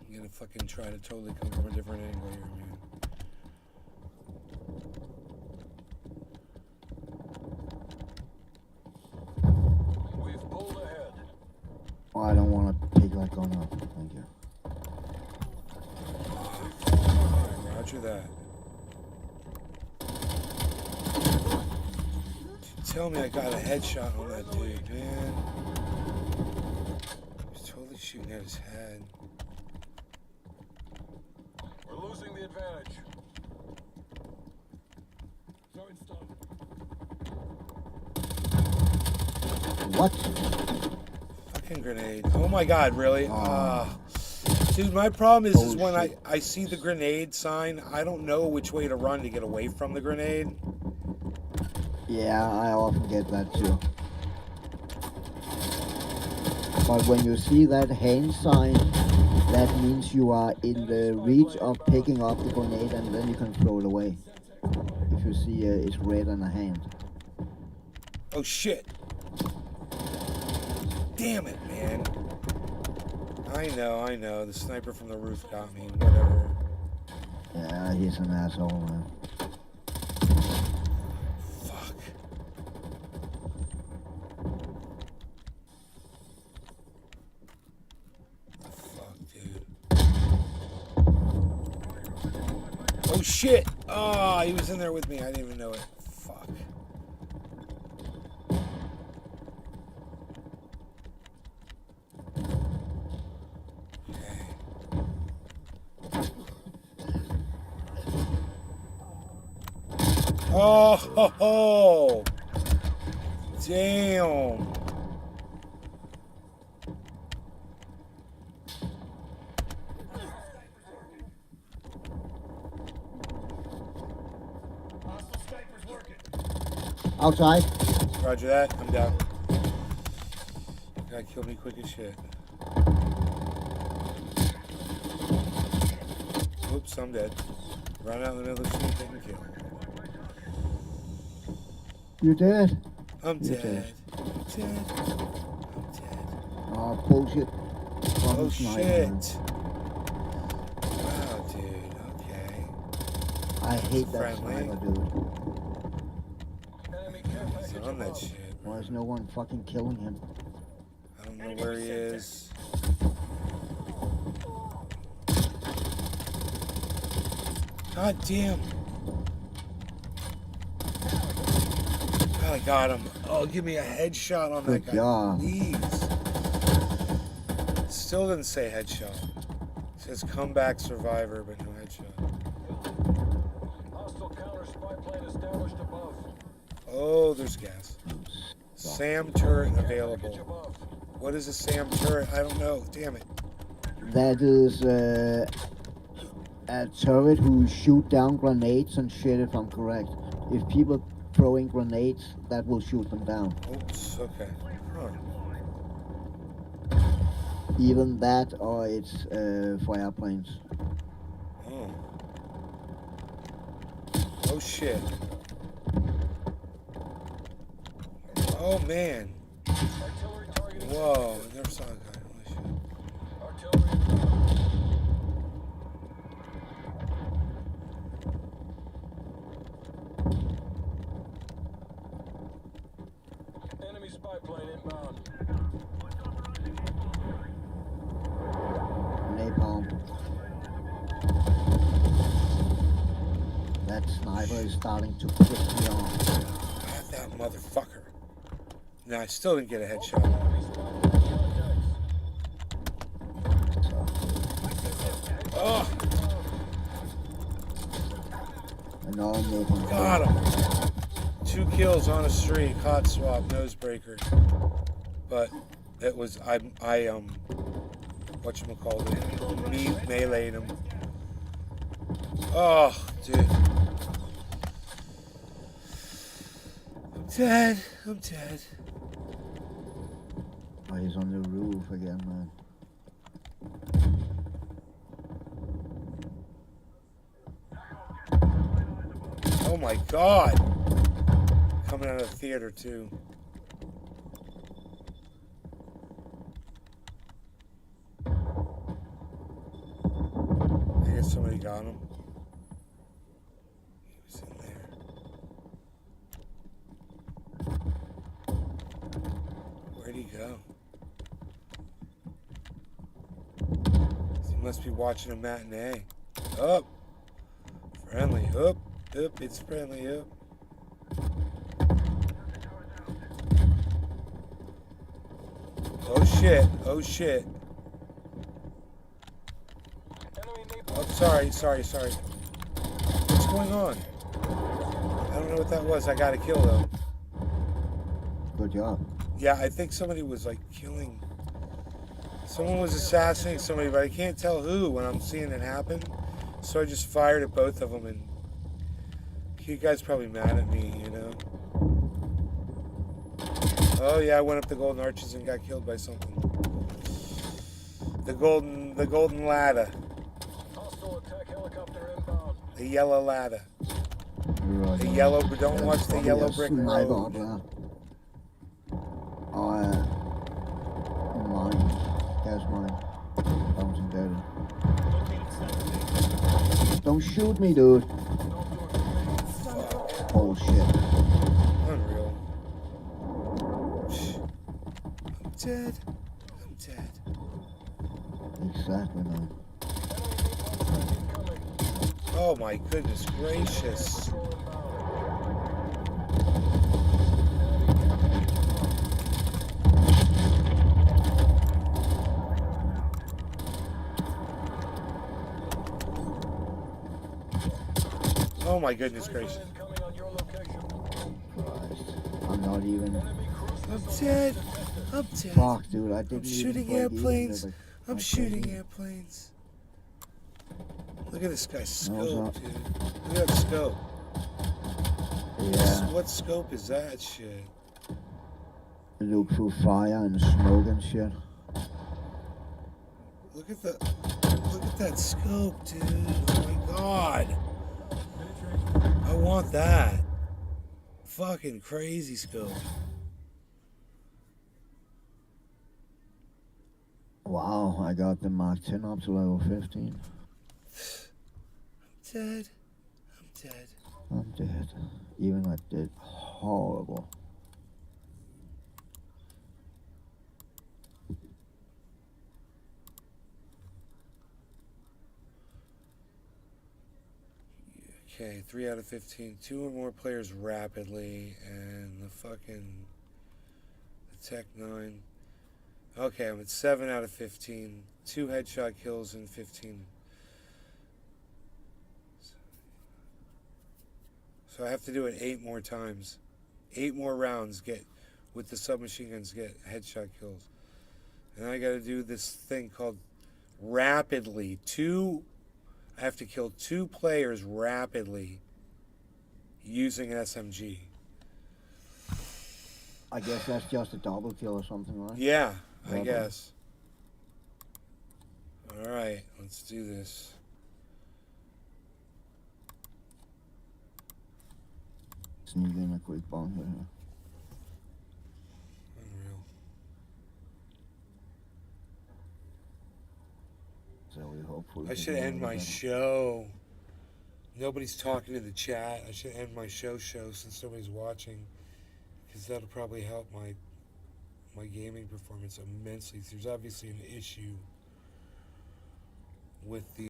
I'm gonna fucking try to totally come from a different angle here, man. Oh, I don't want to take that gun up. Thank you. Roger that. Tell me I got a headshot on that dude, man. He's totally shooting at his head. We're losing the advantage. What? Fucking grenade. Oh my god, really? Dude, my problem is when I see the grenade sign, I don't know which way to run to get away from the grenade. Yeah, I often get that too. But when you see that hand sign, that means you are in the reach of picking up the grenade and then you can throw it away. If you see it's red on the hand. Oh shit. Damn it, man. I know. The sniper from the roof got me. Whatever. Yeah, he's an asshole, man. Fuck. Oh shit! Oh, he was in there with me. I didn't even know it. Fuck. Oh, ho, ho. Damn. Outside. Roger that. I'm down. Guy killed me quick as shit. Oops, I'm dead. Run out in the middle of the street, taking kill. You dead? I'm You're dead. I'm dead. Oh, bullshit. Oh Fucking sniper, man. shit. Wow, dude. Okay. I hate that Friendly. sniper, dude. He's on that shit. Why is no one fucking killing him? I don't know where he is. God damn. I got him. Oh, give me a headshot on that Good guy, job. please. Still didn't say headshot. It says comeback survivor, but no headshot. Hostile counter spy plane established above. Oh, there's gas. SAM turret available. What is a SAM turret? I don't know. Damn it. That is a turret who shoot down grenades and shit, if I'm correct. If people throwing grenades, that will shoot them down. Oops, okay. Huh. Even that, or it's for airplanes. Oh. Oh shit. Oh man. Whoa, I never saw a guy. Holy shit. Enemy spy plane inbound. Napalm. That sniper is starting to piss me off. God, that motherfucker. No, I still didn't get a headshot. Oh, Another napalm. got him. 2 kills on a streak. Hot swap, nosebreaker. But it was whatchamacallit, me meleeed him. Oh, dude. I'm dead. I'm dead. Oh, he's on the roof again, man. Oh my god. Coming out of the theater too. I guess somebody got him. He was in there. Where'd he go? He must be watching a matinee. Up. Friendly. Up. Up. It's friendly. Up. Oh shit. Oh shit. Oh, sorry. What's going on? I don't know what that was. I got a kill though. Good job. Yeah, I think somebody was like killing. Someone was assassinating somebody, but I can't tell who when I'm seeing it happen. So I just fired at both of them, and you guys probably mad at me, you know. Oh yeah, I went up the golden arches and got killed by something. The golden ladder. The yellow ladder. Right. The yellow, but don't watch the yellow brick Sniper road. up there. Oh, mine. That's mine. Bouncing better. Don't shoot me, dude. Bullshit. Unreal. I'm dead. I'm dead. Exactly, man. Oh my goodness gracious. Oh my goodness gracious. I'm not even. I'm dead. I'm dead. Fuck, dude. I I'm didn't shooting even airplanes. Like, I'm shooting airplanes. Look at this guy's scope, dude. Look at that scope. Yeah. What scope is that shit? Look through fire and smoke and shit. Look at that scope, dude. Oh my god. I want that. Fucking crazy scope. Wow, I got the Mark 10 up to level 15. I'm dead. I'm dead. I'm dead. Even I did horrible. Okay, 3 out of 15. 2 or more players rapidly, and the fucking the Tech 9. Okay, I'm at 7 out of 15. 2 headshot kills and 15. So I have to do it 8 more times. 8 more rounds get with the submachine guns get headshot kills. And I got to do this thing called rapidly. I have to kill 2 players rapidly using an SMG. I guess that's just a double kill or something, right? Yeah, I Okay. guess. Alright, let's do this. Sneak in a quick bomb here. Unreal. So we hopefully. I should end my show. Nobody's talking to the chat. I should end my show since nobody's watching, because that'll probably help my gaming performance immensely. There's obviously an issue with the